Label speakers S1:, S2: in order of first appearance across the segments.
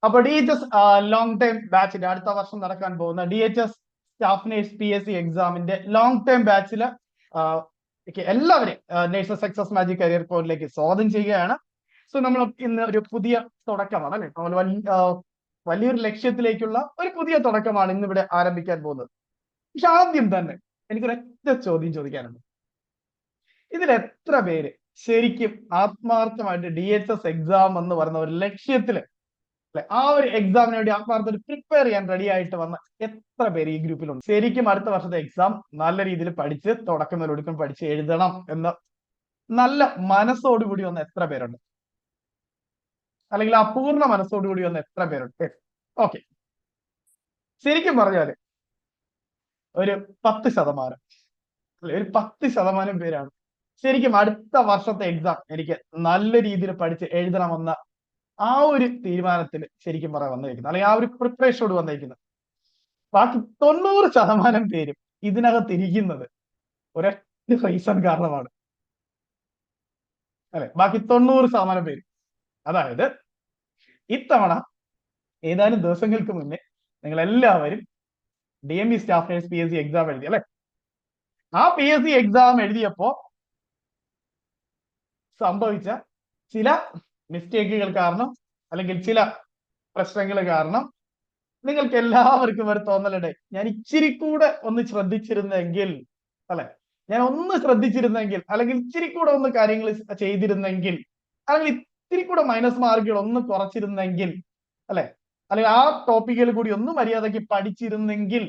S1: അപ്പൊ DHS long time ബാച്ചിന്റെ അടുത്ത വർഷം നടക്കാൻ പോകുന്ന DHS സ്റ്റാഫ് നേഴ്സ് PSC എക്സാമിന്റെ ലോങ് ടൈം ബാച്ചില് എല്ലാവരെയും നേഴ്സസ് സക്സസ് മാജിക് കരിയർ കോഡിലേക്ക് സ്വാഗതം ചെയ്യുകയാണ്. സോ നമ്മൾ ഇന്ന് ഒരു പുതിയ തുടക്കമാണ് അല്ലെ, നമ്മൾ വലിയൊരു ലക്ഷ്യത്തിലേക്കുള്ള ഒരു പുതിയ തുടക്കമാണ് ഇന്നിവിടെ ആരംഭിക്കാൻ പോകുന്നത്. പക്ഷെ ആദ്യം തന്നെ എനിക്കൊരൊറ്റ ചോദ്യം ചോദിക്കാനുണ്ട്. ഇതിൽ എത്ര പേര് ശരിക്കും ആത്മാർത്ഥമായിട്ട് DHS എക്സാം എന്ന് പറയുന്ന ഒരു ലക്ഷ്യത്തില് അല്ലെ, ആ ഒരു എക്സാമിന് വേണ്ടി ആത്മാർത്ഥത്തിൽ പ്രിപ്പയർ ചെയ്യാൻ റെഡി ആയിട്ട് വന്ന എത്ര പേര് ഈ ഗ്രൂപ്പിലുണ്ട്? ശരിക്കും അടുത്ത വർഷത്തെ എക്സാം നല്ല രീതിയിൽ പഠിച്ച് തുടക്കം മുതൽ ഒടുക്കം പഠിച്ച് എഴുതണം എന്ന നല്ല മനസ്സോടുകൂടി വന്ന എത്ര പേരുണ്ട്? അല്ലെങ്കിൽ അപൂർണ മനസ്സോടുകൂടി വന്ന എത്ര പേരുണ്ട്? ഓക്കെ, ശരിക്കും പറഞ്ഞാല് ഒരു 10% അല്ലെ, ഒരു 10% പേരാണ് ശരിക്കും അടുത്ത വർഷത്തെ എക്സാം എനിക്ക് നല്ല രീതിയിൽ പഠിച്ച് എഴുതണമെന്ന ആ ഒരു തീരുമാനത്തിൽ ശരിക്കും പറയാൻ വന്നിരിക്കുന്നത്, അല്ലെങ്കിൽ ആ ഒരു പ്രിപ്പറേഷനോട് വന്നിരിക്കുന്നത്. ബാക്കി 90% പേരും ഇതിനകത്ത് ഇരിക്കുന്നത് ഒരൊറ്റ റീസൺ കാരണമാണ് അല്ലെ. ബാക്കി 90% പേരും, അതായത് ഇത്തവണ ഏതാനും ദിവസങ്ങൾക്ക് മുന്നേ നിങ്ങൾ എല്ലാവരും DME staff nurse PSC exam എഴുതി അല്ലെ. ആ PSC എക്സാം എഴുതിയപ്പോ സംഭവിച്ച ചില മിസ്റ്റേക്കുകൾ കാരണം, അല്ലെങ്കിൽ ചില പ്രശ്നങ്ങൾ കാരണം നിങ്ങൾക്ക് എല്ലാവർക്കും ഒരു തോന്നലുണ്ട്, ഞാൻ ഇച്ചിരി കൂടെ ഒന്ന് ശ്രദ്ധിച്ചിരുന്നെങ്കിൽ അല്ലെ, ഞാൻ ഒന്ന് ശ്രദ്ധിച്ചിരുന്നെങ്കിൽ, അല്ലെങ്കിൽ ഇച്ചിരി കൂടെ ഒന്ന് കാര്യങ്ങൾ ചെയ്തിരുന്നെങ്കിൽ, അല്ലെങ്കിൽ ഇത്തിരി കൂടെ മൈനസ് മാർക്കുകൾ ഒന്ന് കുറച്ചിരുന്നെങ്കിൽ അല്ലെ, അല്ലെങ്കിൽ ആ ടോപ്പിക്കുകൾ കൂടി ഒന്ന് മര്യാദയ്ക്ക് പഠിച്ചിരുന്നെങ്കിൽ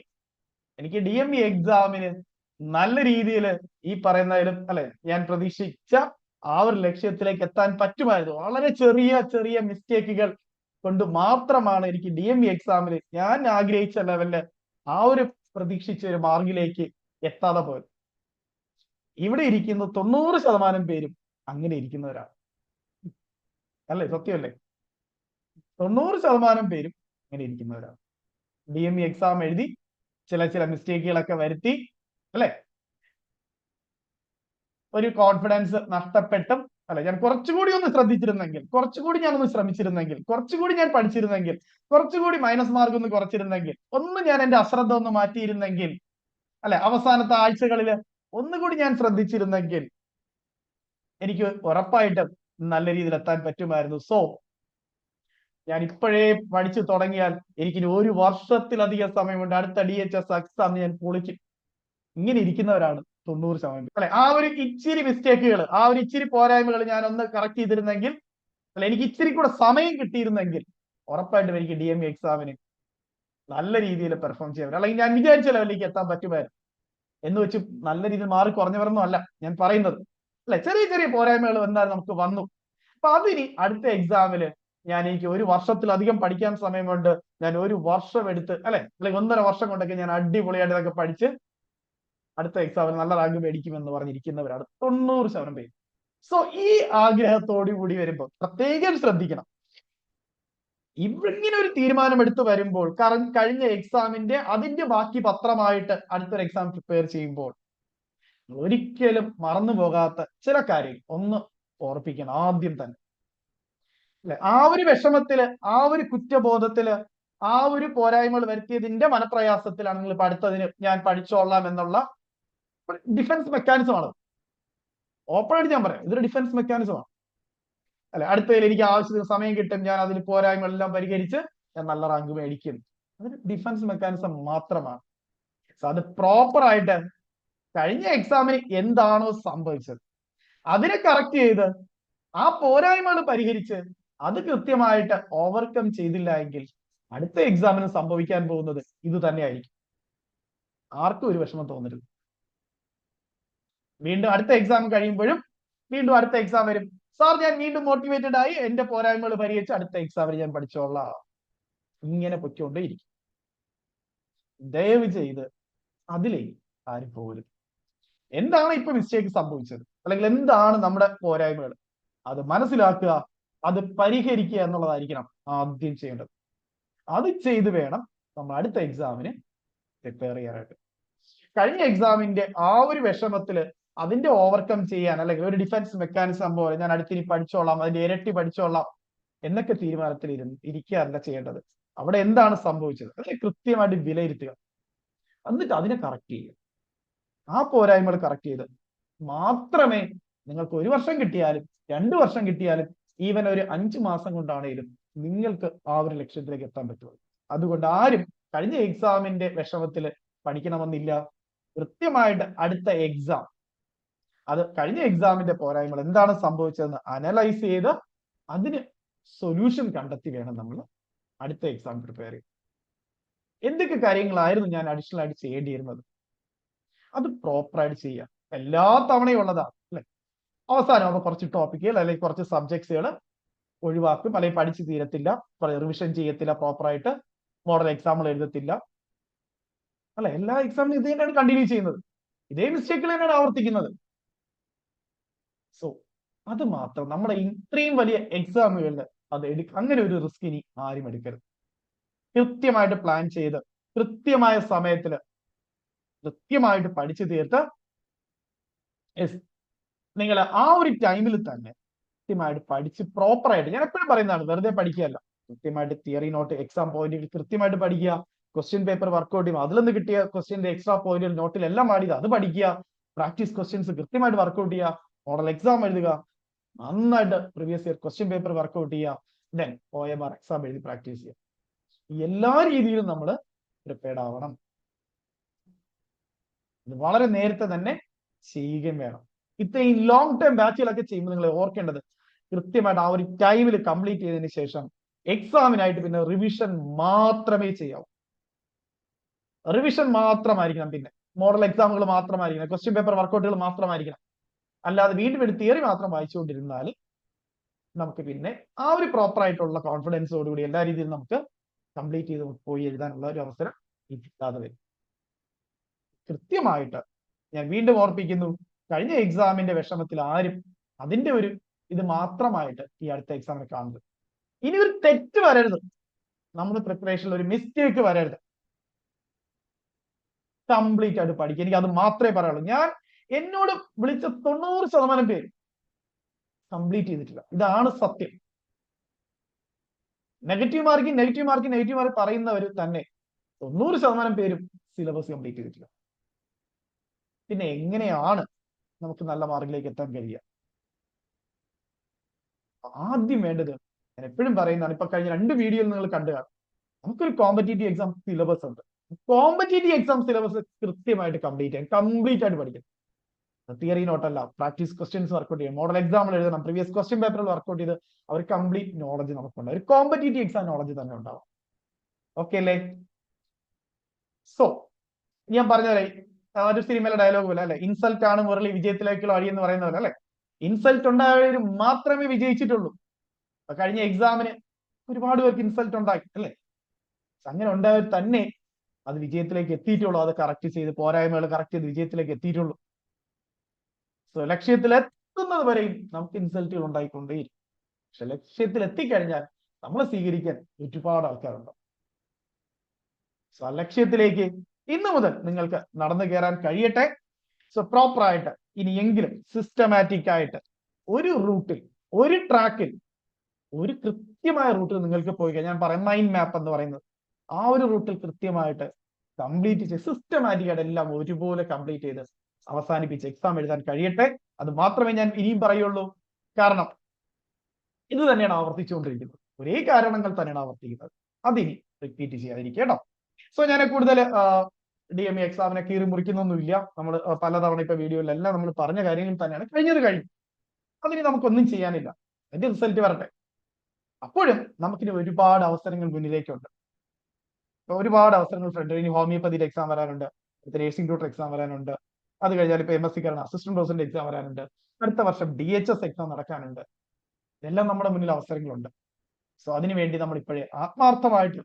S1: എനിക്ക് DME എക്സാമിന് നല്ല രീതിയിൽ ഈ പറയുന്നതിലും അല്ലെ ഞാൻ പ്രതീക്ഷിച്ച ആ ഒരു ലക്ഷ്യത്തിലേക്ക് എത്താൻ പറ്റുമായിരുന്നു. വളരെ ചെറിയ ചെറിയ മിസ്റ്റേക്കുകൾ കൊണ്ട് മാത്രമാണ് എനിക്ക് DME എക്സാമിൽ ഞാൻ ആഗ്രഹിച്ച ലെവലില് ആ ഒരു പ്രതീക്ഷിച്ച ഒരു മാർക്കിലേക്ക് എത്താതെ പോയത്. ഇവിടെ ഇരിക്കുന്ന 90% പേരും അങ്ങനെ ഇരിക്കുന്നവരാണ് അല്ലേ, സത്യമല്ലേ? 90% പേരും അങ്ങനെ ഇരിക്കുന്നവരാണ്. DME എക്സാം എഴുതി ചില മിസ്റ്റേക്കുകളൊക്കെ വരുത്തി അല്ലെ, ഒരു കോൺഫിഡൻസ് നഷ്ടപ്പെട്ടും അല്ലെ, ഞാൻ കുറച്ചുകൂടി ഒന്ന് ശ്രദ്ധിച്ചിരുന്നെങ്കിൽ, കുറച്ചുകൂടി ഞാൻ ഒന്ന് ശ്രമിച്ചിരുന്നെങ്കിൽ, കുറച്ചുകൂടി ഞാൻ പഠിച്ചിരുന്നെങ്കിൽ, കുറച്ചുകൂടി മൈനസ് മാർക്ക് ഒന്ന് കുറച്ചിരുന്നെങ്കിൽ, ഒന്ന് ഞാൻ എന്റെ അശ്രദ്ധ ഒന്ന് മാറ്റിയിരുന്നെങ്കിൽ അല്ലെ, അവസാനത്തെ ആഴ്ചകളിൽ ഒന്നുകൂടി ഞാൻ ശ്രദ്ധിച്ചിരുന്നെങ്കിൽ എനിക്ക് ഉറപ്പായിട്ടും നല്ല രീതിയിൽ എത്താൻ പറ്റുമായിരുന്നു. സോ ഞാൻ ഇപ്പോഴേ പഠിച്ചു തുടങ്ങിയാൽ എനിക്കിനി 1 വർഷത്തിലധികം സമയമുണ്ട്, അടുത്ത DHS എക്സാം ഞാൻ പൊളിക്കും. ഇങ്ങനെ ഇരിക്കുന്നവരാണ് 90% അല്ലെ. ആ ഒരു ഇച്ചിരി മിസ്റ്റേക്കുകൾ, ആ ഒരു ഇച്ചിരി പോരായ്മകൾ ഞാൻ ഒന്ന് കറക്റ്റ് ചെയ്തിരുന്നെങ്കിൽ അല്ലെ, എനിക്ക് ഇച്ചിരി കൂടെ സമയം കിട്ടിയിരുന്നെങ്കിൽ ഉറപ്പായിട്ടും എനിക്ക് DME എക്സാമിന് നല്ല രീതിയിൽ പെർഫോം ചെയ്യാൻ, അല്ലെങ്കിൽ ഞാൻ വിചാരിച്ച ലെവലിലേക്ക് എത്താൻ പറ്റുമായിരുന്നു. എന്ന് വെച്ച് നല്ല രീതിയിൽ മാർക്ക് കുറഞ്ഞവരൊന്നും അല്ല ഞാൻ പറയുന്നത് അല്ലെ. ചെറിയ ചെറിയ പോരായ്മകൾ എന്തായാലും നമുക്ക് വന്നു. അപ്പൊ അതിനി അടുത്ത എക്സാമില് എനിക്ക് 1 വർഷത്തിലധികം പഠിക്കാൻ സമയമുണ്ട്, ഞാൻ 1 വർഷം എടുത്ത് അല്ലെ, അല്ലെങ്കിൽ 1.5 വർഷം കൊണ്ടൊക്കെ ഞാൻ അടിപൊളിയായിട്ട് ഇതൊക്കെ പഠിച്ച് അടുത്ത എക്സാമിന് നല്ല റാങ്ക് മേടിക്കുമെന്ന് പറഞ്ഞിരിക്കുന്നവരാണ് 90% പേര്. സോ ഈ ആഗ്രഹത്തോടു കൂടി വരുമ്പോൾ പ്രത്യേകം ശ്രദ്ധിക്കണം. ഇങ്ങനെ ഒരു തീരുമാനം എടുത്തു വരുമ്പോൾ, കാരണം കഴിഞ്ഞ എക്സാമിന്റെ അതിന്റെ ബാക്കി പത്രമായിട്ട് അടുത്തൊരു എക്സാം പ്രിപ്പയർ ചെയ്യുമ്പോൾ ഒരിക്കലും മറന്നു പോകാത്ത ചില കാര്യങ്ങൾ ഒന്ന് ഓർപ്പിക്കണം ആദ്യം തന്നെ അല്ലെ. ആ ഒരു വിഷമത്തില്, ആ ഒരു കുറ്റബോധത്തില്, ആ ഒരു പോരായ്മകൾ വരുത്തിയതിന്റെ മനപ്രയാസത്തിലാണ് നിങ്ങൾ ഇപ്പൊ അടുത്തതിന് ഞാൻ പഠിച്ചോളാം എന്നുള്ള ഡിഫൻസ് മെക്കാനിസം ആണ്. ഓപ്പൺ ആയിട്ട് ഞാൻ പറയാം, ഇതൊരു ഡിഫൻസ് മെക്കാനിസമാണ് അല്ലെ. അടുത്തതിൽ എനിക്ക് ആവശ്യത്തിന് സമയം കിട്ടും, ഞാൻ അതിൽ പോരായ്മകളെല്ലാം പരിഹരിച്ച് ഞാൻ നല്ല റാങ്ക് മേടിക്കും. അതൊരു ഡിഫൻസ് മെക്കാനിസം മാത്രമാണ്. അത് പ്രോപ്പർ ആയിട്ട് കഴിഞ്ഞ എക്സാമിന് എന്താണോ സംഭവിച്ചത് അതിനെ കറക്റ്റ് ചെയ്ത് ആ പോരായ്മകൾ പരിഹരിച്ച് അത് കൃത്യമായിട്ട് ഓവർകം ചെയ്തില്ല എങ്കിൽ അടുത്ത എക്സാമിന് സംഭവിക്കാൻ പോകുന്നത് ഇത് തന്നെയായിരിക്കും. ആർക്കും ഒരു വിഷമം തോന്നരുത്. വീണ്ടും അടുത്ത എക്സാം കഴിയുമ്പോഴും വീണ്ടും അടുത്ത എക്സാം വരും, സാർ ഞാൻ വീണ്ടും മോട്ടിവേറ്റഡ് ആയി എന്റെ പോരായ്മകൾ പരിഹരിച്ച് അടുത്ത എക്സാമിന് ഞാൻ പഠിച്ചോളാം. ഇങ്ങനെ പൊയ്ക്കൊണ്ടേയിരിക്കും. ദയവ് ചെയ്ത് അതിലേക്ക് ആരും പോകരുത്. എന്താണ് ഇപ്പൊ മിസ്റ്റേക്ക് സംഭവിച്ചത്, അല്ലെങ്കിൽ എന്താണ് നമ്മുടെ പോരായ്മകൾ, അത് മനസ്സിലാക്കുക, അത് പരിഹരിക്കുക എന്നുള്ളതായിരിക്കണം ആദ്യം ചെയ്യേണ്ടത്. അത് ചെയ്ത് വേണം നമ്മൾ അടുത്ത എക്സാമിന് പ്രിപ്പയർ ചെയ്യാനായിട്ട്. കഴിഞ്ഞ എക്സാമിന്റെ ആ ഒരു വിഷമത്തില് അതിന്റെ ഓവർകം ചെയ്യാൻ, അല്ലെങ്കിൽ ഒരു ഡിഫൻസ് മെക്കാനിസം പോലെ ഞാൻ അടുത്തിനി പഠിച്ചോളാം, അതിന്റെ ഇരട്ടി പഠിച്ചോളാം എന്നൊക്കെ തീരുമാനത്തിൽ ഇരിക്കുകയല്ല ചെയ്യേണ്ടത്. അവിടെ എന്താണ് സംഭവിച്ചത് അതിനെ കൃത്യമായിട്ട് വിലയിരുത്തുക, എന്നിട്ട് അതിനെ കറക്റ്റ് ചെയ്യുക. ആ പോരായ്മകൾ കറക്റ്റ് ചെയ്ത് മാത്രമേ നിങ്ങൾക്ക് 1 വർഷം കിട്ടിയാലും 2 വർഷം കിട്ടിയാലും ഈവൻ ഒരു 5 മാസം കൊണ്ടാണേലും നിങ്ങൾക്ക് ആ ഒരു ലക്ഷ്യത്തിലേക്ക് എത്താൻ പറ്റുള്ളൂ. അതുകൊണ്ട് ആരും കഴിഞ്ഞ എക്സാമിന്റെ വിഷമത്തിൽ പഠിക്കണമെന്നില്ല. കൃത്യമായിട്ട് അടുത്ത എക്സാം, അത് കഴിഞ്ഞ എക്സാമിന്റെ പോരായ്മകൾ എന്താണ് സംഭവിച്ചതെന്ന് അനലൈസ് ചെയ്ത് അതിന് സൊല്യൂഷൻ കണ്ടെത്തി വേണം നമ്മൾ അടുത്ത എക്സാം പ്രിപ്പയർ ചെയ്യാൻ. എന്തൊക്കെ കാര്യങ്ങളായിരുന്നു ഞാൻ അഡീഷണൽ ആയിട്ട് ചെയ്യേണ്ടിയിരുന്നത്, അത് പ്രോപ്പറായിട്ട് ചെയ്യുക. എല്ലാ തവണയും ഉള്ളതാണ് അല്ലെ. അവസാനം അപ്പൊ കുറച്ച് ടോപ്പിക്കുകൾ അല്ലെങ്കിൽ കുറച്ച് സബ്ജക്ട്സുകൾ ഒഴിവാക്കും, അല്ലെങ്കിൽ പഠിച്ചു തീരത്തില്ല, റിവിഷൻ ചെയ്യത്തില്ല, പ്രോപ്പറായിട്ട് മോഡൽ എക്സാമ്പിൾ എഴുതത്തില്ല അല്ലെ. എല്ലാ എക്സാമിനും ഇത് തന്നെയാണ് കണ്ടിന്യൂ ചെയ്യുന്നത്, ഇതേ മിസ്റ്റേക്കുകൾ തന്നെയാണ് ആവർത്തിക്കുന്നത്. സോ അത് മാത്രം നമ്മുടെ ഇത്രയും വലിയ എക്സാമുകളിൽ അത് അങ്ങനെ ഒരു റിസ്ക് ഇനി ആരും എടുക്കരുത്. കൃത്യമായിട്ട് പ്ലാൻ ചെയ്ത് കൃത്യമായ സമയത്തിൽ കൃത്യമായിട്ട് പഠിച്ചു തീർത്ത് നിങ്ങൾ ആ ഒരു ടൈമിൽ തന്നെ കൃത്യമായിട്ട് പഠിച്ച് പ്രോപ്പറായിട്ട്, ഞാൻ എപ്പോഴും പറയുന്നതാണ്, വെറുതെ പഠിക്കുകയല്ല, കൃത്യമായിട്ട് തിയറി നോട്ട് എക്സാം പോയിന്റുകൾ കൃത്യമായിട്ട് പഠിക്കുക, ക്വസ്റ്റ്യൻ പേപ്പർ വർക്ക്ഔട്ട് ചെയ്യുക, അതിൽ നിന്ന് കിട്ടിയ ക്വസ്റ്റ്യന്റെ എക്സ്ട്രാ പോയിന്റുകൾ നോട്ടിൽ എല്ലാം ആടിയത് അത് പഠിക്കുക, പ്രാക്ടീസ് ക്വസ്റ്റ്യൻസ് കൃത്യമായിട്ട് വർക്ക്ഔട്ട് ചെയ്യുക, മോഡൽ എക്സാം എഴുതുക, നന്നായിട്ട് previous year question paper work out ചെയ്യുക, ദെൻ OMR എക്സാം എഴുതി പ്രാക്ടീസ് ചെയ്യുക. എല്ലാ രീതിയിലും നമ്മൾ പ്രിപ്പയർഡ് ആവണം. ഇത് വളരെ നേരത്തെ തന്നെ ചെയ്യുകയും വേണം. ഇത്രയും ലോങ് ടൈം ബാച്ചുകളൊക്കെ ചെയ്യുമ്പോൾ നിങ്ങൾ ഓർക്കേണ്ടത് കൃത്യമായിട്ട് ആ ഒരു ടൈമിൽ കംപ്ലീറ്റ് ചെയ്തതിനു ശേഷം എക്സാമിനായിട്ട് പിന്നെ റിവിഷൻ മാത്രമേ ചെയ്യാവൂ. റിവിഷൻ മാത്രമായിരിക്കണം, പിന്നെ മോഡൽ എക്സാമുകൾ മാത്രമായിരിക്കണം, ക്വസ്റ്റ്യൻ പേപ്പർ വർക്കൗട്ടുകൾ മാത്രമായിരിക്കണം. അല്ലാതെ വീണ്ടും ഒരു തിയറി മാത്രം വായിച്ചുകൊണ്ടിരുന്നാൽ നമുക്ക് പിന്നെ ആ ഒരു പ്രോപ്പർ ആയിട്ടുള്ള കോൺഫിഡൻസോടുകൂടി എല്ലാ രീതിയിലും നമുക്ക് കംപ്ലീറ്റ് ചെയ്ത് പോയി എഴുതാനുള്ള ഒരു അവസരം ഇല്ലാതെ വരും. കൃത്യമായിട്ട് ഞാൻ വീണ്ടും ഓർപ്പിക്കുന്നു, കഴിഞ്ഞ എക്സാമിന്റെ വിഷമത്തിൽ ആരും അതിന്റെ ഒരു ഇത് മാത്രമായിട്ട് ഈ അടുത്ത എക്സാമിനെ കാണുന്നത്. ഇനി ഒരു തെറ്റ് വരരുത്, നമ്മുടെ പ്രിപ്പറേഷനിൽ ഒരു മിസ്റ്റേക്ക് വരരുത്. കംപ്ലീറ്റ് ആയിട്ട് പഠിക്കുക, എനിക്ക് അത് മാത്രമേ പറയുള്ളൂ. ഞാൻ എന്നോട് വിളിച്ച 90% പേര് കംപ്ലീറ്റ് ചെയ്തിട്ടില്ല, ഇതാണ് സത്യം. നെഗറ്റീവ് മാർക്ക് പറയുന്നവർ തന്നെ 90% പേരും സിലബസ് കംപ്ലീറ്റ് ചെയ്തിട്ടില്ല. പിന്നെ എങ്ങനെയാണ് നമുക്ക് നല്ല മാർക്കിലേക്ക് എത്താൻ കഴിയുക? ആദ്യം വേണ്ടത്, ഞാൻ എപ്പോഴും പറയുന്നതാണ്, ഇപ്പൊ കഴിഞ്ഞ 2 വീഡിയോയിൽ നിങ്ങൾ കണ്ടു കാണും, നമുക്കൊരു കോമ്പറ്റേറ്റീവ് എക്സാം സിലബസ് ഉണ്ട്. കോമ്പറ്റേറ്റീവ് എക്സാം സിലബസ് കൃത്യമായിട്ട് കംപ്ലീറ്റ് ആയിട്ട് പഠിക്കണം. തിയറി നോട്ടല്ല, പ്രാക്ടീസ് ക്വസ്റ്റ്യൻസ് വർക്ക്ഔട്ട് ചെയ്യണം, മോഡൽ എക്സാമ്പിൾ എഴുതണം, പ്രീവിയസ് ക്വസ്റ്റ്യൻ പേപ്പറിൽ വർക്ക്ഔട്ട് ചെയ്ത് അവർ കംപ്ലീറ്റ് നോളജ് നമുക്കുണ്ട്, ഒരു കോമ്പറ്റേറ്റീവ് എക്സാം നോളജ് തന്നെ ഉണ്ടാവും. ഓക്കെ അല്ലേ? സോ ഞാൻ പറഞ്ഞ ഒരു സിനിമയിലെ ഡയലോഗ് പോലെ അല്ലെ, ഇൻസൾട്ട് ആണ് മുരളി വിജയത്തിലേക്കുള്ള വഴി എന്ന് പറയുന്ന പോലെ അല്ലെ, ഇൻസൾട്ട് ഉണ്ടായവർ മാത്രമേ വിജയിച്ചിട്ടുള്ളൂ. കഴിഞ്ഞ എക്സാമിന് ഒരുപാട് പേർക്ക് ഇൻസൾട്ട് ഉണ്ടായി അല്ലെ, അങ്ങനെ ഉണ്ടായവർ തന്നെ അത് വിജയത്തിലേക്ക് എത്തിയിട്ടുള്ളൂ, അത് കറക്റ്റ് ചെയ്ത് പോരായ്മകൾ കറക്റ്റ് ചെയ്ത് വിജയത്തിലേക്ക് എത്തിയിട്ടുള്ളൂ. സോ ലക്ഷ്യത്തിൽ എത്തുന്നത് വരെയും നമുക്ക് ഇൻസൾട്ടുകൾ ഉണ്ടായിക്കൊണ്ടേയിരിക്കും. പക്ഷെ ലക്ഷ്യത്തിൽ എത്തിക്കഴിഞ്ഞാൽ നമ്മളെ സ്വീകരിക്കാൻ ഒരുപാട് ആൾക്കാരുണ്ട്. സോ ആ ലക്ഷ്യത്തിലേക്ക് ഇന്നു മുതൽ നിങ്ങൾക്ക് നടന്നു കയറാൻ കഴിയട്ടെ. സോ പ്രോപ്പറായിട്ട് ഇനിയെങ്കിലും സിസ്റ്റമാറ്റിക് ആയിട്ട് ഒരു റൂട്ടിൽ, ഒരു ട്രാക്കിൽ, ഒരു കൃത്യമായ റൂട്ടിൽ നിങ്ങൾക്ക് പോയി കഴിഞ്ഞാൽ, ഞാൻ പറയാം മൈൻഡ് മാപ്പ് എന്ന് പറയുന്നത്, ആ ഒരു റൂട്ടിൽ കൃത്യമായിട്ട് കംപ്ലീറ്റ് ചെയ്ത് സിസ്റ്റമാറ്റിക് ആയിട്ട് എല്ലാം ഒരുപോലെ കംപ്ലീറ്റ് ചെയ്ത് അവസാനിപ്പിച്ച് എക്സാം എഴുതാൻ കഴിയട്ടെ. അത് മാത്രമേ ഞാൻ ഇനിയും പറയുള്ളൂ. കാരണം ഇത് തന്നെയാണ് ആവർത്തിച്ചുകൊണ്ടിരിക്കുന്നത്, ഒരേ കാരണങ്ങൾ തന്നെയാണ് ആവർത്തിക്കുന്നത്, അതിനി റിപ്പീറ്റ് ചെയ്യാതിരിക്കുക കേട്ടോ. സോ ഞാൻ കൂടുതൽ DME എക്സാമിനെ കീറി മുറിക്കുന്നൊന്നുമില്ല. നമ്മൾ പലതവണ ഇപ്പൊ വീഡിയോയിലെല്ലാം നമ്മൾ പറഞ്ഞ കാര്യങ്ങൾ തന്നെയാണ്. കഴിഞ്ഞത് കഴിഞ്ഞു, അതിന് നമുക്കൊന്നും ചെയ്യാനില്ല, അതിന്റെ റിസൾട്ട് വരട്ടെ. അപ്പോഴും നമുക്കിനി ഒരുപാട് അവസരങ്ങൾ മുന്നിലേക്കുണ്ട്. ഒരുപാട് അവസരങ്ങൾ ഫ്രണ്ട്. ഇനി ഹോമിയോപ്പതിയുടെ എക്സാം വരാനുണ്ട്, നേഴ്സിംഗ് ട്യൂട്ടർ എക്സാം വരാനുണ്ട്, അത് കഴിഞ്ഞാൽ ഇപ്പൊ MSc അസിസ്റ്റന്റ് പ്രൊഫസറിന്റെ എക്സാം വരാനുണ്ട്, അടുത്ത വർഷം DHS എക്സാം നടക്കാനുണ്ട്. ഇതെല്ലാം നമ്മുടെ മുന്നിൽ അവസരങ്ങളുണ്ട്. സോ അതിനുവേണ്ടി നമ്മൾ ഇപ്പോഴേ ആത്മാർത്ഥമായിട്ട്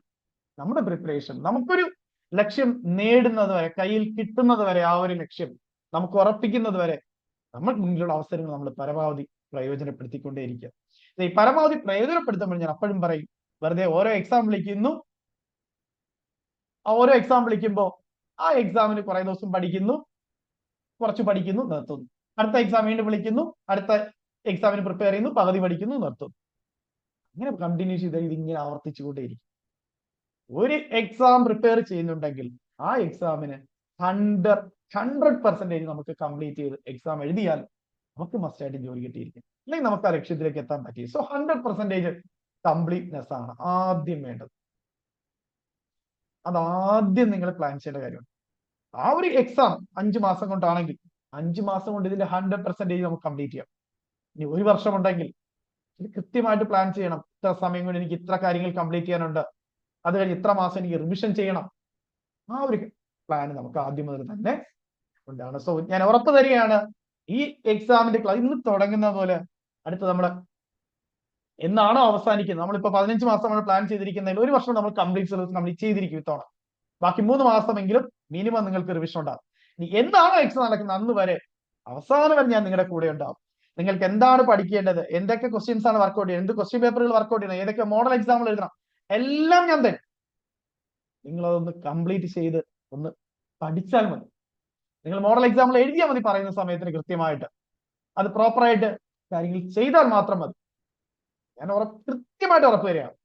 S1: നമ്മുടെ പ്രിപ്പറേഷൻ, നമുക്കൊരു ലക്ഷ്യം നേടുന്നത് വരെ, കയ്യിൽ കിട്ടുന്നത് വരെ, ആ ഒരു ലക്ഷ്യം നമുക്ക് ഉറപ്പിക്കുന്നത് വരെ നമ്മൾ മുന്നിലുള്ള അവസരങ്ങൾ നമ്മൾ പരമാവധി പ്രയോജനപ്പെടുത്തിക്കൊണ്ടേയിരിക്കുക. ഈ പരമാവധി പ്രയോജനപ്പെടുത്തുമ്പോൾ ഞാൻ അപ്പോഴും പറയും, വെറുതെ ഓരോ എക്സാം വിളിക്കുന്നു, ഓരോ എക്സാം വിളിക്കുമ്പോൾ ആ എക്സാമിന് കുറെ ദിവസം പഠിക്കുന്നു, കുറച്ച് പഠിക്കുന്നു, നിർത്തുന്നു. അടുത്ത എക്സാം വീണ്ടും വിളിക്കുന്നു, അടുത്ത എക്സാമിന് പ്രിപ്പയർ ചെയ്യുന്നു, പകുതി പഠിക്കുന്നു, നിർത്തുന്നു. ഇങ്ങനെ കണ്ടിന്യൂ ചെയ്ത് ഇതിങ്ങനെ ആവർത്തിച്ചുകൊണ്ടേയിരിക്കും. ഒരു എക്സാം പ്രിപ്പയർ ചെയ്യുന്നുണ്ടെങ്കിൽ ആ എക്സാമിന് 100% നമുക്ക് കംപ്ലീറ്റ് ചെയ്ത് എക്സാം എഴുതിയാൽ നമുക്ക് മസ്റ്റായിട്ട് ജോലി കിട്ടിയിരിക്കും, അല്ലെങ്കിൽ നമുക്ക് ആ ലക്ഷ്യത്തിലേക്ക് എത്താൻ പറ്റി. സോ 100% കംപ്ലീറ്റ്നെസ് ആണ് ആദ്യം വേണ്ടത്. അതാദ്യം നിങ്ങൾ പ്ലാൻ ചെയ്യേണ്ട കാര്യമാണ്. ആ ഒരു എക്സാം 5 മാസം കൊണ്ടാണെങ്കിൽ 5 മാസം കൊണ്ട് ഇതിന്റെ 100% നമുക്ക് കംപ്ലീറ്റ് ചെയ്യാം. ഇനി 1 വർഷം ഉണ്ടെങ്കിൽ ഇത് കൃത്യമായിട്ട് പ്ലാൻ ചെയ്യണം. ഇത്ര സമയം കൊണ്ട് എനിക്ക് ഇത്ര കാര്യങ്ങൾ കംപ്ലീറ്റ് ചെയ്യാനുണ്ട്, അത് കഴിഞ്ഞ് ഇത്ര മാസം എനിക്ക് റിവിഷൻ ചെയ്യണം. ആ ഒരു പ്ലാൻ നമുക്ക് ആദ്യം മുതൽ തന്നെ ഉണ്ടാവണം. സോ ഞാൻ ഉറപ്പ് തരികയാണ്, ഈ എക്സാമിന്റെ ക്ലാസ് ഇന്ന് തുടങ്ങുന്ന പോലെ അടുത്ത നമ്മുടെ എന്നാണോ അവസാനിക്കുന്നത്, നമ്മളിപ്പോ 15 മാസമാണ് പ്ലാൻ ചെയ്തിരിക്കുന്നതിൽ 1 വർഷം നമ്മൾ കംപ്ലീറ്റ് സിലബസ് കംപ്ലീറ്റ് ചെയ്തിരിക്കും ഇത്തവണ. ബാക്കി 3 മാസമെങ്കിലും മിനിമം നിങ്ങൾക്ക് റിവിഷൻ ഉണ്ടാകും. ഇനി എന്താണോ എക്സാം നടക്കുന്നത് അന്ന് വരെ അവസാനം വരെ ഞാൻ നിങ്ങളുടെ കൂടെ ഉണ്ടാവും. നിങ്ങൾക്ക് എന്താണ് പഠിക്കേണ്ടത്, എന്തൊക്കെ ക്വസ്റ്റ്യൻസ് ആണ് വർക്ക്ഔട്ട് ചെയ്യുന്നത്, എന്ത് ക്വസ്റ്റ്യൻ പേപ്പറുകൾ വർക്ക്ഔട്ട് ചെയ്യണം, ഏതൊക്കെ മോഡൽ എക്സാമ്പിൾ എഴുതണം, എല്ലാം ഞാൻ തരും. നിങ്ങളതൊന്ന് കംപ്ലീറ്റ് ചെയ്ത് ഒന്ന് പഠിച്ചാൽ മതി. നിങ്ങൾ മോഡൽ എക്സാമ്പിൾ എഴുതിയാൽ മതി, പറയുന്ന സമയത്തിന് കൃത്യമായിട്ട് അത് പ്രോപ്പറായിട്ട് കാര്യങ്ങൾ ചെയ്താൽ മാത്രം മതി. ഞാൻ കൃത്യമായിട്ട് ഉറപ്പ് തരികയാണ്.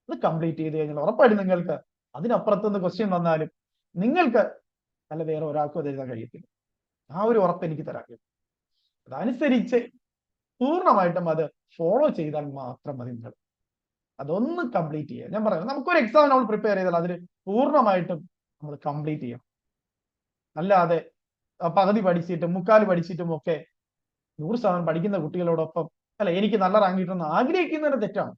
S1: അത് കംപ്ലീറ്റ് ചെയ്ത് കഴിഞ്ഞാൽ ഉറപ്പായിട്ട് നിങ്ങൾക്ക് അതിനപ്പുറത്തുനിന്ന് ക്വസ്റ്റ്യൻ വന്നാലും നിങ്ങൾക്ക് അല്ല വേറെ ഒരാൾക്കും അത് എഴുതാൻ കഴിയത്തില്ല. ആ ഒരു ഉറപ്പ് എനിക്ക് തരാൻ കഴിയും. അതനുസരിച്ച് പൂർണ്ണമായിട്ടും അത് ഫോളോ ചെയ്താൽ മാത്രം മതി. നിങ്ങൾ അതൊന്ന് കംപ്ലീറ്റ് ചെയ്യുക. ഞാൻ പറയാം, നമുക്കൊരു എക്സാം നമ്മൾ പ്രിപ്പയർ ചെയ്താൽ അതിന് പൂർണ്ണമായിട്ടും നമ്മൾ കംപ്ലീറ്റ് ചെയ്യണം. അല്ലാതെ പകുതി പഠിച്ചിട്ടും 3/4 പഠിച്ചിട്ടും ഒക്കെ 100% പഠിക്കുന്ന കുട്ടികളോടൊപ്പം അല്ല എനിക്ക് നല്ല റാങ്ക് കിട്ടണമെന്ന് ആഗ്രഹിക്കുന്നത് തെറ്റാണ്.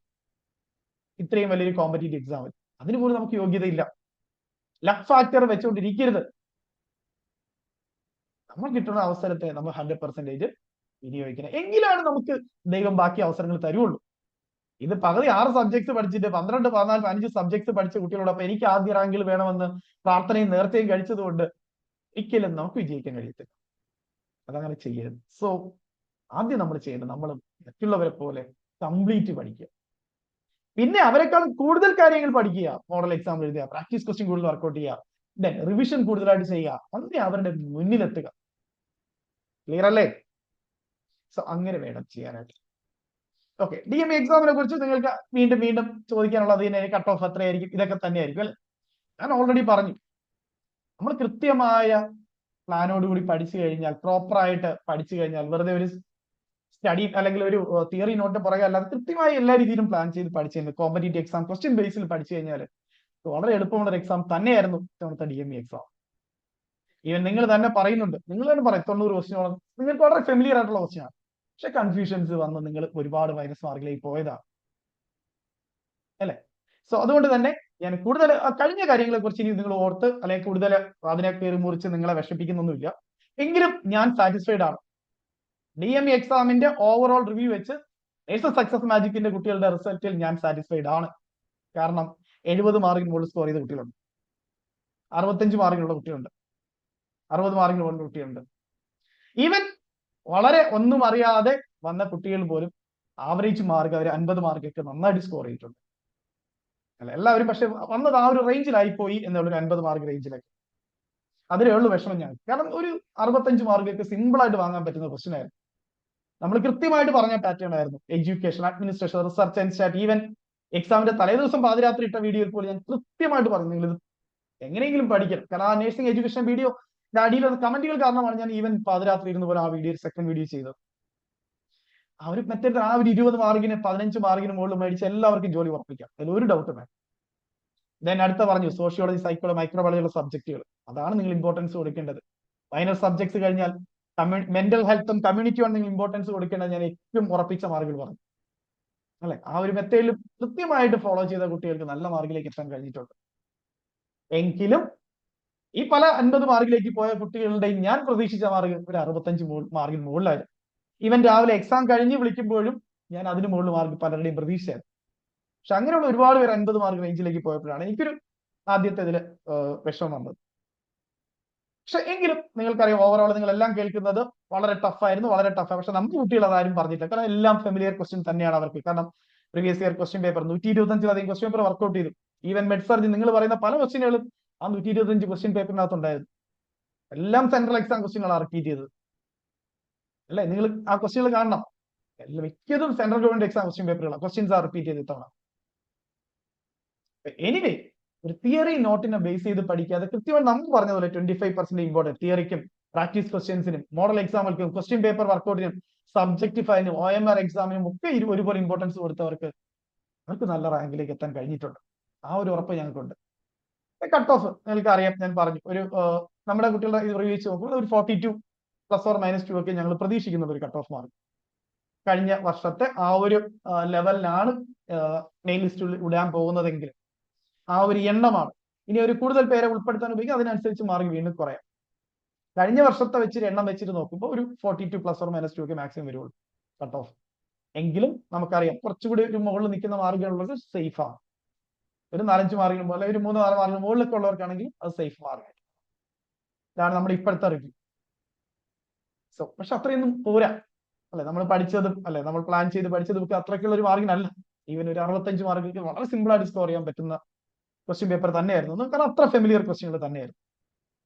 S1: ഇത്രയും വലിയൊരു കോമ്പറ്റീറ്റീവ് എക്സാമിൽ അതിന് പോലും നമുക്ക് യോഗ്യതയില്ല. Luck factor വെച്ചുകൊണ്ടിരിക്കരുത്. നമ്മൾ കിട്ടുന്ന അവസരത്തെ നമ്മൾ 100% വിനിയോഗിക്കണം. എങ്കിലാണ് നമുക്ക് ദൈവം ബാക്കി അവസരങ്ങൾ തരുള്ളൂ. ഇത് പകുതി 6 സബ്ജക്ട്സ് പഠിച്ചിട്ട് 12, 14, 15 സബ്ജക്ട്സ് പഠിച്ച കുട്ടികളോടൊപ്പം എനിക്ക് ആദ്യ റാങ്കിൽ വേണമെന്ന് പ്രാർത്ഥനയും നേർച്ചയും കഴിച്ചതുകൊണ്ട് ഒരിക്കലും നമുക്ക് വിജയിക്കാൻ കഴിയത്തില്ല. അതങ്ങനെ ചെയ്യരുത്. സോ ആദ്യം നമ്മൾ ചെയ്യേണ്ടത് നമ്മൾ മറ്റുള്ളവരെ പോലെ കംപ്ലീറ്റ് പഠിക്കുക. പിന്നെ അവരെക്കാൾ കൂടുതൽ കാര്യങ്ങൾ പഠിക്കുക, മോഡൽ എക്സാം എഴുതുക, പ്രാക്ടീസ് ക്വസ്റ്റ്യൻ കൂടുതൽ വർക്ക്ഔട്ട് ചെയ്യുക, ദെൻ റിവിഷൻ കൂടുതലായിട്ട് ചെയ്യുക, അങ്ങനെ അവരുടെ മുന്നിലെത്തുക. ക്ലിയർ അല്ലേ? സോ അങ്ങനെ വേണം ചെയ്യാനായിട്ട്. ഓക്കെ, DME എക്സാമിനെ കുറിച്ച് നിങ്ങൾക്ക് വീണ്ടും വീണ്ടും ചോദിക്കാനുള്ളത് കട്ട് ഓഫ് എത്രയായിരിക്കും, ഇതൊക്കെ തന്നെയായിരിക്കും അല്ലെ. ഞാൻ ഓൾറെഡി പറഞ്ഞു, നമ്മൾ കൃത്യമായ പ്ലാനോടുകൂടി പഠിച്ചു കഴിഞ്ഞാൽ, പ്രോപ്പറായിട്ട് പഠിച്ചു കഴിഞ്ഞാൽ, വെറുതെ ഒരു സ്റ്റഡി അല്ലെങ്കിൽ ഒരു തിയറി നോട്ട് പുറകെ അല്ലാതെ കൃത്യമായി എല്ലാ രീതിയിലും പ്ലാൻ ചെയ്ത് പഠിച്ചു കഴിഞ്ഞാൽ, കോമ്പറ്റീറ്റീവ് എക്സാം ക്വസ്റ്റ്യൻ ബേസിൽ പഠിച്ചു കഴിഞ്ഞാൽ വളരെ എളുപ്പമുള്ള ഒരു എക്സാം തന്നെയായിരുന്നു ഇത്തവണത്തെ DME എക്സാം. ഈവൻ നിങ്ങൾ തന്നെ പറയുന്നുണ്ട്, നിങ്ങൾ തന്നെ പറയും 90 ക്വസ്റ്റ്യനോളം നിങ്ങൾക്ക് വളരെ ഫെമിലിയർ ആയിട്ടുള്ള ക്വസ്റ്റ്യനാണ്, പക്ഷെ കൺഫ്യൂഷൻസ് വന്ന് നിങ്ങൾ ഒരുപാട് മൈനസ് മാർക്കിലേക്ക് പോയതാണ് അല്ലെ. സോ അതുകൊണ്ട് തന്നെ ഞാൻ കൂടുതൽ കഴിഞ്ഞ കാര്യങ്ങളെ കുറിച്ച് ഇനി നിങ്ങൾ ഓർത്ത് അല്ലെങ്കിൽ കൂടുതൽ അതിനെ കയറി മുറിച്ച് നിങ്ങളെ വിഷമിപ്പിക്കുന്നൊന്നുമില്ല. എങ്കിലും ഞാൻ സാറ്റിസ്ഫൈഡ് ആണ്. DME എക്സാമിന്റെ ഓവറോൾ റിവ്യൂ വെച്ച് നേഴ്സസ് സക്സസ് മാജിക്കിന്റെ കുട്ടികളുടെ റിസൾട്ടിൽ ഞാൻ സാറ്റിസ്ഫൈഡ് ആണ്. കാരണം 70 മാർക്കിന് മുകളിൽ സ്കോർ ചെയ്ത കുട്ടികളുണ്ട്, 65 മാർക്കിനുള്ള കുട്ടികളുണ്ട്, 60 മാർക്കിന് മുകളിൽ കുട്ടികളുണ്ട്. ഈവൻ വളരെ ഒന്നും അറിയാതെ വന്ന കുട്ടികൾ പോലും ആവറേജ് മാർക്ക് അവർ 50 മാർക്കൊക്കെ നന്നായിട്ട് സ്കോർ ചെയ്തിട്ടുണ്ട് അല്ല. എല്ലാവരും പക്ഷെ വന്നത് ആ ഒരു റേഞ്ചിലായിപ്പോയി എന്നുള്ളൊരു 50 മാർക്ക് റേഞ്ചിലേക്ക്. അതിലേ ഉള്ളൂ വിഷമം ഞാൻ. കാരണം ഒരു 65 മാർക്കൊക്കെ സിമ്പിൾ ആയിട്ട് വാങ്ങാൻ പറ്റുന്ന ക്വസ്റ്റ്യൻ ആയിരുന്നു. നമ്മൾ കൃത്യമായിട്ട് പറഞ്ഞ പാറ്റേൺ ആയിരുന്നു. Education, administration, research and stat, even എക്സാമിന്റെ തലേദിവസം പാതിരാത്രി ഇട്ട വീഡിയോയിൽ പോലും ഞാൻ കൃത്യമായിട്ട് പറഞ്ഞു നിങ്ങൾ ഇത് എങ്ങനെയെങ്കിലും പഠിക്കണം. കാരണം ആ നഴ്സിംഗ് എഡ്യൂക്കേഷൻ വീഡിയോ അടിയിൽ കമന്റുകൾ കാരണമാണ് ഞാൻ ഈവൻ പാതിരാത്രി ഇരുന്ന് പോലെ ആ വീഡിയോ സെക്കൻഡ് വീഡിയോ ചെയ്തത്. അവർ മറ്റേ ആ ഒരു 20 മാർക്കിന് 15 മാർക്കിന് മുകളിൽ മേടിച്ച് എല്ലാവർക്കും ജോലി ഉറപ്പിക്കാം, അതിൽ ഒരു ഡൗട്ടും വേണം. ദെൻ അടുത്ത പറഞ്ഞു സോഷ്യോളജി, സൈക്കോളജി, മൈക്രോബയോളജിയുള്ള സബ്ജക്റ്റുകൾ, അതാണ് നിങ്ങൾ ഇമ്പോർട്ടൻസ് കൊടുക്കേണ്ടത്. മൈനർ സബ്ജക്ട്സ് കഴിഞ്ഞാൽ മെന്റൽ ഹെൽത്തും കമ്മ്യൂണിറ്റിയാണ് നിങ്ങൾ ഇമ്പോർട്ടൻസ് കൊടുക്കേണ്ടത്. ഞാൻ ഏറ്റവും ഉറപ്പിച്ച മാർക്കുകൾ പറഞ്ഞു അല്ലെ. ആ ഒരു മെത്തേഡിൽ കൃത്യമായിട്ട് ഫോളോ ചെയ്ത കുട്ടികൾക്ക് നല്ല മാർക്കിലേക്ക് എത്താൻ കഴിഞ്ഞിട്ടുണ്ട്. എങ്കിലും ഈ പല 50 മാർക്കിലേക്ക് പോയ കുട്ടികളുടെ ഞാൻ പ്രതീക്ഷിച്ച മാർക്ക് ഒരു 65 മാർക്കിന് മുകളിലായിരുന്നു. ഈവൻ രാവിലെ എക്സാം കഴിഞ്ഞ് വിളിക്കുമ്പോഴും ഞാൻ അതിന് മുകളിൽ മാർക്ക് പലരുടെയും പ്രതീക്ഷയായിരുന്നു. പക്ഷെ അങ്ങനെയുള്ള ഒരുപാട് പേര് 50 മാർക്ക് റേഞ്ചിലേക്ക് പോയപ്പോഴാണ് എനിക്കൊരു ആദ്യത്തെ ഇതിൽ വിഷമം വന്നത്. പക്ഷെ എങ്കിലും നിങ്ങൾക്കറിയാം, ഓവറോൾ നിങ്ങൾ എല്ലാം കേൾക്കുന്നത് വളരെ ടഫായിരുന്നു, വളരെ ടഫാണ്. പക്ഷെ നമ്മുടെ കുട്ടികൾ അതാരും പറഞ്ഞിട്ടില്ല. കാരണം എല്ലാം ഫെമിലിയർ ക്വസ്റ്റ്യൻ തന്നെയാണ് അവർക്ക്. കാരണം പ്രീവിയസ് ഇയർ ക്വസ്റ്റ്യൻ പേപ്പർ 125-ലധികം ക്വസ്റ്റ്യൻ പേപ്പർ വർക്ക്ഔട്ട് ചെയ്തു. ഈവൻ മെഡ്സർജി നിങ്ങൾ പറയുന്ന പല ക്വസ്റ്റ്യനുകളും ആ 125 ക്വസ്റ്റ്യൻ പേപ്പറിനകത്തുണ്ടായിരുന്നു. എല്ലാം സെൻട്രൽ എക്സാം ക്വസ്റ്റ്യനുകളാണ് റിപ്പീറ്റ് ചെയ്തത് അല്ലെ. നിങ്ങൾ ആ ക്വസ്റ്റ്യനുകൾ കാണണം. മിക്കതും സെൻട്രൽ ഗവൺമെന്റ് എക്സാം ക്വസ്റ്റ്യൻ പേപ്പറുകളാണ്. ക്വസ്റ്റ്യൻസ് ആർ റിപ്പീറ്റ് ചെയ്ത് തവണ. എനിവേ ഒരു തിയറി നോട്ടിനെ ബേസ് ചെയ്ത് പഠിക്കാതെ കൃത്യമായി നമുക്ക് പറഞ്ഞതുപോലെ 25% ഇമ്പോർട്ടൻറ്റ് തിയറിക്കും പ്രാക്ടീസ് ക്വസ്റ്റ്യൻസിനും മോഡൽ എക്സാമുകൾക്കും ക്വസ്റ്റ്യൻ പേപ്പർ വർക്കൗട്ടിനും സബ്ജക്ടിഫൈനും OMR എക്സാമിനും ഒക്കെ ഒരുപോലെ ഇമ്പോർട്ടൻസ് കൊടുത്തവർക്ക് അവർക്ക് നല്ല റാങ്കിലേക്ക് എത്താൻ കഴിഞ്ഞിട്ടുണ്ട്. ആ ഒരു ഉറപ്പ് ഞങ്ങൾക്കുണ്ട്. കട്ട് ഓഫ് നിങ്ങൾക്ക് അറിയാം, ഞാൻ പറഞ്ഞു ഒരു നമ്മുടെ കുട്ടികളുടെ ഇത് റിവ്യൂ വെച്ച് നോക്കുമ്പോൾ ഒരു 42 ±2 ഒക്കെ ഞങ്ങൾ പ്രതീക്ഷിക്കുന്നത് ഒരു കട്ട് ഓഫ് മാർക്ക്. കഴിഞ്ഞ വർഷത്തെ ആ ഒരു ലെവലിലാണ് മെയിൻ ലിസ്റ്റിൽ ഇടാൻ പോകുന്നതെങ്കിൽ ആ ഒരു എണ്ണമാണ്. ഇനി ഒരു കൂടുതൽ പേരെ ഉൾപ്പെടുത്താൻ ഉപയോഗിക്കും, അതിനനുസരിച്ച് മാർക്ക് വീണ്ടും കുറയാം. കഴിഞ്ഞ വർഷത്തെ വെച്ചിട്ട് എണ്ണം വെച്ചിട്ട് നോക്കുമ്പോൾ ഒരു 42 ±2 ഒക്കെ മാക്സിമം വരുള്ളൂ കട്ട് ഓഫ്. എങ്കിലും നമുക്കറിയാം കുറച്ചുകൂടി ഒരു മുകളിൽ നിൽക്കുന്ന മാർക്കുകളുള്ളത് സേഫ് ആണ്. ഒരു 4-5 മാർക്കിന് പോലെ ഒരു 3-4 മാർക്കിന് മുകളിലൊക്കെ ഉള്ളവർക്കാണെങ്കിൽ അത് സേഫ് മാർക്ക്. ഇതാണ് നമ്മുടെ ഇപ്പോഴത്തെ റിവ്യൂ. സോ പക്ഷെ അത്രയൊന്നും പോരാ അല്ലെ, നമ്മൾ പഠിച്ചതും അല്ലെ നമ്മൾ പ്ലാൻ ചെയ്ത് പഠിച്ചതും ഒക്കെ അത്രയ്ക്കുള്ള ഒരു മാർക്കിനല്ല. ഈവൻ ഒരു 65 മാർക്കൊക്കെ വളരെ സിമ്പിൾ ആയിട്ട് സ്കോർ ചെയ്യാൻ പറ്റുന്ന ക്വസ്റ്റ്യൻ പേപ്പർ തന്നെയായിരുന്നു. കാരണം അത്ര ഫെമിലിയർ ക്വസ്റ്റ്യനുകൾ തന്നെയായിരുന്നു.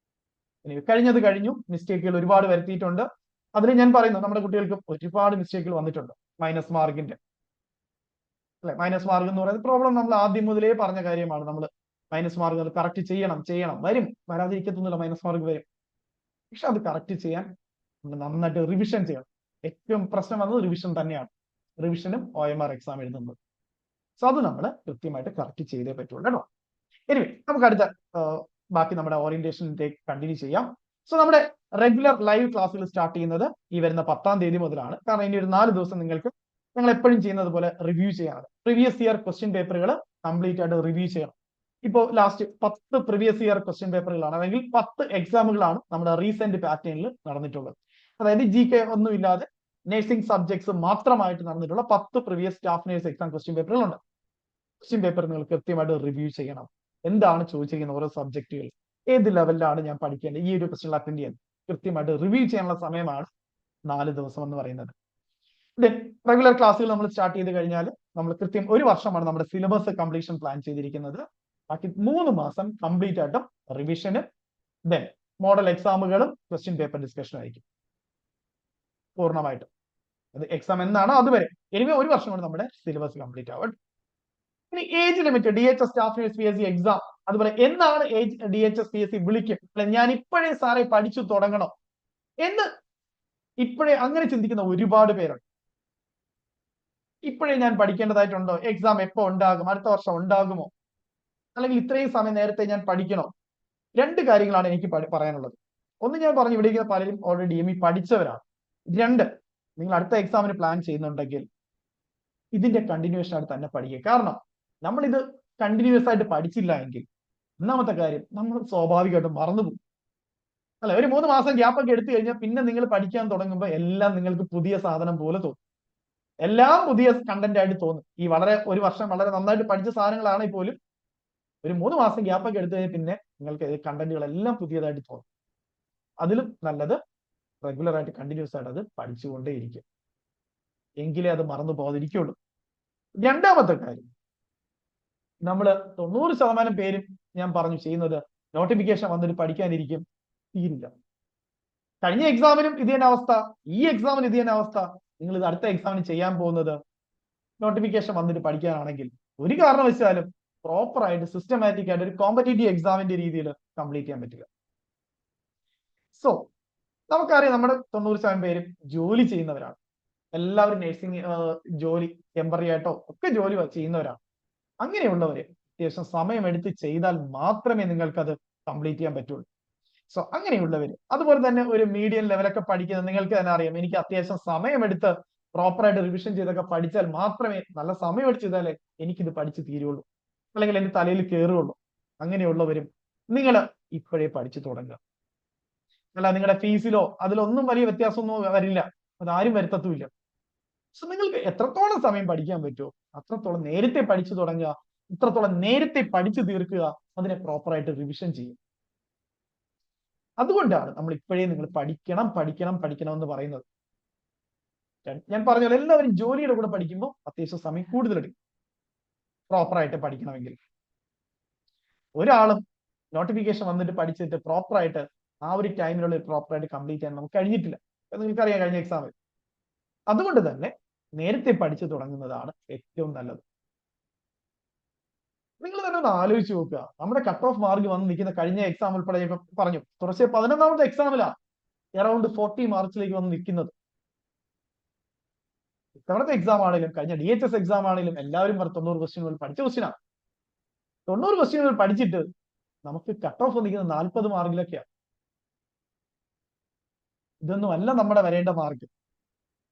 S1: ഇനി കഴിഞ്ഞത് കഴിഞ്ഞു, മിസ്റ്റേക്കുകൾ ഒരുപാട് വരുത്തിയിട്ടുണ്ട്. അതിൽ ഞാൻ പറയുന്നു നമ്മുടെ കുട്ടികൾക്ക് ഒരുപാട് മിസ്റ്റേക്കുകൾ വന്നിട്ടുണ്ട്. മൈനസ് മാർക്കിന്റെ അല്ലെ, മൈനസ് മാർക്ക് എന്ന് പറയുന്നത് പ്രോബ്ലം നമ്മൾ ആദ്യം മുതലേ പറഞ്ഞ കാര്യമാണ്. നമ്മൾ മൈനസ് മാർക്ക് കറക്റ്റ് ചെയ്യണം വരും, വരാതിരിക്കത്തൊന്നുമില്ല, മൈനസ് മാർക്ക് വരും. പക്ഷെ അത് കറക്റ്റ് ചെയ്യാൻ നമ്മൾ നന്നായിട്ട് റിവിഷൻ ചെയ്യണം. ഏറ്റവും പ്രശ്നം വന്നത് റിവിഷൻ തന്നെയാണ്. റിവിഷനും OMR എക്സാം എഴുതുന്നത്. സോ അത് നമ്മൾ കൃത്യമായിട്ട് കറക്റ്റ് ചെയ്തേ പറ്റുള്ളൂ കേട്ടോ. എനിവേ നമുക്ക് അടുത്ത ബാക്കി നമ്മുടെ ഓറിയന്റേഷനിലേക്ക് കണ്ടിന്യൂ ചെയ്യാം. സോ നമ്മുടെ റെഗുലർ ലൈവ് ക്ലാസ്സുകൾ സ്റ്റാർട്ട് ചെയ്യുന്നത് ഈ വരുന്ന 10-ാം തീയതി മുതലാണ്. കാരണം ഇനി ഒരു 4 ദിവസം നിങ്ങൾക്ക് ഞങ്ങൾ എപ്പോഴും ചെയ്യുന്നത് പോലെ റിവ്യൂ ചെയ്യാനാണ്. പ്രീവിയസ് ഇയർ ക്വസ്റ്റ്യൻ പേപ്പറുകൾ കംപ്ലീറ്റ് ആയിട്ട് റിവ്യൂ ചെയ്യണം. ഇപ്പോൾ ലാസ്റ്റ് 10 പ്രീവിയസ് ഇയർ ക്വസ്റ്റ്യൻ പേപ്പറുകളാണ്, അല്ലെങ്കിൽ 10 എക്സാമുകളാണ് നമ്മുടെ റീസെന്റ് പാറ്റേണിൽ നടന്നിട്ടുള്ളത്. അതായത് GK ഒന്നുമില്ലാതെ നഴ്സിംഗ് സബ്ജക്ട്സ് മാത്രമായിട്ട് നടന്നിട്ടുള്ള 10 previous staff nurse exam question പേപ്പറുകളുണ്ട്. ക്വസ്റ്റ്യൻ പേപ്പർ നിങ്ങൾ കൃത്യമായിട്ട് റിവ്യൂ ചെയ്യണം. എന്താണ് ചോദിച്ചിരിക്കുന്നത്, ഓരോ സബ്ജക്റ്റുകൾ ഏത് ലെവലിലാണ് ഞാൻ പഠിക്കേണ്ടത്, ഈ ഒരു ക്വസ്റ്റ്യൻ അറ്റൻഡ് ചെയ്യാൻ കൃത്യമായിട്ട് റിവ്യൂ ചെയ്യാനുള്ള സമയമാണ് 4 ദിവസം എന്ന് പറയുന്നത്. ദെൻ റെഗുലർ ക്ലാസ്സുകൾ നമ്മൾ സ്റ്റാർട്ട് ചെയ്ത് കഴിഞ്ഞാൽ നമ്മൾ കൃത്യം ഒരു വർഷമാണ് നമ്മുടെ സിലബസ് കംപ്ലീഷൻ പ്ലാൻ ചെയ്തിരിക്കുന്നത്. ബാക്കി 3 മാസം കംപ്ലീറ്റ് ആയിട്ടും റിവിഷനും ദെൻ മോഡൽ എക്സാമുകളും ക്വസ്റ്റ്യൻ പേപ്പർ ഡിസ്കഷനും ആയിരിക്കും പൂർണ്ണമായിട്ടും. അത് എക്സാം എന്നാണോ അതുവരെ. എനിവേ ഒരു വർഷം കൊണ്ട് നമ്മുടെ സിലബസ് കംപ്ലീറ്റ് ആവും. ഇനി age limit DHS staff nurse PSC exam, അതുപോലെ എന്നാണ് DHS PSC വിളിക്കും, അല്ലെ ഞാൻ ഇപ്പോഴേ സാറെ പഠിച്ചു തുടങ്ങണം എന്ന് ഇപ്പോഴേ അങ്ങനെ ചിന്തിക്കുന്ന ഒരുപാട് പേരുണ്ട്. ഇപ്പോഴേ ഞാൻ പഠിക്കേണ്ടതായിട്ടുണ്ടോ, എക്സാം എപ്പോ ഉണ്ടാകും, അടുത്ത വർഷം ഉണ്ടാകുമോ, അല്ലെങ്കിൽ ഇത്രയും സമയം നേരത്തെ ഞാൻ പഠിക്കണോ? 2 കാര്യങ്ങളാണ് എനിക്ക് പറയാനുള്ളത്. ഒന്ന്, ഞാൻ പറഞ്ഞു ഇവിടെ പലരും ഓൾറെഡി DME പഠിച്ചവരാണ്. 2, നിങ്ങൾ അടുത്ത എക്സാമിന് പ്ലാൻ ചെയ്യുന്നുണ്ടെങ്കിൽ ഇതിന്റെ കണ്ടിന്യൂഷൻ ആയിട്ട് തന്നെ പഠിക്കുക. കാരണം നമ്മളിത് കണ്ടിന്യൂസ് ആയിട്ട് പഠിച്ചില്ല എങ്കിൽ ഒന്നാമത്തെ കാര്യം നമ്മൾ സ്വാഭാവികമായിട്ടും മറന്നുപോകും അല്ലെ. ഒരു 3 മാസം ഗ്യാപ്പ് ഒക്കെ എടുത്തു കഴിഞ്ഞാൽ പിന്നെ നിങ്ങൾ പഠിക്കാൻ തുടങ്ങുമ്പോൾ എല്ലാം നിങ്ങൾക്ക് പുതിയ സാധനം പോലെ തോന്നും. എല്ലാം പുതിയ കണ്ടന്റ് ആയിട്ട് തോന്നും. ഈ ഒരു വർഷം വളരെ നന്നായിട്ട് പഠിച്ച സാധനങ്ങളാണെങ്കിൽ പോലും ഒരു 3 മാസം ഗ്യാപ്പ് ഒക്കെ എടുത്തു കഴിഞ്ഞാൽ പിന്നെ നിങ്ങൾക്ക് കണ്ടന്റുകളെല്ലാം പുതിയതായിട്ട് തോന്നും. അതിലും നല്ലത് റെഗുലർ ആയിട്ട് കണ്ടിന്യൂസ് ആയിട്ട് അത് പഠിച്ചുകൊണ്ടേയിരിക്കും, എങ്കിലേ അത് മറന്നു പോകാതിരിക്കുള്ളൂ. രണ്ടാമത്തെ കാര്യം, നമ്മൾ 90% പേരും ഞാൻ പറഞ്ഞു ചെയ്യുന്നത് നോട്ടിഫിക്കേഷൻ വന്നിട്ട് പഠിക്കാനിരിക്കും, തീരില്ല. കഴിഞ്ഞ എക്സാമിനും ഇത് തന്നെ അവസ്ഥ, ഈ എക്സാമിന് ഇത് തന്നെ അവസ്ഥ. നിങ്ങൾ ഇത് അടുത്ത എക്സാമിന് ചെയ്യാൻ പോകുന്നത് നോട്ടിഫിക്കേഷൻ വന്നിട്ട് പഠിക്കാനാണെങ്കിൽ ഒരു കാരണവശാലും പ്രോപ്പർ ആയിട്ട് സിസ്റ്റമാറ്റിക് ആയിട്ട് ഒരു കോമ്പറ്റേറ്റീവ് എക്സാമിന്റെ രീതിയിൽ കംപ്ലീറ്റ് ചെയ്യാൻ പറ്റില്ല. സോ നമുക്കറിയാം നമ്മുടെ 90% പേരും ജോലി ചെയ്യുന്നവരാണ്. എല്ലാവരും നഴ്സിംഗ് ജോലി ടെമ്പററി ആയിട്ടോ ഒക്കെ ജോലി ചെയ്യുന്നവരാണ്. അങ്ങനെയുള്ളവര് അത്യാവശ്യം സമയമെടുത്ത് ചെയ്താൽ മാത്രമേ നിങ്ങൾക്ക് അത് കംപ്ലീറ്റ് ചെയ്യാൻ പറ്റുള്ളൂ. സോ അങ്ങനെയുള്ളവര്, അതുപോലെ തന്നെ ഒരു മീഡിയം ലെവലൊക്കെ പഠിക്കുന്ന നിങ്ങൾക്ക് തന്നെ അറിയാം, എനിക്ക് അത്യാവശ്യം സമയമെടുത്ത് പ്രോപ്പറായിട്ട് റിവിഷൻ ചെയ്തൊക്കെ പഠിച്ചാൽ മാത്രമേ, നല്ല സമയമെടുത്ത് ചെയ്താലേ എനിക്കിത് പഠിച്ചു തീരുള്ളൂ, അല്ലെങ്കിൽ എന്റെ തലയിൽ കയറുള്ളൂ. അങ്ങനെയുള്ളവരും നിങ്ങൾ ഇപ്പോഴേ പഠിച്ചു തുടങ്ങുക. അല്ല നിങ്ങളുടെ ഫീസിലോ അതിലൊന്നും വലിയ വ്യത്യാസമൊന്നും വരില്ല, അതാരും വരുത്തത്തുമില്ല. സോ നിങ്ങൾക്ക് എത്രത്തോളം സമയം പഠിക്കാൻ പറ്റുമോ അത്രത്തോളം നേരത്തെ പഠിച്ചു തുടങ്ങുക, ഇത്രത്തോളം നേരത്തെ പഠിച്ചു തീർക്കുക, അതിനെ പ്രോപ്പറായിട്ട് റിവിഷൻ ചെയ്യും. അതുകൊണ്ടാണ് നമ്മൾ ഇപ്പോഴേ നിങ്ങൾ പഠിക്കണം എന്ന് പറയുന്നത്. ഞാൻ പറഞ്ഞ എല്ലാവരും ജോലിയുടെ കൂടെ പഠിക്കുമ്പോൾ അത്യാവശ്യം സമയം കൂടുതലെടുക്കും പ്രോപ്പറായിട്ട് പഠിക്കണമെങ്കിൽ. ഒരാളും നോട്ടിഫിക്കേഷൻ വന്നിട്ട് പഠിച്ചിട്ട് പ്രോപ്പറായിട്ട് ആ ഒരു ടൈമിനുള്ളിൽ പ്രോപ്പറായിട്ട് കംപ്ലീറ്റ് ചെയ്യാൻ നമുക്ക് കഴിഞ്ഞിട്ടില്ല. നിങ്ങൾക്കറിയാം കഴിഞ്ഞ എക്സാമിൽ. അതുകൊണ്ട് തന്നെ നേരത്തെ പഠിച്ചു തുടങ്ങുന്നതാണ് ഏറ്റവും നല്ലത്. നിങ്ങൾ തന്നെ ഒന്ന് ആലോചിച്ച് നോക്കുക. നമ്മുടെ കട്ട് ഓഫ് മാർക്ക് വന്ന് നിൽക്കുന്ന കഴിഞ്ഞ എക്സാം ഉൾപ്പെടെ പറഞ്ഞു തുടർച്ചയായി 11ാമത്തെ എക്സാമിലാണ് അറൌണ്ട് 40 മാർക്സിലേക്ക് വന്ന് നിൽക്കുന്നത്. ഇത്തവണത്തെ എക്സാം ആണെങ്കിലും കഴിഞ്ഞ DHS എക്സാം ആണെങ്കിലും എല്ലാവരും 90 ക്വസ്റ്റ്യനുകൾ പഠിച്ച ക്വസ്റ്റ്യനാണ്. 90 ക്വസ്റ്റ്യനുകൾ പഠിച്ചിട്ട് നമുക്ക് കട്ട് ഓഫ് നിൽക്കുന്നത് 40 മാർക്കിലൊക്കെയാണ്. ഇതൊന്നും അല്ല നമ്മുടെ വരേണ്ട മാർക്ക്.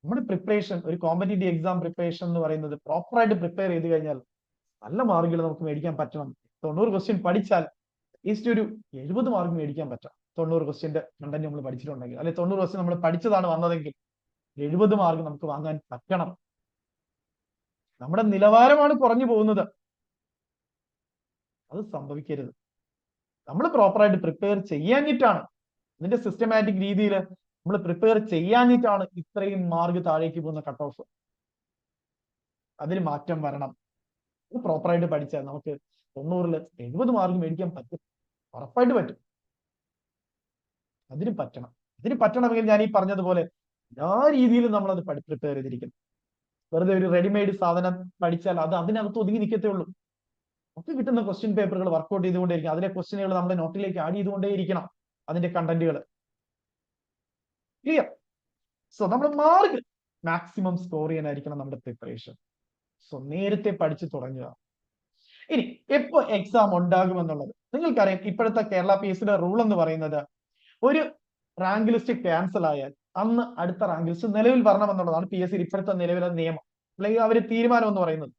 S1: നമ്മുടെ പ്രിപ്പറേഷൻ, ഒരു കോമ്പറ്റേറ്റീവ് എക്സാം പ്രിപ്പറേഷൻ എന്ന് പറയുന്നത് പ്രോപ്പറായിട്ട് പ്രിപ്പയർ ചെയ്ത് കഴിഞ്ഞാൽ നല്ല മാർക്കുകൾ നമുക്ക് മേടിക്കാൻ പറ്റണം. 90 ക്വസ്റ്റ്യൻ പഠിച്ചാൽ അറ്റ്ലീസ്റ്റ് ഒരു 70 മാർക്ക് മേടിക്കാൻ പറ്റാം. 90 ക്വസ്റ്റ്യന്റെ കണ്ടന്റ് നമ്മൾ പഠിച്ചിട്ടുണ്ടെങ്കിൽ, അല്ലെങ്കിൽ 90 ക്വസ്റ്റ്യൻ നമ്മൾ പഠിച്ചതാണ് വന്നതെങ്കിൽ 70 മാർക്ക് നമുക്ക് വാങ്ങാൻ പറ്റണം. നമ്മുടെ നിലവാരമാണ് കുറഞ്ഞു പോകുന്നത്. അത് സംഭവിക്കരുത്. നമ്മൾ പ്രോപ്പറായിട്ട് പ്രിപ്പയർ ചെയ്യാഞ്ഞിട്ടാണ്, ഇതിന്റെ സിസ്റ്റമാറ്റിക് രീതിയിൽ നമ്മൾ പ്രിപ്പയർ ചെയ്യാഞ്ഞിട്ടാണ് ഇത്രയും മാർക്ക് താഴേക്ക് പോകുന്ന കട്ട് ഓഫ്. അതിന് മാറ്റം വരണം. പ്രോപ്പറായിട്ട് പഠിച്ചാൽ നമുക്ക് 90-ൽ 70 മാർക്ക് മേടിക്കാൻ പറ്റും, ഉറപ്പായിട്ട് പറ്റും. അതിന് പറ്റണം. അതിന് പറ്റണമെങ്കിൽ ഞാൻ ഈ പറഞ്ഞതുപോലെ എല്ലാ രീതിയിലും നമ്മളത് പ്രിപ്പയർ ചെയ്തിരിക്കണം. വെറുതെ ഒരു റെഡിമെയ്ഡ് സാധനം പഠിച്ചാൽ അത് അതിനകത്ത് ഒതുങ്ങി നിൽക്കത്തേ ഉള്ളൂ. നമുക്ക് കിട്ടുന്ന ക്വസ്റ്റ്യൻ പേപ്പറുകൾ വർക്ക്ഔട്ട് ചെയ്തുകൊണ്ടേയിരിക്കും. അതിലെ ക്വസ്റ്റ്യനുകൾ നമ്മുടെ നോട്ടിലേക്ക് ആഡ് ചെയ്തുകൊണ്ടേയിരിക്കണം, അതിന്റെ കണ്ടന്റുകൾ. ക്ലിയർ? സോ നമ്മൾ മാർക്ക് മാക്സിമം സ്കോർ ചെയ്യാനായിരിക്കണം നമ്മുടെ പ്രിപ്പറേഷൻ. സോ നേരത്തെ പഠിച്ചു തുടങ്ങുക. ഇനി എപ്പോ എക്സാം ഉണ്ടാകുമെന്നുള്ളത് നിങ്ങൾക്കറിയാം. ഇപ്പോഴത്തെ കേരള PSCയുടെ റൂൾ എന്ന് പറയുന്നത് ഒരു റാങ്ക് ലിസ്റ്റ് ക്യാൻസൽ ആയാൽ അന്ന് അടുത്ത റാങ്ക് ലിസ്റ്റ് നിലവിൽ വരണമെന്നുള്ളതാണ് PSC ഇപ്പോഴത്തെ നിലവിലെ നിയമം, അല്ലെങ്കിൽ അവർ തീരുമാനം എന്ന് പറയുന്നത്.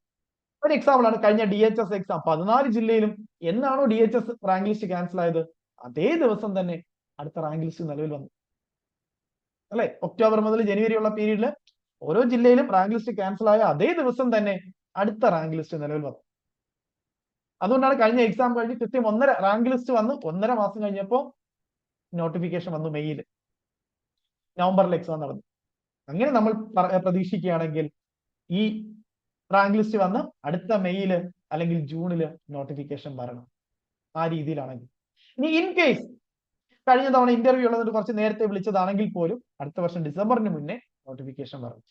S1: ഒരു എക്സാമ്പിളാണ് കഴിഞ്ഞ DHS എക്സാം. 14 ജില്ലയിലും എന്നാണോ DHS റാങ്ക് ലിസ്റ്റ് ക്യാൻസൽ ആയത് അതേ ദിവസം തന്നെ അടുത്ത റാങ്ക് ലിസ്റ്റ് നിലവിൽ വന്നു, അല്ലെ? ഒക്ടോബർ മുതൽ ജനുവരി ഉള്ള പീരീഡിൽ ഓരോ ജില്ലയിലും റാങ്ക് ലിസ്റ്റ് ക്യാൻസൽ ആയ അതേ ദിവസം തന്നെ അടുത്ത റാങ്ക് ലിസ്റ്റ് നിലവിൽ വന്നു. അതുകൊണ്ടാണ് കഴിഞ്ഞ എക്സാം കഴിഞ്ഞ് കൃത്യം റാങ്ക് ലിസ്റ്റ് വന്ന് 1.5 മാസം കഴിഞ്ഞപ്പോൾ നോട്ടിഫിക്കേഷൻ വന്നു. മെയ്യിൽ, നവംബറിൽ എക്സാം നടന്നു. അങ്ങനെ നമ്മൾ പ്രതീക്ഷിക്കുകയാണെങ്കിൽ ഈ റാങ്ക് ലിസ്റ്റ് വന്ന് അടുത്ത മെയ്യില് അല്ലെങ്കിൽ ജൂണില് നോട്ടിഫിക്കേഷൻ വരണം. ആ രീതിയിലാണെങ്കിൽ. ഇനി ഇൻ കേസ് കഴിഞ്ഞ തവണ ഇന്റർവ്യൂ ഉള്ളത് കുറച്ച് നേരത്തെ വിളിച്ചതാണെങ്കിൽ പോലും അടുത്ത വർഷം ഡിസംബറിന് മുന്നേ നോട്ടിഫിക്കേഷൻ വരണം.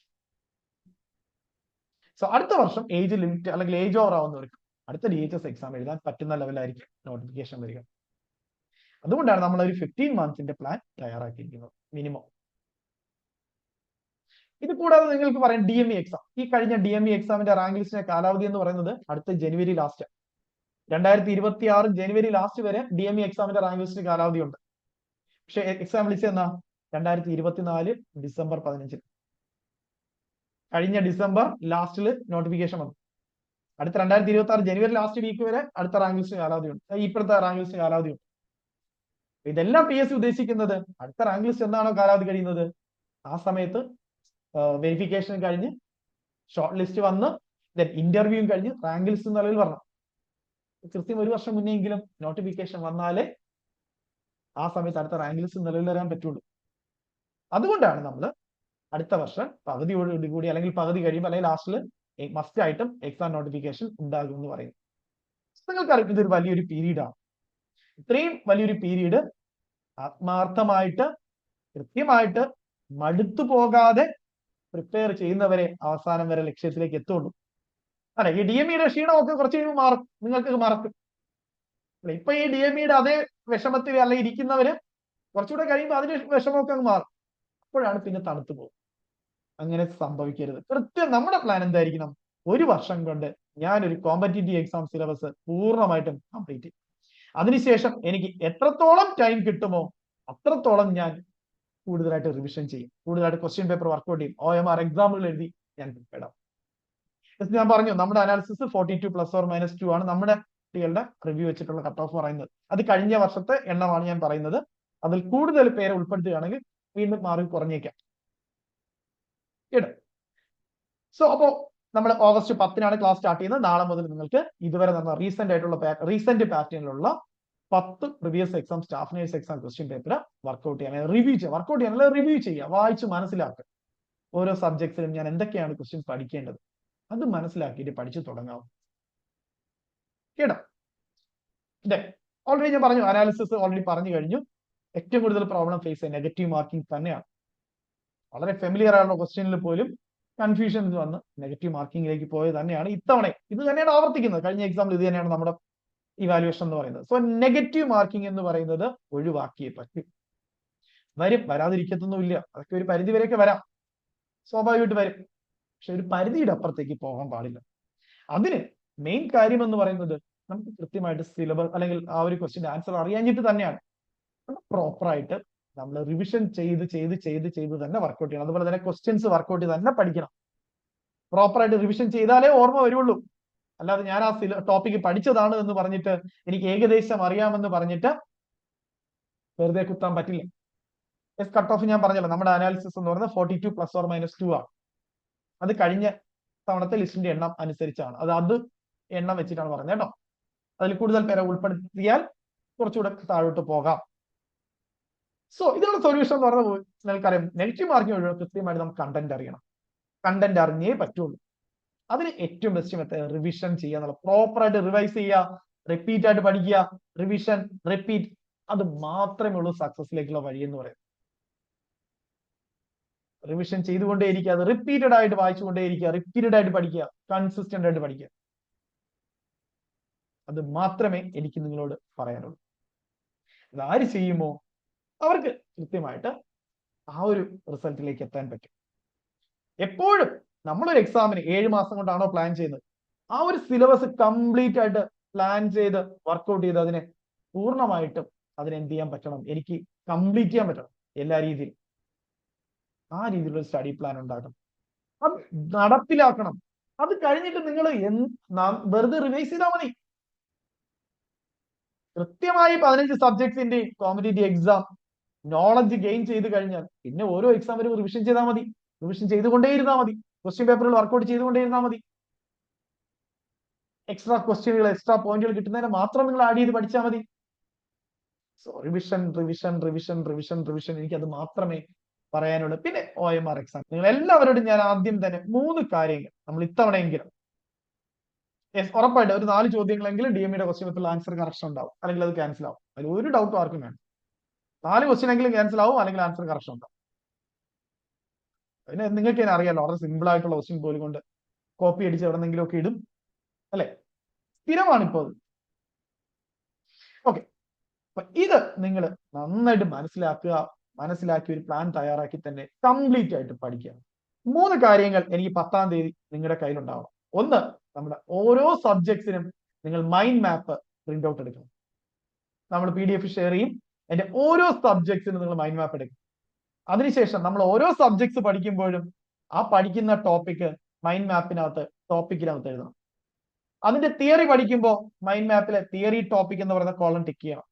S1: സോ അടുത്ത വർഷം ഏജ് ലിമിറ്റ് അല്ലെങ്കിൽ ഏജ് ഓവർ ആവുന്നവർക്ക് അടുത്ത DHS എക്സാം എഴുതാൻ പറ്റുന്ന ലെവലായിരിക്കും നോട്ടിഫിക്കേഷൻ വരിക. അതുകൊണ്ടാണ് നമ്മൾ ഒരു 15 മന്ത്സിന്റെ പ്ലാൻ തയ്യാറാക്കിയിരിക്കുന്നത് മിനിമം. ഇത് കൂടാതെ നിങ്ങൾക്ക് പറയാം DME എക്സാം. ഈ കഴിഞ്ഞ DME എക്സാമിന്റെ റാങ്ക് ലിസ്റ്റിന്റെ കാലാവധി എന്ന് പറയുന്നത് അടുത്ത ജനുവരി ലാസ്റ്റ്. 2026 ജനുവരി ലാസ്റ്റ് വരെ DME എക്സാമിന്റെ റാങ്ക് ലിസ്റ്റിന് കാലാവധി ഉണ്ട്. പക്ഷെ എക്സാം വിളിച്ചെന്നാ 2024 ഡിസംബർ 15. കഴിഞ്ഞ ഡിസംബർ ലാസ്റ്റില് നോട്ടിഫിക്കേഷൻ വന്നു. അടുത്ത 2026 ജനുവരി ലാസ്റ്റ് വീക്ക് വരെ അടുത്ത റാങ്ക് ലിസ്റ്റ് കാലാവധിയുണ്ട്, ഇപ്പോഴത്തെ റാങ്ക് ലിസ്റ്റ് കാലാവധിയുണ്ട്. ഇതെല്ലാം PSC ഉദ്ദേശിക്കുന്നത് അടുത്ത റാങ്ക് ലിസ്റ്റ് എന്നാണോ കാലാവധി കഴിയുന്നത് ആ സമയത്ത് വെരിഫിക്കേഷൻ കഴിഞ്ഞ് ഷോർട്ട് ലിസ്റ്റ് വന്ന് ഇന്റർവ്യൂവും കഴിഞ്ഞ് റാങ്ക് ലിസ്റ്റ് നിലവിൽ വരണം. കൃത്യം 1 വർഷം മുന്നെങ്കിലും നോട്ടിഫിക്കേഷൻ വന്നാലേ ആ സമയത്ത് അടുത്ത റാങ്ക് ലിസ്റ്റ് നിലവിൽ വരാൻ പറ്റുള്ളൂ. അതുകൊണ്ടാണ് നമ്മൾ അടുത്ത വർഷം പകുതിയോടുകൂടി അല്ലെങ്കിൽ പകുതി കഴിയുമ്പോൾ അല്ലെങ്കിൽ ലാസ്റ്റിൽ മസ്റ്റ് ആയിട്ടും എക്സാം നോട്ടിഫിക്കേഷൻ ഉണ്ടാകും എന്ന് പറയുന്നത്. നിങ്ങൾക്കറിയാം ഇതൊരു വലിയൊരു പീരീഡാണ്. ഇത്രയും വലിയൊരു പീരീഡ് ആത്മാർത്ഥമായിട്ട് കൃത്യമായിട്ട് മടുത്തു പോകാതെ പ്രിപ്പയർ ചെയ്യുന്നവരെ അവസാനം വരെ ലക്ഷ്യത്തിലേക്ക് എത്തുള്ളൂ. അല്ലെ? ഈ DMEയുടെ ക്ഷീണമൊക്കെ കുറച്ച് കഴിയുമ്പോൾ മാറും, നിങ്ങൾക്ക് മറക്കും. ഇപ്പൊ ഈ DMEയുടെ അതേ വിഷമത്തിൽ അല്ലെ ഇരിക്കുന്നവര് കുറച്ചുകൂടെ കഴിയുമ്പോൾ അതിന്റെ വിഷമമൊക്കെ അങ്ങ് മാറും. അപ്പോഴാണ് പിന്നെ തണുത്തു പോകും. അങ്ങനെ സംഭവിക്കരുത്. കൃത്യം നമ്മുടെ പ്ലാൻ എന്തായിരിക്കണം? 1 വർഷം കൊണ്ട് ഞാനൊരു കോമ്പറ്റേറ്റീവ് എക്സാം സിലബസ് പൂർണ്ണമായിട്ടും കംപ്ലീറ്റ് ചെയ്യും. അതിനുശേഷം എനിക്ക് എത്രത്തോളം ടൈം കിട്ടുമോ അത്രത്തോളം ഞാൻ കൂടുതലായിട്ട് റിവിഷൻ ചെയ്യും, കൂടുതലായിട്ട് ക്വസ്റ്റ്യൻ പേപ്പർ വർക്ക്ഔട്ട് ചെയ്യും, OMR എക്സാമുകൾ എഴുതി ഞാൻ പ്രിപ്പയർ ആവും. ഞാൻ പറഞ്ഞു നമ്മുടെ അനാലിസിസ് 42 ± 2 ആണ് നമ്മുടെ കുട്ടികളുടെ റിവ്യൂ വെച്ചിട്ടുള്ള കട്ട് ഓഫ് പറയുന്നത്. അത് കഴിഞ്ഞ വർഷത്തെ എണ്ണമാണ് ഞാൻ പറയുന്നത്. അതിൽ കൂടുതൽ പേരെ ഉൾപ്പെടുത്തുകയാണെങ്കിൽ വീണ്ടും മാർക്ക് കുറഞ്ഞേക്കാം. സോ അപ്പോ നമ്മൾ ഓഗസ്റ്റ് 10-നാണ് ക്ലാസ് സ്റ്റാർട്ട് ചെയ്യുന്നത്. നാളെ മുതൽ നിങ്ങൾക്ക് ഇതുവരെ നമ്മൾ റീസെന്റ് പാറ്റേണിലുള്ള 10 previous exam staff nurse exam question paper workout ചെയ്യാൻ റിവ്യൂ ചെയ്യുക, വായിച്ച് മനസ്സിലാക്കുക. ഓരോ സബ്ജക്ട്സിലും ഞാൻ എന്തൊക്കെയാണ് ക്വസ്റ്റ്യൻ പഠിക്കേണ്ടത് അത് മനസ്സിലാക്കിയിട്ട് പഠിച്ചു തുടങ്ങാം. കേട്ടോ? ഓൾറെഡി ഞാൻ പറഞ്ഞു, അനാലിസിസ് ഓൾറെഡി പറഞ്ഞു കഴിഞ്ഞു. ഏറ്റവും കൂടുതൽ പ്രോബ്ലം ഫേസ് ചെയ്യുക നെഗറ്റീവ് മാർക്കിംഗ് തന്നെയാണ്. വളരെ ഫെമിലിയർ ആയുള്ള ക്വസ്റ്റ്യനിൽ പോലും കൺഫ്യൂഷൻസ് വന്ന് നെഗറ്റീവ് മാർക്കിങ്ങിലേക്ക് പോയത് തന്നെയാണ് ഇത്തവണ. ഇത് തന്നെയാണ് ആവർത്തിക്കുന്നത്. കഴിഞ്ഞ എക്സാമ്പിൾ ഇത് തന്നെയാണ് നമ്മുടെ ഇവാലുവേഷൻ എന്ന് പറയുന്നത്. സോ നെഗറ്റീവ് മാർക്കിംഗ് എന്ന് പറയുന്നത് ഒഴിവാക്കിയേ പറ്റും. വരും, വരാതിരിക്കത്തൊന്നുമില്ല. അതൊക്കെ ഒരു പരിധി വരെയൊക്കെ വരാം, സ്വാഭാവികമായിട്ട് വരും. പക്ഷെ ഒരു പരിധിയുടെ അപ്പുറത്തേക്ക് പോകാൻ പാടില്ല. അതിന് മെയിൻ കാര്യം എന്ന് പറയുന്നത് നമുക്ക് കൃത്യമായിട്ട് സിലബസ് അല്ലെങ്കിൽ ആ ഒരു ക്വസ്റ്റ്യൻ ആൻസർ അറിയാഞ്ഞിട്ട് തന്നെയാണ്. പ്രോപ്പറായിട്ട് നമ്മൾ റിവിഷൻ ചെയ്ത് തന്നെ വർക്ക്ഔട്ട് ചെയ്യണം. അതുപോലെ തന്നെ ക്വസ്റ്റ്യൻസ് വർക്ക്ഔട്ട് ചെയ്ത് തന്നെ പഠിക്കണം. പ്രോപ്പറായിട്ട് റിവിഷൻ ചെയ്താലേ ഓർമ്മ വരുള്ളൂ. അല്ലാതെ ഞാൻ ആ ടോപ്പിക്ക് പഠിച്ചതാണ് എന്ന് പറഞ്ഞിട്ട് എനിക്ക് ഏകദേശം അറിയാമെന്ന് പറഞ്ഞിട്ട് വെറുതെ കുത്താൻ പറ്റില്ല. കട്ട് ഓഫ് ഞാൻ പറഞ്ഞല്ലോ, നമ്മുടെ അനാലിസിസ് എന്ന് പറയുന്നത് 42 ± 2 ആണ്. അത് കഴിഞ്ഞ തവണത്തെ ലിസ്റ്റിന്റെ എണ്ണം അനുസരിച്ചാണ്. അത് എണ്ണം വെച്ചിട്ടാണ് പറഞ്ഞത് കേട്ടോ. അതിൽ കൂടുതൽ പേരെ ഉൾപ്പെടുത്തിയാൽ കുറച്ചുകൂടെ താഴോട്ട് പോകാം. സോ ഇതിനുള്ള സൊല്യൂഷൻ എന്ന് പറഞ്ഞാൽ നിങ്ങൾക്കറിയാം, നെഗറ്റീവ് മാർക്കിംഗ് ഒഴിവാക്കി കൃത്യമായിട്ട് നമുക്ക് കണ്ടന്റ് അറിയണം. കണ്ടന്റ് അറിഞ്ഞേ പറ്റുള്ളൂ. അതിന് ഏറ്റവും ബെസ്റ്റ് മെത്തേഡ് റിവിഷൻ ചെയ്യുക എന്നുള്ള. പ്രോപ്പറായിട്ട് റിവൈസ് ചെയ്യുക, റിപ്പീറ്റ് ആയിട്ട് പഠിക്കുക, റിവിഷൻ റിപ്പീറ്റ്. അത് മാത്രമേ ഉള്ളൂ സക്സസിലേക്കുള്ള വഴി എന്ന് പറയുന്നത്. റിവിഷൻ ചെയ്തുകൊണ്ടേയിരിക്കുക, അത് റിപ്പീറ്റഡ് ആയിട്ട് വായിച്ചുകൊണ്ടേയിരിക്കുക, റിപ്പീറ്റഡ് ആയിട്ട് പഠിക്കുക, കൺസിസ്റ്റന്റ് ആയിട്ട് പഠിക്കുക. അത് മാത്രമേ എനിക്ക് നിങ്ങളോട് പറയാനുള്ളൂ. അത് ആര് ചെയ്യുമോ അവർക്ക് കൃത്യമായിട്ട് ആ ഒരു റിസൾട്ടിലേക്ക് എത്താൻ പറ്റും. എപ്പോഴും നമ്മളൊരു എക്സാമിന് 7 മാസം കൊണ്ടാണോ പ്ലാൻ ചെയ്യുന്നത്, ആ ഒരു സിലബസ് കംപ്ലീറ്റ് ആയിട്ട് പ്ലാൻ ചെയ്ത് വർക്ക്ഔട്ട് ചെയ്ത് അതിനെ പൂർണ്ണമായിട്ടും അതിനെന്ത് ചെയ്യാൻ പറ്റണം, എനിക്ക് കംപ്ലീറ്റ് ചെയ്യാൻ പറ്റണം എല്ലാ രീതിയിലും. ആ രീതിയിലുള്ള സ്റ്റഡി പ്ലാൻ ഉണ്ടാക്കണം, അത് നടപ്പിലാക്കണം. അത് കഴിഞ്ഞിട്ട് നിങ്ങൾ വെറുതെ റിവൈസ് ചെയ്താൽ മതി. കൃത്യമായി 15 സബ്ജക്ട്സിന്റെ കോമ്പറ്റേറ്റീവ് എക്സാം നോളജ് ഗെയിൻ ചെയ്ത് കഴിഞ്ഞാൽ പിന്നെ ഓരോ എക്സാം വരും റിവിഷൻ ചെയ്താൽ മതി. റിവിഷൻ ചെയ്തുകൊണ്ടേയിരുന്നാൽ മതി. ക്വസ്റ്റ്യൻ പേപ്പറുകൾ വർക്ക്ഔട്ട് ചെയ്തുകൊണ്ടേയിരുന്നാൽ മതി. എക്സ്ട്രാ ക്വസ്റ്റ്യനുകൾ, എക്സ്ട്രാ പോയിന്റുകൾ കിട്ടുന്നതിനെ മാത്രം നിങ്ങൾ ആഡ് ചെയ്ത് പഠിച്ചാൽ മതി. So revision revision revision revision revision, എനിക്ക് അത് മാത്രമേ പറയാനുള്ളൂ. പിന്നെ OMR എക്സാം, നിങ്ങൾ എല്ലാവരോടും ഞാൻ ആദ്യം തന്നെ 3 കാര്യങ്ങൾ നമ്മൾ ഇത്തവണയെങ്കിലും ഉറപ്പായിട്ട് ഒരു 4 ചോദ്യങ്ങളെങ്കിലും DMEയുടെ ക്വസ്റ്റ്യൻ പേപ്പറിൽ ആൻസർ കറക്ഷൻ ഉണ്ടാവും, അല്ലെങ്കിൽ അത് ക്യാൻസൽ ആവും. അതിൽ ഒരു ഡൗട്ടും ആർക്കും വേണം. 4 ക്വസ്റ്റ്യൻ എങ്കിലും ക്യാൻസൽ ആവും, അല്ലെങ്കിൽ ആൻസർ കറക്ഷൻ ഉണ്ടാവും. പിന്നെ നിങ്ങൾക്ക് തന്നെ അറിയാലോ, വളരെ സിമ്പിൾ ആയിട്ടുള്ള ക്വസ്റ്റ്യൻ പോലും കൊണ്ട് കോപ്പി അടിച്ച് എവിടെന്നെങ്കിലും ഒക്കെ ഇടും, അല്ലെ? സ്ഥിരമാണ് ഇപ്പോൾ അത്. ഓക്കെ, അപ്പൊ ഇത് നിങ്ങൾ നന്നായിട്ട് മനസ്സിലാക്കി ഒരു പ്ലാൻ തയ്യാറാക്കി തന്നെ കംപ്ലീറ്റ് ആയിട്ട് പഠിക്കുക. 3 കാര്യങ്ങൾ എനിക്ക് 10-ാം തീയതി നിങ്ങളുടെ കയ്യിലുണ്ടാവണം. ഒന്ന്, നമ്മുടെ ഓരോ സബ്ജക്ട്സിനും നിങ്ങൾ മൈൻഡ് മാപ്പ് പ്രിന്റ് ഔട്ട് എടുക്കണം. നമ്മൾ PDF ഷെയർ ചെയ്യും. അതിന്റെ ഓരോ സബ്ജക്ട്സിനും നിങ്ങൾ മൈൻഡ് മാപ്പ് എടുക്കും. അതിനുശേഷം നമ്മൾ ഓരോ സബ്ജക്ട്സ് പഠിക്കുമ്പോഴും ആ പഠിക്കുന്ന ടോപ്പിക് മൈൻഡ് മാപ്പിനകത്ത് ടോപ്പിക്കിനകത്ത് എഴുതണം. അതിന്റെ തിയറി പഠിക്കുമ്പോൾ മൈൻഡ് മാപ്പിലെ തിയറി ടോപ്പിക് എന്ന് പറയുന്ന കോളം ടിക്ക് ചെയ്യണം.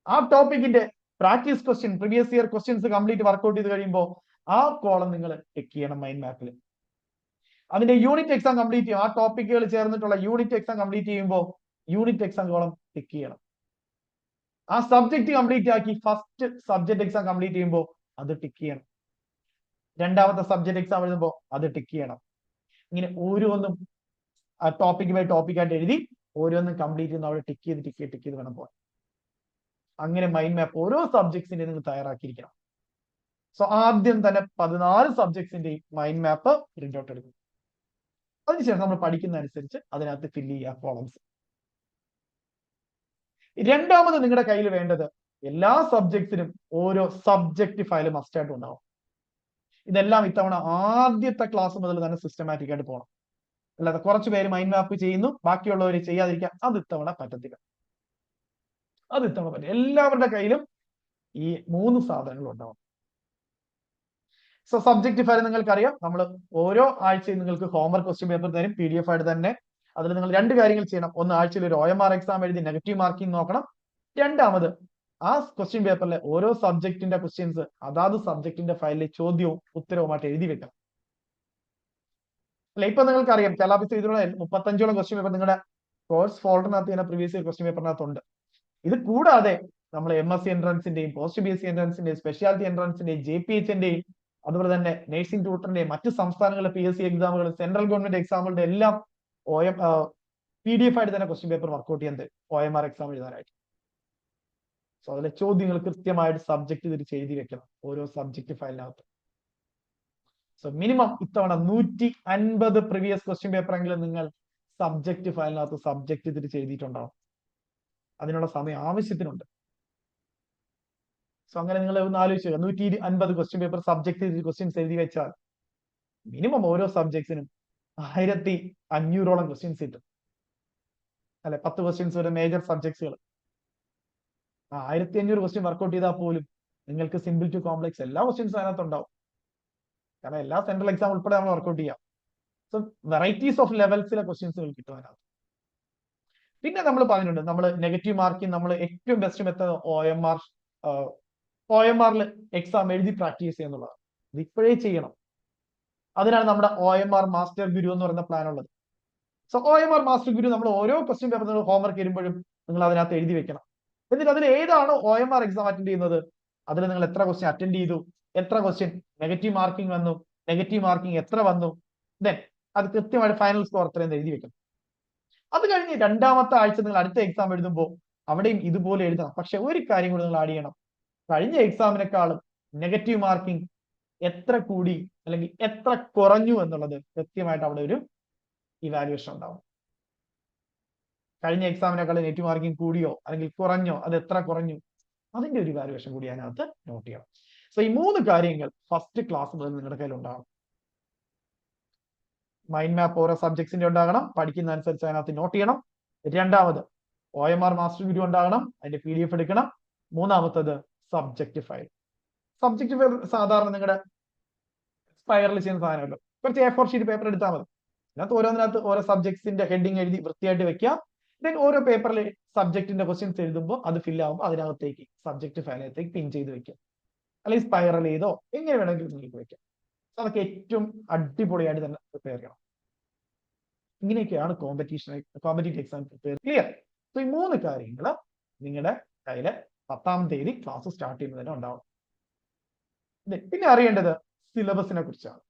S1: ആ ടോപ്പിക്കിന്റെ practice question, previous year questions complete workout ചെയ്ത് കഴിയുമ്പോൾ ആ കോളം നിങ്ങൾ ടിക്ക് ചെയ്യണം മൈൻഡ് മാപ്പിൽ. അതിന്റെ യൂണിറ്റ് എക്സാം കംപ്ലീറ്റ് ചെയ്യും. ആ ടോപ്പിക്കുകൾ ചേർന്നിട്ടുള്ള യൂണിറ്റ് എക്സാം കംപ്ലീറ്റ് ചെയ്യുമ്പോൾ യൂണിറ്റ് എക്സാം കോളം ടിക്ക് ചെയ്യണം. ആ സബ്ജക്ട് കംപ്ലീറ്റ് ആക്കി ഫസ്റ്റ് സബ്ജക്ട് എക്സാം കംപ്ലീറ്റ് ചെയ്യുമ്പോൾ അത് ടിക്ക് ചെയ്യണം. രണ്ടാമത്തെ സബ്ജക്ട് എക്സാം എഴുതുമ്പോൾ അത് ടിക്ക് ചെയ്യണം. ഇങ്ങനെ ഓരോന്നും ടോപ്പിക് ബൈ ടോപ്പിക് ആയിട്ട് എഴുതി ഓരോന്നും കംപ്ലീറ്റ് ചെയ്യുന്ന അവിടെ ടിക്ക് ചെയ്ത് വേണം പോകാൻ. അങ്ങനെ മൈൻഡ് മാപ്പ് ഓരോ സബ്ജക്ട്സിന്റെ നിങ്ങൾ തയ്യാറാക്കിയിരിക്കണം. സോ ആദ്യം തന്നെ 14 സബ്ജക്ട്സിന്റെയും മൈൻഡ് മാപ്പ് പ്രിന്റ് ഔട്ട് എടുക്കും. അതിനുശേഷം നമ്മൾ പഠിക്കുന്ന അനുസരിച്ച് അതിനകത്ത് ഫില്ല് ചെയ്യുക കോളംസ്. രണ്ടാമത് നിങ്ങളുടെ കയ്യിൽ വേണ്ടത് എല്ലാ സബ്ജക്ട്സിനും ഓരോ സബ്ജക്ട് ഫയൽ മസ്റ്റ് ആയിട്ട് ഉണ്ടാവും. ഇതെല്ലാം ഇത്തവണ ആദ്യത്തെ ക്ലാസ് മുതൽ തന്നെ സിസ്റ്റമാറ്റിക് ആയിട്ട് പോകണം. അല്ലാതെ കുറച്ച് പേര് മൈൻഡ് മാപ്പ് ചെയ്യുന്നു, ബാക്കിയുള്ളവർ ചെയ്യാതിരിക്കുക, അത് ഇത്തവണ പറ്റത്തില്ല. എല്ലാവരുടെ കയ്യിലും ഈ 3 സാധനങ്ങൾ ഉണ്ടാവും. സോ സബ്ജക്ട് ഫയൽ നിങ്ങൾക്കറിയാം, നമ്മൾ ഓരോ ആഴ്ചയും നിങ്ങൾക്ക് ഹോംവർക്ക് ക്വസ്റ്റ്യൻ പേപ്പർ തരും PDF ആയിട്ട് തന്നെ. അതിൽ നിങ്ങൾ 2 കാര്യങ്ങൾ ചെയ്യണം. ഒന്ന്, ആഴ്ചയിൽ ഒരു OMR എക്സാം എഴുതി നെഗറ്റീവ് മാർക്കിംഗ് നോക്കണം. രണ്ടാമത്, ആ ക്വസ്റ്റ്യൻ പേപ്പറിലെ ഓരോ സബ്ജക്റ്റിന്റെ ക്വസ്റ്റ്യൻസ് അതാത് സബ്ജക്റ്റിന്റെ ഫയലിലെ ചോദ്യവും ഉത്തരവുമായിട്ട് എഴുതി വെക്കണം. അല്ലെ, ഇപ്പൊ നിങ്ങൾക്ക് അറിയാം കേരള ബിസ് ഇതിലുള്ള 35ഓളം ക്വസ്റ്റ്യൻ പേപ്പർ നിങ്ങളുടെ കോഴ്സ് ഫോൾഡറിനകത്ത് തന്നെ പ്രീവിയസ് ഇയർ ക്വസ്റ്റ്യൻ പേപ്പറിനകത്തുണ്ട്. ഇത് കൂടാതെ നമ്മൾ MSc എൻട്രൻസിന്റെയും പോസ്റ്റ് BSc എൻട്രൻസിന്റെയും സ്പെഷ്യാലിറ്റി എൻട്രൻസിന്റെയും JPHന്റെയും അതുപോലെ തന്നെ നഴ്സിംഗ് ട്യൂട്ടറിന്റെയും മറ്റ് സംസ്ഥാനങ്ങളിലെ PSC എക്സാമുകൾ, സെൻട്രൽ ഗവൺമെന്റ് എക്സാമുകളുടെ എല്ലാം PDF ആയിട്ട് തന്നെ ക്വസ്റ്റ്യൻ പേപ്പർ വർക്ക്ഔട്ട് ചെയ്യുന്നത് OMR എക്സാം എഴുതാനായിട്ട്. സോ അതിലെ ചോദ്യങ്ങൾ കൃത്യമായിട്ട് സബ്ജക്ട് തിരിച്ച് എഴുതി വെക്കണം ഓരോ സബ്ജക്ട് ഫയലിനകത്ത്. സോ മിനിമം ഇത്തവണ 150 പ്രീവിയസ് ക്വസ്റ്റ്യൻ പേപ്പർ എങ്കിലും നിങ്ങൾ സബ്ജക്ട് ഫയലിനകത്ത് സബ്ജക്ട് തിരിച്ച് എഴുതിയിട്ടുണ്ടാവും. അതിനുള്ള സമയം ആവശ്യത്തിനുണ്ട്. സോ അങ്ങനെ നിങ്ങൾ ഒന്ന് ആലോചിക്കുക, 150 ക്വസ്റ്റ്യൻ പേപ്പർ സബ്ജക്ട് ക്വസ്റ്റ്യൻസ് എഴുതി വെച്ചാൽ മിനിമം ഓരോ സബ്ജക്ട്സിനും 1500ഓളം ക്വസ്റ്റ്യൻസ് കിട്ടും അല്ലെ. 10 ക്വസ്റ്റ്യൻസ് വരെ മേജർ സബ്ജക്ട്സുകൾ. 1500 ക്വസ്റ്റ്യൻ വർക്ക്ഔട്ട് ചെയ്താൽ പോലും നിങ്ങൾക്ക് സിമ്പിൾ ടു കോംപ്ലക്സ് എല്ലാ ക്വസ്റ്റ്യൻസും അതിനകത്ത് ഉണ്ടാവും. കാരണം എല്ലാ സെൻട്രൽ എക്സാം ഉൾപ്പെടെ നമ്മൾ വർക്ക്ഔട്ട് ചെയ്യാം. സോ വെറൈറ്റീസ് ഓഫ് ലെവൽസിലെ ക്വസ്റ്റ്യൻസുകൾ കിട്ടും അതിനകത്ത്. പിന്നെ നമ്മൾ പറഞ്ഞിട്ടുണ്ട്, നമ്മൾ നെഗറ്റീവ് മാർക്കിംഗ് നമ്മൾ ഏറ്റവും ബെസ്റ്റ് മെത്തേഡ് OMR എക്സാം എഴുതി പ്രാക്ടീസ് ചെയ്യുന്നുള്ളതാണ്. ഇത് ഇപ്പോഴേ ചെയ്യണം. അതിനാണ് നമ്മുടെ OMR മാസ്റ്റർ ഗുരു എന്ന് പറയുന്ന പ്ലാൻ ഉള്ളത്. സോ OMR മാസ്റ്റർ ഗുരു നമ്മൾ ഓരോ ക്വസ്റ്റ്യൻ പേപ്പർ നിങ്ങൾ ഹോംവർക്ക് വരുമ്പോഴും നിങ്ങൾ അതിനകത്ത് എഴുതി വെക്കണം. എന്നിട്ട് അതിൽ ഏതാണോ OMR എക്സാം അറ്റൻഡ് ചെയ്യുന്നത് അതിൽ നിങ്ങൾ എത്ര ക്വസ്റ്റ്യൻ അറ്റൻഡ് ചെയ്തു, എത്ര ക്വസ്റ്റ്യൻ നെഗറ്റീവ് മാർക്കിംഗ് വന്നു, നെഗറ്റീവ് മാർക്കിംഗ് എത്ര വന്നു, ദെൻ അത് കൃത്യമായിട്ട് ഫൈനൽ സ്കോർ എത്രയെന്ന് എഴുതി വെക്കണം. അത് കഴിഞ്ഞ് രണ്ടാമത്തെ ആഴ്ച നിങ്ങൾ അടുത്ത എക്സാം എഴുതുമ്പോൾ അവിടെയും ഇതുപോലെ എഴുതണം. പക്ഷെ ഒരു കാര്യം കൂടി നിങ്ങൾ ആഡ് ചെയ്യണം. കഴിഞ്ഞ എക്സാമിനെക്കാളും നെഗറ്റീവ് മാർക്കിംഗ് എത്ര കൂടി അല്ലെങ്കിൽ എത്ര കുറഞ്ഞു എന്നുള്ളത് കൃത്യമായിട്ട് അവിടെ ഒരു ഇവാലുവേഷൻ ഉണ്ടാവും. കഴിഞ്ഞ എക്സാമിനേക്കാളും നെഗറ്റീവ് മാർക്കിംഗ് കൂടിയോ അല്ലെങ്കിൽ കുറഞ്ഞോ, അത് എത്ര കുറഞ്ഞു, അതിന്റെ ഒരു ഇവാലുവേഷൻ കൂടി അതിനകത്ത് നോട്ട് ചെയ്യണം. സോ ഈ 3 കാര്യങ്ങൾ ഫസ്റ്റ് ക്ലാസ് മുതൽ നിങ്ങളുടെ കയ്യിൽ ഉണ്ടാകണം. മൈൻഡ് മാപ്പ് ഓരോ സബ്ജക്ട്സിന്റെ ഉണ്ടാകണം, പഠിക്കുന്ന അനുസരിച്ച് അതിനകത്ത് നോട്ട് ചെയ്യണം. രണ്ടാമത് OMR മാസ്റ്റർ ഗുരു ഉണ്ടാകണം, അതിന്റെ PDF എടുക്കണം. മൂന്നാമത്തത് സബ്ജക്ട് ഫയൽ. സബ്ജക്ട് ഫയൽ സാധാരണ നിങ്ങളുടെ സ്പൈറൽ ചെയ്യുന്ന സാധനമല്ലോ. കുറച്ച് A4 ഷീറ്റ് പേപ്പർ എടുത്താൽ മതി. അതിനകത്ത് ഓരോന്നിനകത്ത് ഓരോ സബ്ജക്ട്സിന്റെ ഹെഡിങ് എഴുതി വൃത്തിയായിട്ട് വെക്കുക. ദെൻ ഓരോ പേപ്പറിൽ സബ്ജക്റ്റിന്റെ ക്വസ്റ്റ്യൻസ് എഴുതുമ്പോൾ അത് ഫിൽ ആകുമ്പോൾ അതിനകത്തേക്ക് സബ്ജക്ട് ഫയലിനകത്തേക്ക് പിൻ ചെയ്ത് വെക്കുക, അല്ലെങ്കിൽ സ്പൈറൽ ചെയ്തോ എങ്ങനെ വേണമെങ്കിലും നിങ്ങൾക്ക് വെക്കാം. അതൊക്കെ ഏറ്റവും അടിപൊളിയായിട്ട് തന്നെ പ്രിപ്പയർ ചെയ്യണം. ഇങ്ങനെയൊക്കെയാണ് competitive exam prepare. Clear? So ഈ 3 കാര്യങ്ങൾ നിങ്ങളുടെ കയ്യില് 10-ാം തീയതി ക്ലാസ് സ്റ്റാർട്ട് ചെയ്യുമ്പോൾ തന്നെ ഉണ്ടാവും. പിന്നെ അറിയേണ്ടത് സിലബസിനെ കുറിച്ചാണ്.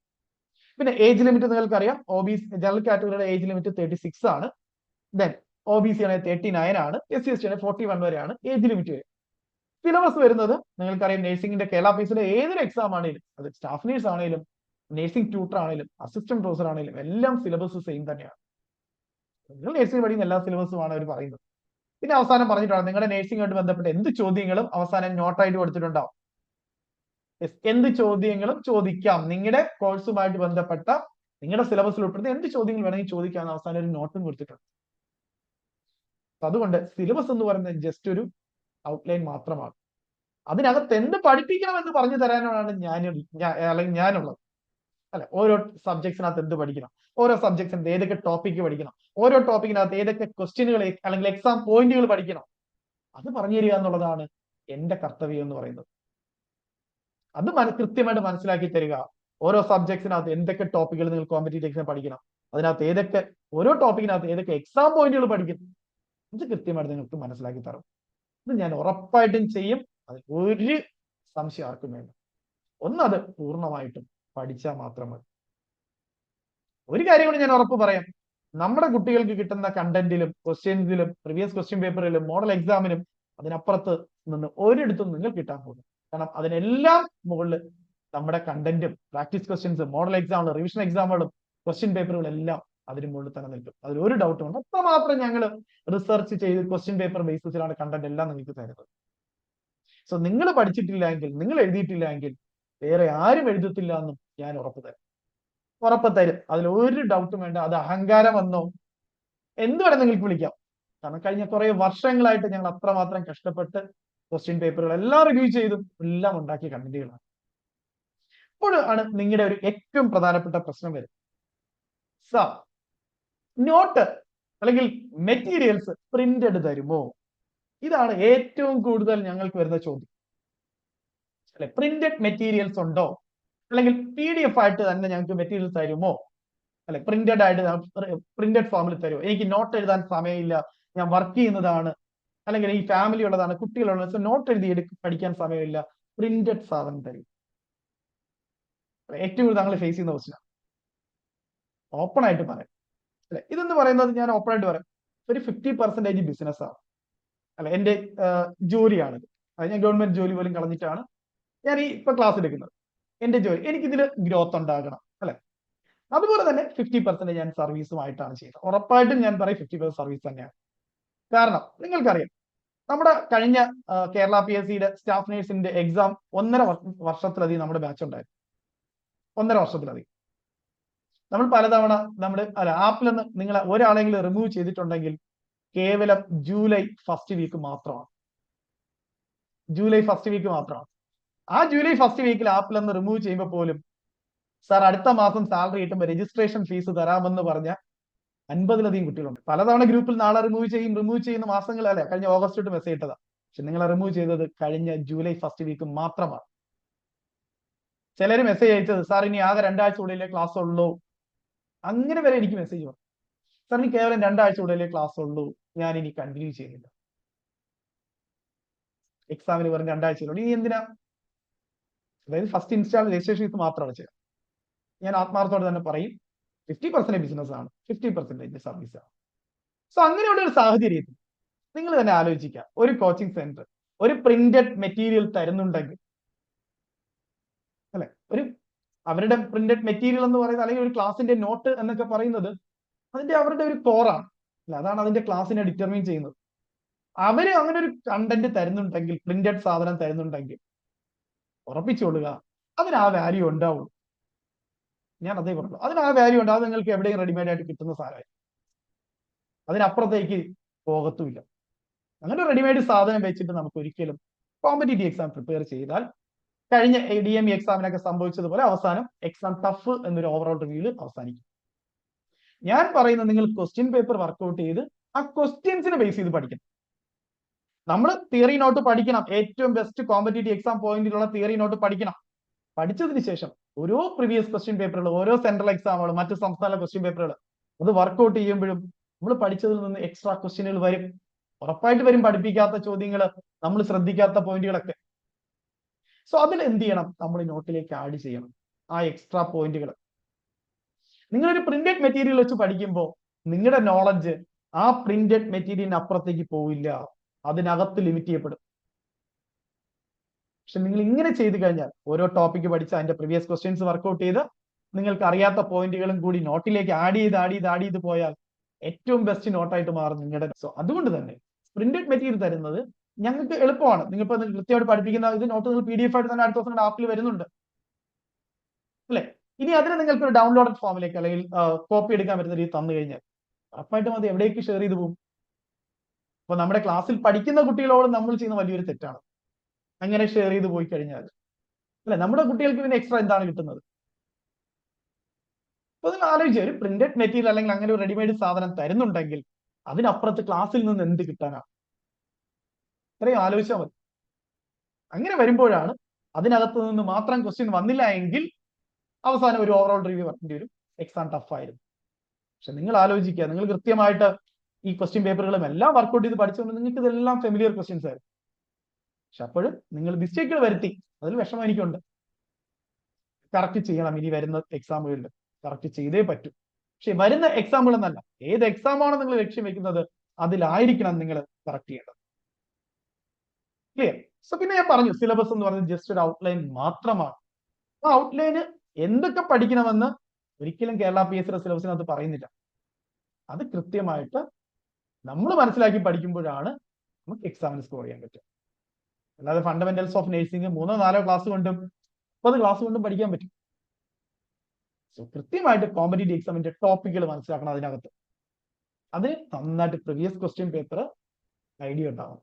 S1: പിന്നെ ഏജ് ലിമിറ്റ് നിങ്ങൾക്ക് അറിയാം. OBC ജനറൽ കാറ്റഗറിയുടെ ഏജ് ലിമിറ്റ് 36 ആണ്. ദെൻ OBC ആണെങ്കിൽ 39 ആണ്. SC ST ആണെങ്കിൽ 41 വരെയാണ് ഏജ് ലിമിറ്റ് വരെ. സിലബസ് വരുന്നത് നിങ്ങൾക്കറിയാം, നഴ്സിംഗിന്റെ കേരള പീസിലെ ഏതൊരു എക്സാം ആണെങ്കിലും, അത് സ്റ്റാഫ് നേഴ്സ് ആണെങ്കിലും നഴ്സിംഗ് ട്യൂട്ടർ ആണെങ്കിലും അസിസ്റ്റന്റ് പ്രൊഫസർ ആണെങ്കിലും എല്ലാം സിലബസ് സെയിം തന്നെയാണ്. നിങ്ങൾ നഴ്സിംഗ് പഠിക്കുന്ന എല്ലാ സിലബസും ആണ് അവർ പറയുന്നത്. പിന്നെ അവസാനം പറഞ്ഞിട്ടാണ് നിങ്ങളുടെ നഴ്സിംഗുമായിട്ട് ബന്ധപ്പെട്ട എന്ത് ചോദ്യങ്ങളും അവസാനം നോട്ടായിട്ട് കൊടുത്തിട്ടുണ്ടാവും. എന്ത് ചോദ്യങ്ങളും ചോദിക്കാം, നിങ്ങളുടെ കോഴ്സുമായിട്ട് ബന്ധപ്പെട്ട നിങ്ങളുടെ സിലബസിൽ ഉൾപ്പെടുന്ന എന്ത് ചോദ്യങ്ങൾ വേണമെങ്കിൽ ചോദിക്കാമെന്ന് അവസാനം ഒരു നോട്ടും കൊടുത്തിട്ടുണ്ട്. അതുകൊണ്ട് സിലബസ് എന്ന് പറയുന്നത് ജസ്റ്റ് ഒരു ഔട്ട്ലൈൻ മാത്രമാണ്. അതിനകത്ത് എന്ത് പഠിപ്പിക്കണം എന്ന് പറഞ്ഞു തരാനാണ് ഞാനുള്ളത് അല്ലെ. ഓരോ സബ്ജക്ട്സിനകത്ത് എന്ത് പഠിക്കണം, ഓരോ സബ്ജക്ട്സിനകത്ത് ഏതൊക്കെ ടോപ്പിക്ക് പഠിക്കണം, ഓരോ ടോപ്പിക്കിനകത്ത് ഏതൊക്കെ ക്വസ്റ്റ്യനുകൾ അല്ലെങ്കിൽ എക്സാം പോയിന്റുകൾ പഠിക്കണം, അത് പറഞ്ഞു തരിക എന്നുള്ളതാണ് എന്റെ കർത്തവ്യം എന്ന് പറയുന്നത്. അത് കൃത്യമായിട്ട് മനസ്സിലാക്കി തരിക. ഓരോ സബ്ജക്ട്സിനകത്ത് എന്തൊക്കെ ടോപ്പിക്കുകൾ നിങ്ങൾ കോമ്പറ്റീറ്റീവ് എക്സാം പഠിക്കണം, അതിനകത്ത് ഏതൊക്കെ ഓരോ ടോപ്പിക്കിനകത്ത് ഏതൊക്കെ എക്സാം പോയിന്റുകൾ പഠിക്കണം, ഇത് കൃത്യമായിട്ട് നിങ്ങൾക്ക് മനസ്സിലാക്കി തരും. ഇത് ഞാൻ ഉറപ്പായിട്ടും ചെയ്യും. അതിൽ ഒരു സംശയം ആർക്കും വേണ്ട. ഒന്നത് പൂർണ്ണമായിട്ടും പഠിച്ചാൽ മാത്രം മതി. ഒരു കാര്യം കൂടി ഞാൻ ഉറപ്പ് പറയാം, നമ്മുടെ കുട്ടികൾക്ക് കിട്ടുന്ന കണ്ടന്റിലും ക്വസ്റ്റ്യൻസിലും പ്രീവിയസ് ക്വസ്റ്റ്യൻ പേപ്പറിലും മോഡൽ എക്സാമിനും അതിനപ്പുറത്ത് നിന്ന് ഒരിടത്തും നിങ്ങൾ കിട്ടാൻ പോകുന്നു. കാരണം അതിനെല്ലാം മുകളിൽ നമ്മുടെ കണ്ടന്റും പ്രാക്ടീസ് ക്വസ്റ്റ്യൻസും മോഡൽ എക്സാമുകളും റിവിഷൻ എക്സാമുകളും ക്വസ്റ്റ്യൻ പേപ്പറുകളും എല്ലാം അതിന് മുകളിൽ തന്നെ നിൽക്കും. അതിൽ ഒരു ഡൗട്ടും ഉണ്ട്. അത്രമാത്രം ഞങ്ങൾ റിസർച്ച് ചെയ്ത് ക്വസ്റ്റ്യൻ പേപ്പർ ബേസിസിലാണ് കണ്ടന്റ് എല്ലാം നിങ്ങൾക്ക് തരുന്നത്. സോ നിങ്ങൾ പഠിച്ചിട്ടില്ല എങ്കിൽ, നിങ്ങൾ എഴുതിയിട്ടില്ല എങ്കിൽ വേറെ ആരും എഴുതത്തില്ല എന്നും ഞാൻ ഉറപ്പ് തരും. അതിൽ ഒരു ഡൗട്ടും വേണ്ട. അത് അഹങ്കാരം എന്നോ എന്ത് വേണം നിങ്ങൾക്ക് വിളിക്കാം. കാരണം കഴിഞ്ഞ കുറെ വർഷങ്ങളായിട്ട് ഞങ്ങൾ അത്രമാത്രം കഷ്ടപ്പെട്ട് ക്വസ്റ്റ്യൻ പേപ്പറുകൾ എല്ലാം റിവ്യൂ ചെയ്തും എല്ലാം ഉണ്ടാക്കിയ കണ്ടന്റുകളാണ്. ഇപ്പോഴാണ് നിങ്ങളുടെ ഒരു ഏറ്റവും പ്രധാനപ്പെട്ട പ്രശ്നം വരും. നോട്ട് അല്ലെങ്കിൽ മെറ്റീരിയൽസ് പ്രിന്റഡ് തരുമോ? ഇതാണ് ഏറ്റവും കൂടുതൽ ഞങ്ങൾക്ക് വരുന്ന ചോദ്യം. അല്ലെ, പ്രിന്റഡ് മെറ്റീരിയൽസ് ഉണ്ടോ, അല്ലെങ്കിൽ PDF ആയിട്ട് തന്നെ ഞങ്ങൾക്ക് മെറ്റീരിയൽസ് തരുമോ, അല്ലെ പ്രിന്റഡ് ആയിട്ട് പ്രിന്റഡ് ഫോമിൽ തരുമോ? എനിക്ക് നോട്ട് എഴുതാൻ സമയമില്ല, ഞാൻ വർക്ക് ചെയ്യുന്നതാണ്, അല്ലെങ്കിൽ ഈ ഫാമിലി ഉള്ളതാണ്, കുട്ടികളുള്ളത്, നോട്ട് എഴുതി പഠിക്കാൻ സമയമില്ല, പ്രിന്റഡ് സാധനം തരും. ഏറ്റവും കൂടുതൽ ഞങ്ങൾ ഫേസ് ചെയ്യുന്ന ക്വസ്റ്റ്യൻ. ഓപ്പൺ ആയിട്ട് പറയാം അല്ലെ, ഇതെന്ന് പറയുന്നത് ഞാൻ ഓപ്പൺ ആയിട്ട് പറയാം, ഒരു 50% ബിസിനസ്സാണ് അല്ലെ, എന്റെ ജോലിയാണിത്. അത് ഞാൻ ഗവൺമെന്റ് ജോലി പോലും കളഞ്ഞിട്ടാണ് ഞാൻ ഇപ്പൊ ക്ലാസ് എടുക്കുന്നത്. എന്റെ ജോലി, എനിക്കിതിൽ ഗ്രോത്ത് ഉണ്ടാകണം അല്ലെ. അതുപോലെ തന്നെ 50% ഞാൻ സർവീസുമായിട്ടാണ് ചെയ്യുന്നത്. ഉറപ്പായിട്ടും ഞാൻ പറയും 50% സർവീസ് തന്നെയാണ്. കാരണം നിങ്ങൾക്കറിയാം, നമ്മുടെ കഴിഞ്ഞ കേരള PSCയുടെ സ്റ്റാഫ് നേഴ്സിന്റെ എക്സാം 1.5 വർഷത്തിലധികം നമ്മുടെ ബാച്ച് ഉണ്ടായിരുന്നു. 1.5 വർഷത്തിലധികം നമ്മൾ പലതവണ ആപ്പിൽ നിന്ന് നിങ്ങൾ ഒരാളെങ്കിലും റിമൂവ് ചെയ്തിട്ടുണ്ടെങ്കിൽ കേവലം ജൂലൈ ഫസ്റ്റ് വീക്ക് മാത്രമാണ്. ആ ജൂലൈ ഫസ്റ്റ് വീക്കിൽ ആപ്പിൽ നിന്ന് റിമൂവ് ചെയ്യുമ്പോൾ പോലും സാർ അടുത്ത മാസം സാലറി കിട്ടുമ്പോൾ രജിസ്ട്രേഷൻ ഫീസ് തരാമെന്ന് പറഞ്ഞ 50-ലധികം കുട്ടികളുണ്ട്. പലതവണ ഗ്രൂപ്പിൽ നാളെ റിമൂവ് ചെയ്യുന്ന മാസങ്ങളല്ലേ, കഴിഞ്ഞ ഓഗസ്റ്റ് തൊട്ട് മെസ്സേജ് ഇട്ടതാ. പക്ഷെ നിങ്ങളെ റിമൂവ് ചെയ്തത് കഴിഞ്ഞ ജൂലൈ ഫസ്റ്റ് വീക്ക് മാത്രമാണ്. ചിലര് മെസ്സേജ് അയച്ചത് സാർ ഇനി ആകെ 2 ആഴ്ച ഉള്ളിലേ ക്ലാസ് ഉള്ളൂ. അങ്ങനെ വരെ എനിക്ക് മെസ്സേജ് വന്നു. സാർ ഇനി കേവലം 2 ആഴ്ച ഉള്ളിലേ ക്ലാസ് ഉള്ളൂ, ഞാൻ ഇനി കണ്ടിന്യൂ ചെയ്യുന്നില്ല. എക്സാമിന് വെറും 2 ആഴ്ചയുള്ളൂ, ഇനി എന്തിനാ? അതായത് ഫസ്റ്റ് ഇൻസ്റ്റാൾ രജിസ്ട്രേഷൻ ഫീസ് മാത്രമാണ് ചെയ്യുക. ഞാൻ ആത്മാർത്ഥത്തോടെ തന്നെ പറയും, 50% ബിസിനസ് ആണ്, 50% സർവീസ് ആണ്. സോ അങ്ങനെയുള്ള ഒരു സാഹചര്യത്തിൽ നിങ്ങൾ തന്നെ ആലോചിക്കുക, ഒരു കോച്ചിങ് സെന്റർ ഒരു പ്രിന്റഡ് മെറ്റീരിയൽ തരുന്നുണ്ടെങ്കിൽ അല്ലെ, അവരുടെ പ്രിന്റഡ് മെറ്റീരിയൽ എന്ന് പറയുന്നത്, അല്ലെങ്കിൽ ഒരു ക്ലാസിന്റെ നോട്ട് എന്നൊക്കെ പറയുന്നത് അവരുടെ ഒരു കോറാണ് അല്ലെ, അതാണ് അതിന്റെ ക്ലാസിനെ ഡിറ്റർമിൻ ചെയ്യുന്നത്. അവര് അങ്ങനെ ഒരു കണ്ടന്റ് തരുന്നുണ്ടെങ്കിൽ, പ്രിന്റഡ് സാധനം തരുന്നുണ്ടെങ്കിൽ ഉറപ്പിച്ചുകൊള്ളുക, അതിന് ആ വാല്യൂ ഉണ്ടാവുള്ളൂ. ഞാൻ അതേ പറഞ്ഞു, അതിന് ആ വാല്യൂ ഉണ്ട്. അത് നിങ്ങൾക്ക് എവിടെയും റെഡിമെയ്ഡ് ആയിട്ട് കിട്ടുന്ന സാധനമായി, അതിനപ്പുറത്തേക്ക് പോകത്തുമില്ല. അങ്ങനെ റെഡിമെയ്ഡ് സാധനം വെച്ചിട്ട് നമുക്ക് ഒരിക്കലും കോമ്പറ്റീറ്റീവ് എക്സാം പ്രിപ്പയർ ചെയ്താൽ കഴിഞ്ഞ DME എക്സാമിനൊക്കെ സംഭവിച്ചതുപോലെ അവസാനം എക്സാം ടഫ് എന്നൊരു ഓവറോൾ റിവ്യൂവിൽ അവസാനിക്കും. ഞാൻ പറയുന്നത്, നിങ്ങൾ ക്വസ്റ്റ്യൻ പേപ്പർ വർക്ക്ഔട്ട് ചെയ്ത് ആ ക്വസ്റ്റ്യൻസിനെ ബേസ് ചെയ്ത് പഠിക്കണം. നമ്മൾ തിയറി നോട്ട് പഠിക്കണം. ഏറ്റവും ബെസ്റ്റ് കോമ്പറ്റീറ്റീവ് എക്സാം പോയിന്റിലുള്ള തിയറി നോട്ട് പഠിക്കണം. പഠിച്ചതിന് ശേഷം ഓരോ പ്രീവിയസ് ക്വസ്റ്റ്യൻ പേപ്പറുകൾ, ഓരോ സെൻട്രൽ എക്സാമുകൾ, മറ്റ് സംസ്ഥാന ക്വസ്റ്റ്യൻ പേപ്പറുകൾ അത് വർക്ക്ഔട്ട് ചെയ്യുമ്പോഴും നമ്മൾ പഠിച്ചതിൽ നിന്ന് എക്സ്ട്രാ ക്വസ്റ്റ്യനുകൾ വരും, ഉറപ്പായിട്ട് വരും. പഠിപ്പിക്കാത്ത ചോദ്യങ്ങൾ, നമ്മൾ ശ്രദ്ധിക്കാത്ത പോയിന്റുകളൊക്കെ. സോ അതിൽ എന്ത് ചെയ്യണം? നമ്മൾ നോട്ടിലേക്ക് ആഡ് ചെയ്യണം ആ എക്സ്ട്രാ പോയിന്റുകൾ. നിങ്ങളൊരു പ്രിന്റഡ് മെറ്റീരിയൽ വെച്ച് പഠിക്കുമ്പോൾ നിങ്ങളുടെ നോളജ് ആ പ്രിന്റഡ് മെറ്റീരിയലിന് അപ്പുറത്തേക്ക് പോവില്ല, അതിനകത്ത് ലിമിറ്റ് ചെയ്യപ്പെടും. പക്ഷെ നിങ്ങൾ ഇങ്ങനെ ചെയ്തു കഴിഞ്ഞാൽ, ഓരോ ടോപ്പിക്ക് പഠിച്ച് അതിന്റെ പ്രീവിയസ് ക്വസ്റ്റ്യൻസ് വർക്ക്ഔട്ട് ചെയ്ത് നിങ്ങൾക്ക് അറിയാത്ത പോയിന്റുകളും കൂടി നോട്ടിലേക്ക് ആഡ് ചെയ്ത് പോയാൽ ഏറ്റവും ബെസ്റ്റ് നോട്ടായിട്ട് മാറും നിങ്ങളുടെ. സോ അതുകൊണ്ട് തന്നെ പ്രിന്റഡ് മെറ്റീരിയൽ തരുന്നത് ഞങ്ങൾക്ക് എളുപ്പമാണ്. നിങ്ങൾ കൃത്യമായിട്ട് പഠിപ്പിക്കുന്ന ഇത് നോട്ട് നിങ്ങൾ PDF ആയിട്ട് തന്നെ അടുത്ത ദിവസം ആപ്പിൽ വരുന്നുണ്ട് അല്ലെ. ഇനി അതിന് നിങ്ങൾക്ക് ഒരു ഡൗൺലോഡഡ് ഫോമിലേക്ക് അല്ലെങ്കിൽ കോപ്പി എടുക്കാൻ പറ്റുന്ന രീതി തന്നു കഴിഞ്ഞാൽ ഉറപ്പായിട്ടും അത് എവിടേക്ക് ഷെയർ ചെയ്തു പോകും. അപ്പൊ നമ്മുടെ ക്ലാസ്സിൽ പഠിക്കുന്ന കുട്ടികളോട് നമ്മൾ ചെയ്യുന്ന വലിയൊരു തെറ്റാണ് അങ്ങനെ ഷെയർ ചെയ്ത് പോയി കഴിഞ്ഞാൽ അല്ലെ. നമ്മുടെ കുട്ടികൾക്ക് പിന്നെ എക്സ്ട്രാ എന്താണ് കിട്ടുന്നത്? അപ്പൊ നിങ്ങൾ ആലോചിച്ച്, ഒരു പ്രിന്റഡ് മെറ്റീരിയൽ അല്ലെങ്കിൽ അങ്ങനെ ഒരു റെഡിമെയ്ഡ് സാധനം തരുന്നുണ്ടെങ്കിൽ അതിനപ്പുറത്ത് ക്ലാസ്സിൽ നിന്ന് എന്ത് കിട്ടാനാണ്? ഇത്രയും ആലോചിച്ചാൽ മതി. അങ്ങനെ വരുമ്പോഴാണ് അതിനകത്ത് നിന്ന് മാത്രം ക്വസ്റ്റ്യൻ വന്നില്ല എങ്കിൽ അവസാനം ഒരു ഓവറോൾ റിവ്യൂ വരേണ്ടി വരും, എക്സാം ടഫ് ആയിരുന്നു. പക്ഷെ നിങ്ങൾ ആലോചിക്കുക, നിങ്ങൾ കൃത്യമായിട്ട് ഈ ക്വസ്റ്റ്യൻ പേപ്പറുകളും എല്ലാം വർക്ക്ഔട്ട് ചെയ്ത് പഠിച്ചുകൊണ്ട് നിങ്ങൾക്ക് ഇതെല്ലാം ഫെമിലിയർ ക്വസ്റ്റ്യൻസ് ആയിരുന്നു. പക്ഷെ അപ്പോഴും നിങ്ങൾ മിസ്റ്റേക്കുകൾ വരുത്തി, അതിൽ വിഷമം എനിക്കുണ്ട്. കറക്റ്റ് ചെയ്യണം, ഇനി വരുന്ന എക്സാമുകളിൽ കറക്റ്റ് ചെയ്തേ പറ്റൂ. പക്ഷെ വരുന്ന എക്സാമുകൾ എന്നല്ല, ഏത് എക്സാമാണോ നിങ്ങൾ ലക്ഷ്യം വെക്കുന്നത് അതിലായിരിക്കണം നിങ്ങൾ കറക്റ്റ് ചെയ്യേണ്ടത്. ക്ലിയർ? സോ പിന്നെ ഞാൻ പറഞ്ഞു, സിലബസ് എന്ന് പറയുന്നത് ജസ്റ്റ് ഒരു ഔട്ട്ലൈൻ മാത്രമാണ്. ആ ഔട്ട്ലൈന് എന്തൊക്കെ പഠിക്കണമെന്ന് ഒരിക്കലും കേരള PSCയുടെ സിലബസിനകത്ത് പറയുന്നില്ല. അത് കൃത്യമായിട്ട് നമ്മൾ മനസ്സിലാക്കി പഠിക്കുമ്പോഴാണ് നമുക്ക് എക്സാമിന് സ്കോർ ചെയ്യാൻ പറ്റുക. അല്ലാതെ ഫണ്ടമെന്റൽസ് ഓഫ് നഴ്സിംഗ് 3-4 ക്ലാസ് കൊണ്ടും 30 ക്ലാസ് കൊണ്ടും പഠിക്കാൻ പറ്റും. സോ കൃത്യമായിട്ട് കോമ്പറ്റീറ്റീവ് എക്സാമിന്റെ ടോപ്പിക്കുകൾ മനസ്സിലാക്കണം. അതിനകത്ത് അതിന് നന്നായിട്ട് പ്രീവിയസ് ക്വസ്റ്റ്യൻ പേപ്പർ ഐഡിയ ഉണ്ടാവും.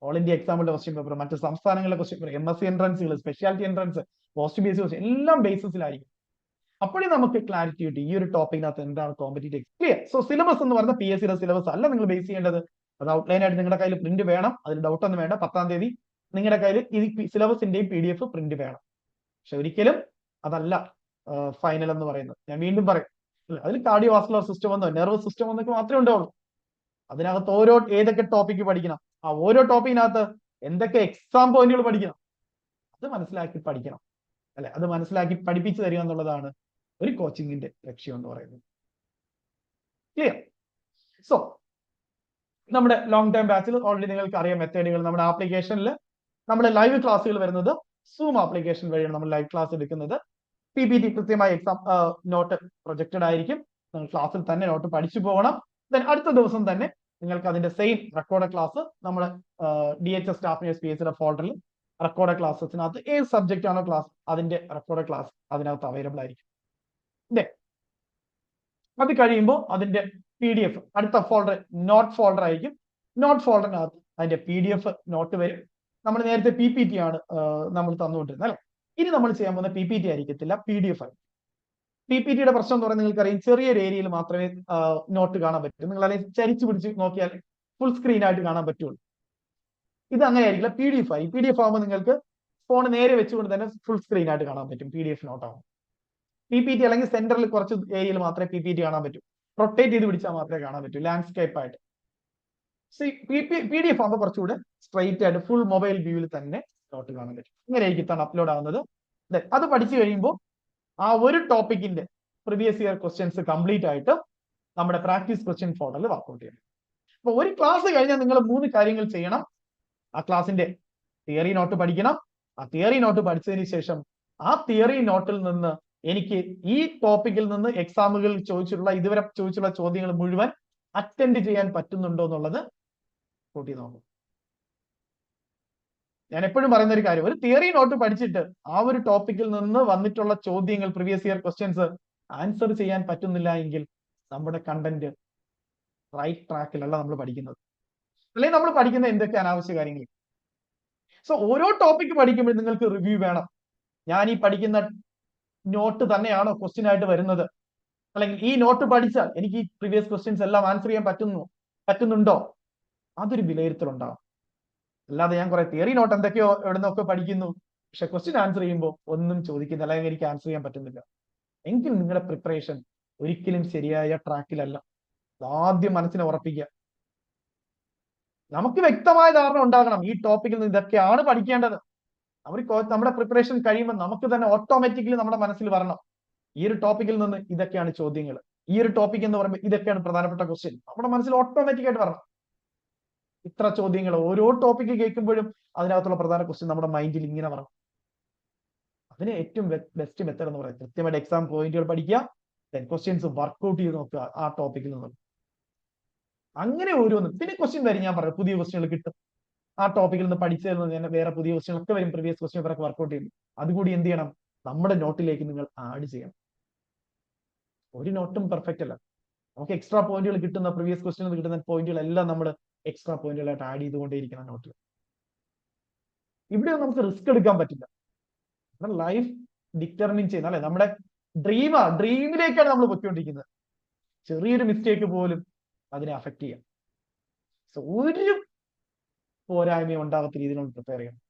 S1: ഓൾ ഇന്ത്യ എക്സാമിന്റെ ക്വസ്റ്റ്യൻ പേപ്പർ, മറ്റ് സംസ്ഥാനങ്ങളിലെ ക്വസ്റ്റ്യൻ പേപ്പർ, MSc എൻട്രൻസുകൾ, speciality entrance, post BSc question എല്ലാം ബേസിസിലായിരിക്കും. അപ്പോഴേ നമുക്ക് ക്ലാരിറ്റി കിട്ടും ഈ ഒരു ടോപ്പിക്കിനകത്ത് എന്താണ് കോമ്പറ്റീറ്റീവ്. ക്ലിയർ? സോ സിലബസ് എന്ന് പറയുന്ന PSCയുടെ സിലബസ് അല്ല നിങ്ങൾ ബേസ് ചെയ്യേണ്ടത്. അത് ഔട്ട്ലൈൻ ആയിട്ട് നിങ്ങളുടെ കയ്യിൽ പ്രിന്റ് വേണം, അതിൽ ഡൗട്ട് ഒന്നും വേണ്ട. 10-ാം തീയതി നിങ്ങളുടെ കയ്യിൽ ഈ സിലബസിന്റെയും PDF പ്രിന്റ് വേണം. പക്ഷെ ഒരിക്കലും അതല്ല ഫൈനൽ എന്ന് പറയുന്നത്. ഞാൻ വീണ്ടും പറയും, അതിൽ കാർഡിയോവാസ്കുലർ സിസ്റ്റം എന്നോ നെർവസ് സിസ്റ്റം എന്നൊക്കെ മാത്രമേ ഉണ്ടാവുള്ളൂ. അതിനകത്ത് ഏതൊക്കെ ടോപ്പിക്ക് പഠിക്കണം, ആ ഓരോ ടോപ്പിക്കിനകത്ത് എന്തൊക്കെ എക്സാം പോയിന്റുകൾ പഠിക്കണം, അത് മനസ്സിലാക്കി പഠിക്കണം അല്ലെ. അത് മനസ്സിലാക്കി പഠിപ്പിച്ചു തരിക എന്നുള്ളതാണ് ഒരു കോച്ചിങ്ങിന്റെ ലക്ഷ്യം എന്ന് പറയുന്നത്. ക്ലിയർ? സോ നമ്മുടെ ലോങ് ടൈം ബാച്ചിൽ ഓൾറെഡി നിങ്ങൾക്ക് അറിയാം മെത്തേഡുകൾ. നമ്മുടെ ആപ്ലിക്കേഷനിൽ നമ്മുടെ ലൈവ് ക്ലാസ്സുകൾ വരുന്നത് സൂം ആപ്ലിക്കേഷൻ വഴിയാണ് നമ്മൾ ലൈവ് ക്ലാസ് എടുക്കുന്നത്. PPT കൃത്യമായി എക്സാം നോട്ട് പ്രൊജക്റ്റഡ് ആയിരിക്കും. നിങ്ങൾ ക്ലാസ്സിൽ തന്നെ നോട്ട് പഠിച്ചു പോകണം. ദെൻ അടുത്ത ദിവസം തന്നെ നിങ്ങൾക്ക് അതിന്റെ സെയിം റെക്കോർഡ് ക്ലാസ് നമ്മൾ DHS സ്റ്റാഫ് നേഴ്സ് PSCയുടെ ഫോൾഡറിൽ റെക്കോർഡ് ക്ലാസ്സസിനകത്ത് ഏത് സബ്ജക്റ്റ് ആണോ ക്ലാസ് അതിന്റെ റെക്കോർഡ് ക്ലാസ് അതിനകത്ത് അവൈലബിൾ ആയിരിക്കും. അല്ലേ? അത് കഴിയുമ്പോൾ അതിന്റെ PDF അടുത്ത ഫോൾഡർ നോട്ട് ഫോൾഡർ ആയിരിക്കും. നോട്ട് ഫോൾഡറിനകത്ത് അതിന്റെ PDF നോട്ട് വരും. നമ്മൾ നേരത്തെ PPT ആണ് നമ്മൾ തന്നുകൊണ്ടിരുന്നത് അല്ലെ. ഇനി നമ്മൾ ചെയ്യാൻ പോകുന്ന PPT ആയിരിക്കത്തില്ല, PDF ആയിരിക്കും. PPTയുടെ പ്രശ്നം എന്ന് പറയുന്നത് നിങ്ങൾക്കറിയാം, ചെറിയൊരു ഏരിയയിൽ മാത്രമേ നോട്ട് കാണാൻ പറ്റൂ. നിങ്ങൾ അല്ലെങ്കിൽ ചരിച്ചു പിടിച്ച് നോക്കിയാൽ ഫുൾ സ്ക്രീൻ ആയിട്ട് കാണാൻ പറ്റുള്ളൂ. ഇത് അങ്ങനെ ആയിരിക്കില്ല, PDF ആയി. PDF ആകുമ്പോൾ നിങ്ങൾക്ക് ഫോൺ നേരെ വെച്ചുകൊണ്ട് തന്നെ ഫുൾ സ്ക്രീൻ ആയിട്ട് കാണാൻ പറ്റും. PDF നോട്ട് ആകും. PPT അല്ലെങ്കിൽ സെന്ററിൽ കുറച്ച് ഏരിയയിൽ മാത്രമേ PPT കാണാൻ പറ്റൂ. റൊട്ടേറ്റ് ചെയ്ത് പിടിച്ചാൽ മാത്രമേ കാണാൻ പറ്റൂ ലാൻഡ്സ്കേപ്പ് ആയിട്ട്. PDF ആകുമ്പോൾ കുറച്ചുകൂടെ സ്ട്രൈറ്റ് ആയിട്ട് ഫുൾ മൊബൈൽ വ്യൂവിൽ തന്നെ നോട്ട് കാണാൻ പറ്റും. ഇങ്ങനെ ആയിരിക്കും അപ്ലോഡ് ആവുന്നത്. അത് പഠിച്ചു കഴിയുമ്പോൾ ആ ഒരു ടോപ്പിക്കിന്റെ പ്രീവിയസ് ഇയർ ക്വസ്റ്റ്യൻസ് കംപ്ലീറ്റ് ആയിട്ട് നമ്മുടെ പ്രാക്ടീസ് ക്വസ്റ്റ്യൻ ഫോൾഡറിൽ വർക്ക്ഔട്ട് ചെയ്യണം. അപ്പൊ ഒരു ക്ലാസ് കഴിഞ്ഞാൽ നിങ്ങൾ 3 കാര്യങ്ങൾ ചെയ്യണം. ആ ക്ലാസിന്റെ തിയറി നോട്ട് പഠിക്കണം. ആ തിയറി നോട്ട് പഠിച്ചതിന് ശേഷം ആ തിയറി നോട്ടിൽ നിന്ന് എനിക്ക് ഈ ടോപ്പിക്കിൽ നിന്ന് എക്സാമുകളിൽ ഇതുവരെ ചോദിച്ചിട്ടുള്ള ചോദ്യങ്ങൾ മുഴുവൻ അറ്റൻഡ് ചെയ്യാൻ പറ്റുന്നുണ്ടോ എന്നുള്ളത് കൂട്ടി നോക്കും. ഞാൻ എപ്പോഴും പറയുന്ന ഒരു കാര്യം, ഒരു തിയറി നോട്ട് പഠിച്ചിട്ട് ആ ഒരു ടോപ്പിക്കിൽ നിന്ന് വന്നിട്ടുള്ള ചോദ്യങ്ങൾ പ്രീവിയസ് ഇയർ ക്വസ്റ്റ്യൻസ് ആൻസർ ചെയ്യാൻ പറ്റുന്നില്ല എങ്കിൽ നമ്മുടെ കണ്ടന്റ് റൈറ്റ് ട്രാക്കിലല്ല നമ്മൾ പഠിക്കുന്നത്, അല്ലെങ്കിൽ നമ്മൾ പഠിക്കുന്ന എന്തൊക്കെ അനാവശ്യ കാര്യങ്ങൾ. സോ ഓരോ ടോപ്പിക് പഠിക്കുമ്പോൾ നിങ്ങൾക്ക് റിവ്യൂ വേണം. ഞാൻ ഈ പഠിക്കുന്ന നോട്ട് തന്നെയാണോ ക്വസ്റ്റ്യൻ ആയിട്ട് വരുന്നത്, അല്ലെങ്കിൽ ഈ നോട്ട് പഠിച്ചാൽ എനിക്ക് ഈ പ്രീവിയസ് ക്വസ്റ്റ്യൻസ് എല്ലാം ആൻസർ ചെയ്യാൻ പറ്റുന്നുണ്ടോ, അതൊരു വിലയിരുത്തലുണ്ടാവും. അല്ലാതെ ഞാൻ കുറെ തിയറി നോട്ട് എന്തൊക്കെയോ എവിടെ നിന്നൊക്കെ പഠിക്കുന്നു, പക്ഷെ ക്വസ്റ്റ്യൻ ആൻസർ ചെയ്യുമ്പോൾ ഒന്നും ചോദിക്കുന്നില്ല, അല്ലെങ്കിൽ എനിക്ക് ആൻസർ ചെയ്യാൻ പറ്റുന്നില്ല, എങ്കിൽ നിങ്ങളുടെ പ്രിപ്പറേഷൻ ഒരിക്കലും ശരിയായ ട്രാക്കിലല്ല. ആദ്യം മനസ്സിനെ ഉറപ്പിക്കുക. നമുക്ക് വ്യക്തമായ ധാരണ ഉണ്ടാകണം, ഈ ടോപ്പിക്കിൽ നിന്ന് ഇതൊക്കെയാണ് പഠിക്കേണ്ടത്. നമ്മുടെ പ്രിപ്പറേഷൻ കഴിയുമ്പോൾ നമുക്ക് തന്നെ ഓട്ടോമാറ്റിക്കലി നമ്മുടെ മനസ്സിൽ വരണം, ഈ ഒരു ടോപ്പിക്കിൽ നിന്ന് ഇതൊക്കെയാണ് ചോദ്യങ്ങൾ, ഈ ഒരു ടോപ്പിക് എന്ന് പറയുമ്പോൾ ഇതൊക്കെയാണ് പ്രധാനപ്പെട്ട ക്വസ്റ്റ്യൻ. നമ്മുടെ മനസ്സിൽ ഓട്ടോമാറ്റിക് ആയിട്ട് വരണം. ഇത്ര ചോദ്യങ്ങൾ ഓരോ ടോപ്പിക്ക് കേൾക്കുമ്പോഴും അതിനകത്തുള്ള പ്രധാന ക്വസ്റ്റ്യൻ നമ്മുടെ മൈൻഡിൽ ഇങ്ങനെ വരണം. അതിന് ഏറ്റവും ബെസ്റ്റ് മെത്തേഡ് എന്ന് പറയുന്നത് കൃത്യമായിട്ട് എക്സാം പോയിന്റുകൾ പഠിക്കുക, ക്വസ്റ്റ്യൻസ് വർക്ക്ഔട്ട് ചെയ്ത് നോക്കുക ആ ടോപ്പിക്കിൽ നിന്ന്. അങ്ങനെ ഓരോന്നും പിന്നെ ക്വസ്റ്റ്യൻ വരും, ഞാൻ പറഞ്ഞു പുതിയ ക്വസ്റ്റ്യനുകൾ കിട്ടും. ആ ടോപ്പിക്കിൽ നിന്ന് പഠിച്ചതിൽ നിന്ന് തന്നെ വേറെ പുതിയ ക്വസ്റ്റ്യൻ ഒക്കെ വരും, പ്രീവിയസ് ക്വസ്റ്റ്യൻ പേപ്പറൊക്കെ വർക്ക്ഔട്ട് ചെയ്യും. അതുകൂടി എന്ത് ചെയ്യണം, നമ്മുടെ നോട്ടിലേക്ക് നിങ്ങൾ ആഡ് ചെയ്യണം. ഒരു നോട്ടും പെർഫെക്റ്റ് അല്ല. നമുക്ക് എക്സ്ട്രാ പോയിന്റുകൾ കിട്ടുന്ന പ്രീവിയസ് ക്വസ്റ്റ്യൻ കിട്ടുന്ന പോയിന്റുകളെല്ലാം നമ്മൾ എക്സ്ട്രാ പോയിന്റുകളായിട്ട് ആഡ് ചെയ്തുകൊണ്ടേയിരിക്കണം നോട്ടിൽ. ഇവിടെ നമുക്ക് റിസ്ക് എടുക്കാൻ പറ്റില്ല. ലൈഫ് ഡിറ്റർമിൻ ചെയ്യുന്ന അല്ലെ, നമ്മുടെ ഡ്രീമിലേക്കാണ് നമ്മൾ പൊയ്ക്കൊണ്ടിരിക്കുന്നത്. ചെറിയൊരു മിസ്റ്റേക്ക് പോലും അതിനെ അഫക്ട് ചെയ്യാം. സോ ഒരു പോരായ്മയും ഉണ്ടാകാത്ത രീതിയിൽ നമ്മൾ പ്രിപ്പയർ ചെയ്യണം.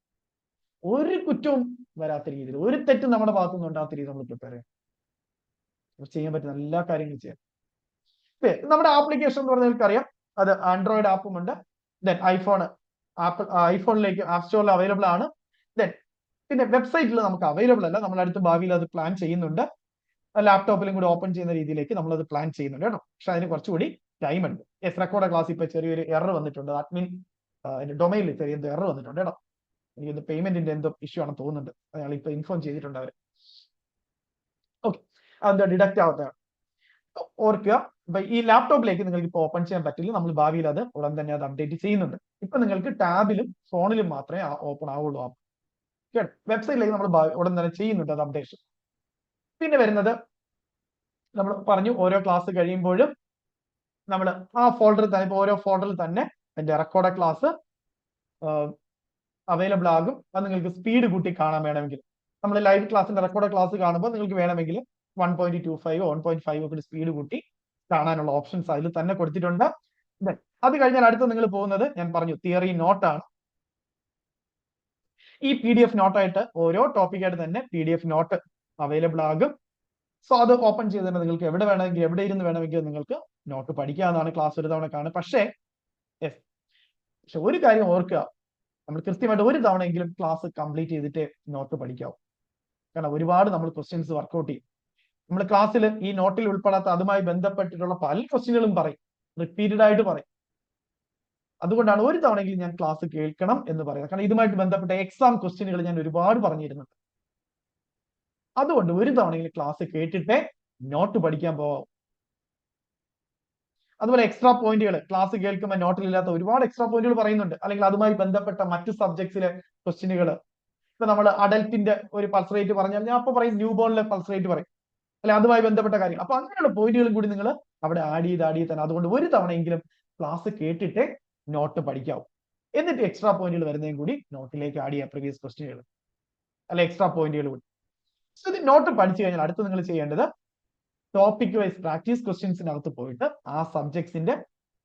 S1: ഒരു കുറ്റവും വരാത്ത രീതിയിൽ, ഒരു തെറ്റും നമ്മുടെ ഭാഗത്തുനിന്ന് ഉണ്ടാകാത്ത രീതിയിൽ നമ്മൾ പ്രിപ്പയർ ചെയ്യണം. ചെയ്യാൻ പറ്റുന്ന എല്ലാ കാര്യങ്ങളും ചെയ്യാം. നമ്മുടെ ആപ്ലിക്കേഷൻ എന്ന് പറഞ്ഞാൽ നിങ്ങൾക്കറിയാം, അത് ആൻഡ്രോയിഡ് ആപ്പും ഉണ്ട്, ദെൻ ഐഫോണിലേക്ക് ആപ്പ് സ്റ്റോറിൽ അവൈലബിൾ ആണ്. ദെൻ പിന്നെ വെബ്സൈറ്റിൽ നമുക്ക് അവൈലബിൾ അല്ല, നമ്മൾ അടുത്ത ഭാവിയിൽ അത് പ്ലാൻ ചെയ്യുന്നുണ്ട്. ലാപ്ടോപ്പിലും കൂടി ഓപ്പൺ ചെയ്യുന്ന രീതിയിലേക്ക് നമ്മൾ അത് പ്ലാൻ ചെയ്യുന്നുണ്ട് കേട്ടോ. പക്ഷെ അതിന് കുറച്ചുകൂടി ടൈം ഉണ്ട്. റെക്കോർഡ് ക്ലാസ് ഇപ്പൊ ചെറിയൊരു എറർ വന്നിട്ടുണ്ട്, അഡ്മിൻ ഡൊമൈനിൽ ചെറിയ എന്തോ എറർ വന്നിട്ടുണ്ട് കേട്ടോ. എനിക്ക് പേയ്മെന്റിന്റെ എന്തോ ഇഷ്യൂ ആണെന്ന് തോന്നുന്നുണ്ട്, അയാൾ ഇപ്പൊ ഇൻഫോം ചെയ്തിട്ടുണ്ട് അവർ. ഓക്കെ, അതെന്താ ഡിഡക്റ്റ് ആവാത്തതാണ് ഓർക്കുക. അപ്പൊ ഈ ലാപ്ടോപ്പിലേക്ക് നിങ്ങൾക്ക് ഇപ്പൊ ഓപ്പൺ ചെയ്യാൻ പറ്റില്ല, നമ്മൾ ഭാവിയിൽ അത് ഉടൻ തന്നെ അത് അപ്ഡേറ്റ് ചെയ്യുന്നുണ്ട്. ഇപ്പൊ നിങ്ങൾക്ക് ടാബിലും ഫോണിലും മാത്രമേ ഓപ്പൺ ആവുള്ളൂ ആപ്പ്. വെബ്സൈറ്റിലേക്ക് നമ്മൾ ഉടൻ തന്നെ ചെയ്യുന്നുണ്ട് അത് അപ്ഡേഷൻ. പിന്നെ വരുന്നത് നമ്മൾ പറഞ്ഞു, ഓരോ ക്ലാസ് കഴിയുമ്പോഴും നമ്മൾ ആ ഫോൾഡറിൽ തന്നെ, ഇപ്പൊ ഓരോ ഫോൾഡറിൽ തന്നെ അതിന്റെ റെക്കോർഡ് ക്ലാസ് അവൈലബിൾ ആകും. അത് നിങ്ങൾക്ക് സ്പീഡ് കൂട്ടി കാണാൻ വേണമെങ്കിൽ, നമ്മൾ ലൈവ് ക്ലാസ്സിന്റെ റെക്കോർഡ് ക്ലാസ് കാണുമ്പോൾ നിങ്ങൾക്ക് വേണമെങ്കിൽ 1.25 1.5 ഒക്കെ സ്പീഡ് കൂട്ടി കാണാനുള്ള ഓപ്ഷൻസ് അതിൽ തന്നെ കൊടുത്തിട്ടുണ്ട്. അത് കഴിഞ്ഞാൽ അടുത്ത് നിങ്ങൾ പോകുന്നത്, ഞാൻ പറഞ്ഞു തിയറി നോട്ടാണ്. ഈ PDF നോട്ടായിട്ട് ഓരോ ടോപ്പിക്കായിട്ട് തന്നെ PDF നോട്ട് അവൈലബിൾ ആകും. സോ അത് ഓപ്പൺ ചെയ്ത് തന്നെ നിങ്ങൾക്ക് എവിടെ വേണമെങ്കിൽ, എവിടെ ഇരുന്ന് വേണമെങ്കിൽ നിങ്ങൾക്ക് നോട്ട് പഠിക്കാവുന്നതാണ്. ക്ലാസ് ഒരു തവണ കാണും. പക്ഷേ ഒരു കാര്യം ഓർക്കുക, നമ്മൾ കൃത്യമായിട്ട് ഒരു തവണയെങ്കിലും ക്ലാസ് കംപ്ലീറ്റ് ചെയ്തിട്ട് നോട്ട് പഠിക്കാവും. കാരണം ഒരുപാട് നമ്മൾ ക്വസ്റ്റ്യൻസ് വർക്ക്ഔട്ട് ചെയ്യും. നമ്മൾ ക്ലാസ്സിൽ ഈ നോട്ടിൽ ഉൾപ്പെടാത്ത അതുമായി ബന്ധപ്പെട്ടിട്ടുള്ള പല ക്വസ്റ്റ്യനുകളും പറയും, റിപ്പീറ്റഡ് ആയിട്ട് പറയും. അതുകൊണ്ടാണ് ഒരു തവണയെങ്കിലും ഞാൻ ക്ലാസ് കേൾക്കണം എന്ന് പറയുന്നത്. കാരണം ഇതുമായിട്ട് ബന്ധപ്പെട്ട എക്സാം ക്വസ്റ്റ്യനുകൾ ഞാൻ ഒരുപാട് പറഞ്ഞിരുന്നുണ്ട്. അതുകൊണ്ട് ഒരു തവണയെങ്കിലും ക്ലാസ് കേട്ടിട്ടേ നോട്ട് പഠിക്കാൻ പോവാം. അതുപോലെ എക്സ്ട്രാ പോയിന്റുകൾ ക്ലാസ് കേൾക്കുമ്പോൾ നോട്ടിലില്ലാത്ത ഒരുപാട് എക്സ്ട്രാ പോയിന്റുകൾ പറയുന്നുണ്ട്, അല്ലെങ്കിൽ അതുമായി ബന്ധപ്പെട്ട മറ്റു സബ്ജക്ട്സിലെ ക്വസ്റ്റ്യനുകൾ. ഇപ്പൊ നമ്മൾ അഡൽട്ടിന്റെ ഒരു പൾസ് റേറ്റ് പറഞ്ഞാൽ ഞാൻ അപ്പൊ പറയും ന്യൂ ബോണിലെ പൾസ് റേറ്റ് പറയും, അല്ലെ അതുമായി ബന്ധപ്പെട്ട കാര്യങ്ങൾ. അപ്പൊ അങ്ങനെയുള്ള പോയിന്റുകളും കൂടി നിങ്ങൾ അവിടെ ആഡ് ചെയ്ത് തന്നെ. അതുകൊണ്ട് ഒരു തവണയെങ്കിലും ക്ലാസ് കേട്ടിട്ടേ നോട്ട് പഠിക്കാവൂ. എന്നിട്ട് എക്സ്ട്രാ പോയിന്റുകൾ വരുന്നതും കൂടി നോട്ടിലേക്ക് ആഡ് ചെയ്യാം, പ്രീവിയസ് ക്വസ്റ്റ്യനുകൾ അല്ലെ എക്സ്ട്രാ പോയിന്റുകൾ കൂടി. സോ ഇത് നോട്ട് പഠിച്ചു കഴിഞ്ഞാൽ അടുത്ത് നിങ്ങൾ ചെയ്യേണ്ടത് ടോപ്പിക് വൈസ് പ്രാക്ടീസ് ക്വസ്റ്റ്യൻസിനകത്ത് പോയിട്ട് ആ സബ്ജക്ട്സിന്റെ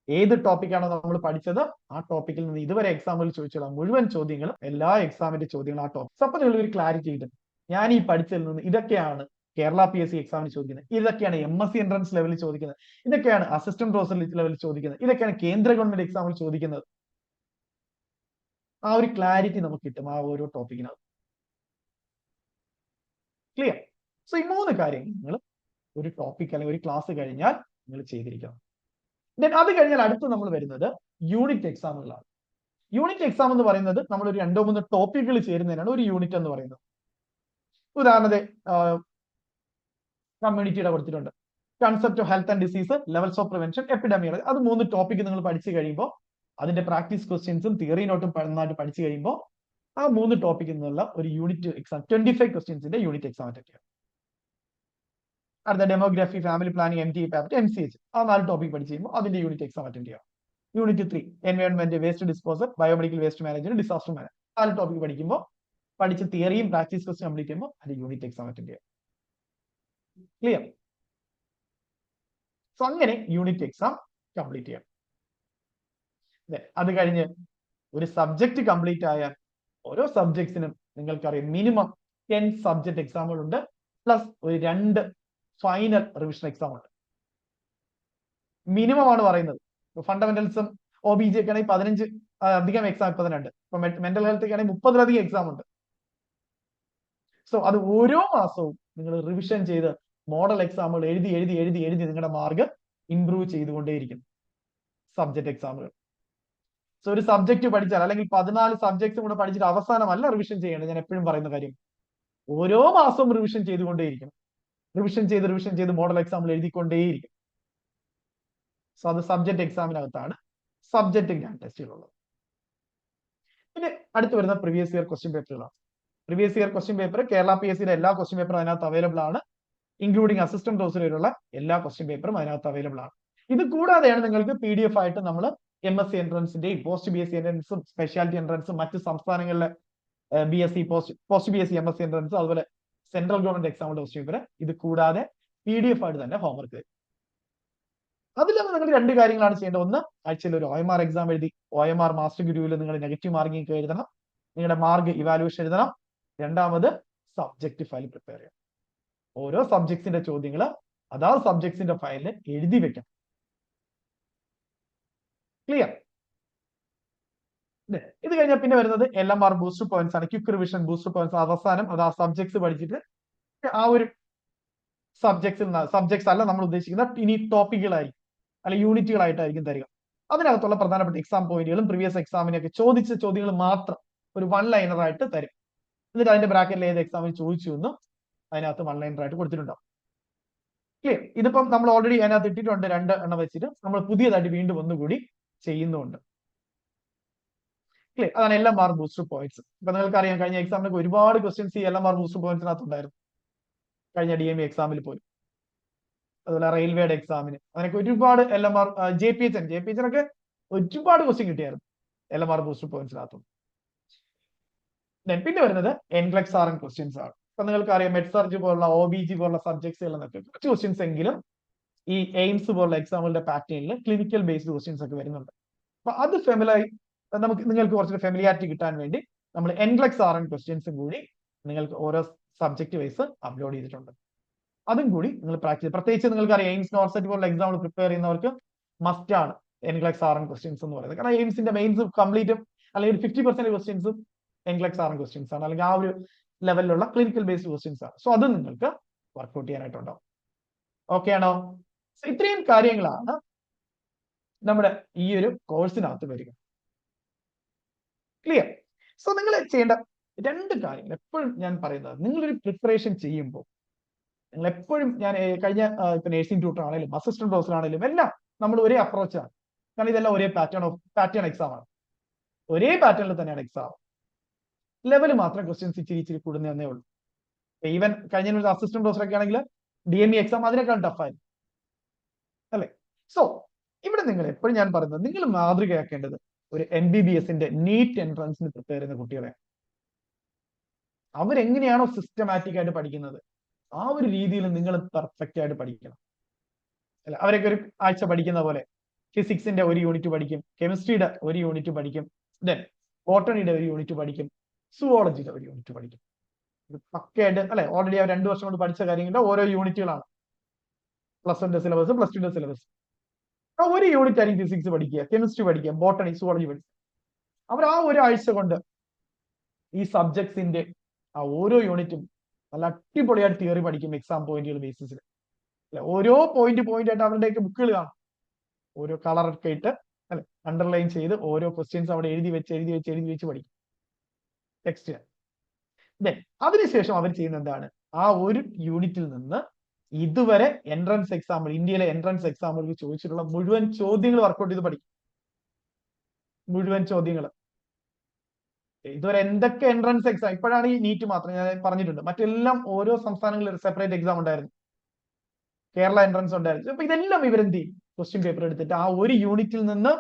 S1: ഏത് ടോപ്പിക്കാണോ നമ്മൾ പഠിച്ചത് ആ ടോപ്പിക്കിൽ നിന്ന് ഇതുവരെ എക്സാമിൽ ചോദിച്ചുള്ള മുഴുവൻ ചോദ്യങ്ങളും, എല്ലാ എക്സാമിന്റെ ചോദ്യങ്ങളും ആ ടോപ്പിക്. അപ്പൊ നിങ്ങൾ ഒരു ക്ലാരിറ്റി കിട്ടും, ഞാൻ ഈ പഠിച്ചതിൽ നിന്ന് ഇതൊക്കെയാണ് കേരള PSC എക്സാമിന് ചോദിക്കുന്നത്, ഇതൊക്കെയാണ് MSc എൻട്രൻസ് ലെവലിൽ ചോദിക്കുന്നത്, ഇതൊക്കെയാണ് അസിസ്റ്റന്റ് പ്രൊഫസർ ലെവലിൽ ചോദിക്കുന്നത്, ഇതൊക്കെയാണ് കേന്ദ്ര ഗവൺമെന്റ് എക്സാമിൽ ചോദിക്കുന്നത്. ആ ഒരു ക്ലാരിറ്റി നമുക്ക് കിട്ടും ആ ഓരോ ടോപ്പിക്കിനകത്ത്. ക്ലിയർ? സോ ഈ 3 കാര്യങ്ങൾ നിങ്ങൾ ഒരു ടോപ്പിക് അല്ലെങ്കിൽ ഒരു ക്ലാസ് കഴിഞ്ഞാൽ നിങ്ങൾ ചെയ്തിരിക്കണം. ദെൻ അത് കഴിഞ്ഞാൽ അടുത്ത് നമ്മൾ വരുന്നത് യൂണിറ്റ് എക്സാമുകളാണ്. യൂണിറ്റ് എക്സാം എന്ന് പറയുന്നത് നമ്മൾ ഒരു 2-3 ടോപ്പിക്കുകൾ ചേരുന്നതിനാണ് ഒരു യൂണിറ്റ് എന്ന് പറയുന്നത്. ഉദാഹരണത്തിന് കമ്മ്യൂണിറ്റിയുടെ കൊടുത്തിട്ടുണ്ട്, concept of health and disease, levels of prevention, epidemiology. അത് 3 ടോപ്പിക്ക് നിങ്ങൾ പഠിച്ചു കഴിയുമ്പോൾ അതിന്റെ പ്രാക്ടീസ് ക്വസ്റ്റ്യൻസും തിയറി നോട്ടും നന്നായിട്ട് പഠിച്ചു കഴിയുമ്പോൾ ആ 3 ടോപ്പിക്കിൽ നിന്നുള്ള ഒരു യൂണിറ്റ് എക്സാം 25 ക്വസ്റ്റ്യൻസിന്റെ യൂണിറ്റ് എക്സാം അറ്റൻഡ്. അടുത്ത demography, family planning, MT, MCH, ആ 4 ടോപ്പിക് പഠിച്ചു കഴിയുമ്പോൾ അതിന്റെ യൂണിറ്റ് എക്സാം അറ്റൻഡ് ചെയ്യാം. Unit 3 environment, waste disposal, biomedical waste management, disaster management, 4 topic പഠിക്കുമ്പോൾ പഠിച്ച തിയറിയും പ്രാക്ടീസ് ക്വസ്റ്റ്യൻ കംപ്ലീറ്റ് ചെയ്യുമ്പോൾ അതിന്റെ യൂണിറ്റ് എക്സാം അറ്റൻഡ് ചെയ്യാം. ക്ലിയർ? സോ അങ്ങനെ യൂണിറ്റ് എക്സാം കംപ്ലീറ്റ് ചെയ്യാം. അത് കഴിഞ്ഞ് ഒരു സബ്ജക്ട് കംപ്ലീറ്റ് ആയാൽ ഓരോ സബ്ജക്ട്സിനും നിങ്ങൾക്കറിയാം മിനിമം 10 സബ്ജക്ട് എക്സാമുകളുണ്ട്, പ്ലസ് ഒരു 2 ഫൈനൽ റിവിഷൻ എക്സാം ഉണ്ട്. മിനിമം ആണ് പറയുന്നത്. ഫണ്ടമെന്റൽസും OBJ ഒക്കെ ആണെങ്കിൽ 15 അധികം എക്സാം 32. ഇപ്പൊ മെന്റൽ ഹെൽത്ത് ആണെങ്കിൽ 30-ലധികം എക്സാം ഉണ്ട്. സോ അത് ഓരോ മാസവും നിങ്ങൾ റിവിഷൻ ചെയ്ത് മോഡൽ എക്സാമുകൾ എഴുതി എഴുതി എഴുതി എഴുതി നിങ്ങളുടെ മാർക്ക് ഇംപ്രൂവ് ചെയ്തുകൊണ്ടേയിരിക്കും സബ്ജക്ട് എക്സാമുകൾ. സോ ഒരു സബ്ജക്ട് പഠിച്ചാൽ അല്ലെങ്കിൽ 14 സബ്ജക്ട്സും കൂടെ പഠിച്ചിട്ട് അവസാനമല്ല റിവിഷൻ ചെയ്യേണ്ടത്. ഞാൻ എപ്പോഴും പറയുന്ന കാര്യം, ഓരോ മാസവും റിവിഷൻ ചെയ്തുകൊണ്ടേയിരിക്കും. റിവിഷൻ ചെയ്ത് മോഡൽ എക്സാമിൽ എഴുതിക്കൊണ്ടേയിരിക്കും. സോ അത് സബ്ജക്ട് എക്സാമിനകത്താണ് സബ്ജക്ട് ഗ്രാൻഡ് ടെസ്റ്റുകളുള്ളത്. പിന്നെ അടുത്ത് വരുന്ന പ്രീവിയസ് ഇയർ ക്വസ്റ്റ്യൻ പേപ്പറുകളാണ്. Previous year question paper Kerala PSCയുടെ എല്ലാ ക്വസ്റ്റ്യൻ പേപ്പറും അതിനകത്ത് അവൈലബിൾ ആണ്, ഇൻക്ലൂഡിംഗ് അസിസ്റ്റന്റ് പ്രൊഫസർ വരെയുള്ള എല്ലാ ക്വസ്റ്റ്യൻ പേപ്പറും അതിനകത്ത് അവൈലബിൾ ആണ്. ഇത് കൂടാതെയാണ് നിങ്ങൾക്ക് PDF ആയിട്ട് നമ്മൾ MSc എൻട്രൻസിന്റെയും പോസ്റ്റ് BSc എൻട്രൻസും സ്പെഷ്യാലിറ്റി എൻട്രൻസും മറ്റ് സംസ്ഥാനങ്ങളിലെ BSc post BSc MSc entrance, അതുപോലെ സെൻട്രൽ ഗവൺമെന്റ് എക്സാമിന്റെ ക്വസ്റ്റ്യൻ പേപ്പർ, ഇത് കൂടാതെ PDF ആയിട്ട് തന്നെ ഹോംവർക്ക് തരും. അതിലൊന്നും നിങ്ങൾ 2 കാര്യങ്ങളാണ് ചെയ്യേണ്ടത്. ഒന്ന്, ആഴ്ചയിൽ ഒരു OMR എക്സാം എഴുതി OMR മാസ്റ്റർ ഗുരുവിൽ നിങ്ങൾ നെഗറ്റീവ് മാർക്കിംഗ് എഴുതണം, നിങ്ങളുടെ മാർക്ക് ഇവാലുവേഷൻ എഴുതണം. രണ്ടാമത് സബ്ജക്ട് ഫയൽ പ്രിപ്പയർ ചെയ്യണം. ഓരോ സബ്ജക്ട്സിന്റെ ചോദ്യങ്ങൾ അതാത് സബ്ജക്ട്സിന്റെ ഫയലിൽ എഴുതി വെക്കണം. ക്ലിയർ? ഇത് കഴിഞ്ഞാൽ പിന്നെ വരുന്നത് LMR ബൂസ്റ്റർ പോയിന്റ്സ് ആണ്, ക്വിക്ക് റിവിഷൻ ബൂസ്റ്റർ പോയിന്റ്സ്. അവസാനം അത് ആ സബ്ജക്ട്സ് പഠിച്ചിട്ട് ആ ഒരു സബ്ജക്ട്സ് അല്ല നമ്മൾ ഉദ്ദേശിക്കുന്ന ഇനി ടോപ്പിക്കുകളായിരിക്കും അല്ലെങ്കിൽ യൂണിറ്റുകളായിട്ടായിരിക്കും തരിക. അതിനകത്തുള്ള പ്രധാനപ്പെട്ട എക്സാം പോയിന്റുകളും പ്രീവിയസ് എക്സാമിനൊക്കെ ചോദിച്ച ചോദ്യങ്ങൾ മാത്രം ഒരു 1 ലൈനർ ആയിട്ട് തരും. എന്നിട്ട് അതിന്റെ ബ്രാക്കറ്റിൽ ഏത് എക്സാമിന് ചോദിച്ചു എന്നും അതിനകത്ത് 1 ലൈനർ ആയിട്ട് കൊടുത്തിട്ടുണ്ടാവും. ക്ലിയർ? ഇതിപ്പം നമ്മൾ ഓൾറെഡി അതിനകത്ത് ഇട്ടിട്ടുണ്ട് 2 എണ്ണം വെച്ചിട്ട്, നമ്മൾ പുതിയതായിട്ട് വീണ്ടും ഒന്നുകൂടി ചെയ്യുന്നുണ്ട്. ക്ലിയർ? അതാണ് LMR ബൂസ്റ്റർ പോയിന്റ്സ്. ഇപ്പൊ നിങ്ങൾക്ക് അറിയാം, കഴിഞ്ഞ എക്സാമിനൊക്കെ ഒരുപാട് ക്വസ്റ്റ്യൻസ് ഈ LMR ബൂസ്റ്റർ പോയിന്റ്സിനകത്ത് ഉണ്ടായിരുന്നു. കഴിഞ്ഞ DME എക്സാമിൽ പോയി, അതുപോലെ റെയിൽവേയുടെ എക്സാമിന് അതിനൊക്കെ ഒരുപാട് LMR, JPHനൊക്കെ ഒരുപാട് ക്വസ്റ്റ്യൻ കിട്ടിയായിരുന്നു LMR ബൂസ്റ്റർ പോയിന്റ്സിനകത്തും. പിന്നെ വരുന്നത് NCLEX RN ക്വസ്റ്റ്യൻസ് ആണ്. ഇപ്പൊ നിങ്ങൾക്ക് അറിയാം, മെഡ്സർജ് പോലുള്ള OBG പോലുള്ള സബ്ജക്ട്സുകളിലൊക്കെ കുറച്ച് ക്വസ്റ്റ്യൻസ് എങ്കിലും ഈ എയിംസ് പോലുള്ള എക്സാമുകളുടെ പാറ്റേണിൽ ക്ലിനിക്കൽ ബേസ്ഡ് ക്വസ്റ്റ്യൻസ് ഒക്കെ വരുന്നുണ്ട്. അപ്പൊ അത് നിങ്ങൾക്ക് കുറച്ച് ഫെമിലിയാരിറ്റി കിട്ടാൻ വേണ്ടി നമ്മൾ NCLEX RN ക്വസ്റ്റ്യൻസും കൂടി നിങ്ങൾക്ക് ഓരോ സബ്ജക്ട് വൈസ് അപ്ലോഡ് ചെയ്തിട്ടുണ്ട്. അതും കൂടി നിങ്ങൾ പ്രാക്ടീസ്, പ്രത്യേകിച്ച് നിങ്ങൾക്ക് അറിയാം എയിംസ് നോർസെറ്റ് പോലുള്ള എക്സാം പ്രിപ്പയർ ചെയ്യുന്നവർക്ക് മസ്റ്റ് ആണ് NCLEX RN ക്വസ്റ്റ്യൻസ് എന്ന് പറയുന്നത്. കാരണം എയിംസിന്റെ മെയിൻസ് കംപ്ലീറ്റും അല്ലെങ്കിൽ 50% ക്വസ്റ്റ്യൻസും NCLEX RN ക്വസ്റ്റ്യൻസ് ആണ്, അല്ലെങ്കിൽ ആ ഒരു ലെവലിലുള്ള ക്ലിനിക്കൽ ബേസ്ഡ് ക്വസ്റ്റ്യൻസ് ആണ്. സോ അത് നിങ്ങൾക്ക് വർക്ക്ഔട്ട് ചെയ്യാനായിട്ടുണ്ടാവും. ഓക്കെ ആണോ? ഇത്രയും കാര്യങ്ങളാണ് നമ്മുടെ ഈ ഒരു കോഴ്സിനകത്ത് വരിക. ക്ലിയർ? സോ നിങ്ങൾ ചെയ്യേണ്ട രണ്ട് കാര്യങ്ങൾ എപ്പോഴും ഞാൻ പറയുന്നത്, നിങ്ങളൊരു പ്രിപ്പറേഷൻ ചെയ്യുമ്പോൾ നിങ്ങൾ എപ്പോഴും, ഞാൻ കഴിഞ്ഞ ഇപ്പൊ നേഴ്സിംഗ് ട്യൂട്ടർ ആണെങ്കിലും അസിസ്റ്റന്റ് പ്രൊഫസർ ആണെങ്കിലും എല്ലാം നമ്മൾ ഒരേ അപ്രോച്ചാണ്. കാരണം ഇതെല്ലാം ഒരേ പാറ്റേൺ എക്സാം ആണ്, ഒരേ പാറ്റേണിൽ തന്നെയാണ് എക്സാം. ലെവൽ മാത്രം ക്വസ്റ്റ്യൻസ് ഇച്ചിരി ഇച്ചിരി കൂടുന്നതേ ഉള്ളൂ. ഈവൻ കഴിഞ്ഞ ഒരു അസിസ്റ്റന്റ് പ്രൊഫസർ ഒക്കെ ആണെങ്കിൽ DME എക്സാം അതിനേക്കാൾ ടഫായിരുന്നു, അല്ലെ? സോ ഇവിടെ നിങ്ങൾ എപ്പോഴും ഞാൻ പറയുന്നത്, നിങ്ങൾ മാതൃകയാക്കേണ്ടത് ഒരു MBBSന്റെ നീറ്റ് എൻട്രൻസിന് പ്രിപ്പയർ ചെയ്യുന്ന കുട്ടികളെ. അവരെങ്ങനെയാണോ സിസ്റ്റമാറ്റിക് ആയിട്ട് പഠിക്കുന്നത് ആ ഒരു രീതിയിൽ നിങ്ങൾ പെർഫെക്റ്റ് ആയിട്ട് പഠിക്കണം. അല്ല, അവരൊക്കെ ഒരു ആഴ്ച പഠിക്കുന്ന പോലെ ഫിസിക്സിന്റെ ഒരു യൂണിറ്റ് പഠിക്കും, കെമിസ്ട്രിയുടെ ഒരു യൂണിറ്റ് പഠിക്കും, ദെൻ ബോട്ടണിയുടെ ഒരു യൂണിറ്റ് പഠിക്കും, സുവോളജിയുടെ ഒരു യൂണിറ്റ് പഠിക്കും. ഇത് പക്കയായിട്ട്, അല്ലെ, ഓൾറെഡി അവർ 2 വർഷം കൊണ്ട് പഠിച്ച കാര്യങ്ങളുടെ ഓരോ യൂണിറ്റുകളാണ്. +1 സിലബസ്, +2 സിലബസ്. ആ ഒരു യൂണിറ്റ് ആയിരിക്കും ഫിസിക്സ് പഠിക്കുക, കെമിസ്ട്രി പഠിക്കുക, ബോട്ടണി, സുവോളജി പഠിക്കുക. അവർ ആ ഒരാഴ്ച കൊണ്ട് ഈ സബ്ജക്ട്സിന്റെ ആ ഓരോ യൂണിറ്റും നല്ല അടിപൊളിയായിട്ട് തിയറി പഠിക്കും, എക്സാം പോയിന്റുകൾ ബേസിസിൽ. അല്ലെ, ഓരോ പോയിന്റ് ആയിട്ട് അവരുടെയൊക്കെ ബുക്കുകൾ കാണും, ഓരോ കളറൊക്കെ ഇട്ട്, അല്ലെ, അണ്ടർലൈൻ ചെയ്ത് ഓരോ ക്വസ്റ്റ്യൻസ് അവിടെ എഴുതി വെച്ച് പഠിക്കും ടെക്സ്റ്റ്. ദെൻ അതിനുശേഷം അവർ ചെയ്യുന്ന എന്താണ്, ആ ഒരു യൂണിറ്റിൽ നിന്ന് ഇതുവരെ എൻട്രൻസ് എക്സാമ്പിൾ, ഇന്ത്യയിലെ എൻട്രൻസ് എക്സാമ്പിൾക്ക് ചോദിച്ചിട്ടുള്ള മുഴുവൻ ചോദ്യങ്ങൾ വർക്കൗട്ട് ചെയ്ത് പഠിക്കും. മുഴുവൻ ചോദ്യങ്ങൾ ഇതുവരെ എന്തൊക്കെ എൻട്രൻസ് എക്സാം, ഇപ്പോഴാണ് ഈ നീറ്റ് മാത്രം ഞാൻ പറഞ്ഞിട്ടുണ്ട്, മറ്റെല്ലാം ഓരോ സംസ്ഥാനങ്ങളിൽ ഒരു സെപ്പറേറ്റ് എക്സാം ഉണ്ടായിരുന്നു, കേരള എൻട്രൻസ് ഉണ്ടായിരുന്നു. അപ്പൊ ഇതെല്ലാം ഇവരെന്ത് ചെയ്യും, ക്വസ്റ്റ്യൻ പേപ്പർ എടുത്തിട്ട് ആ ഒരു യൂണിറ്റിൽ നിന്ന്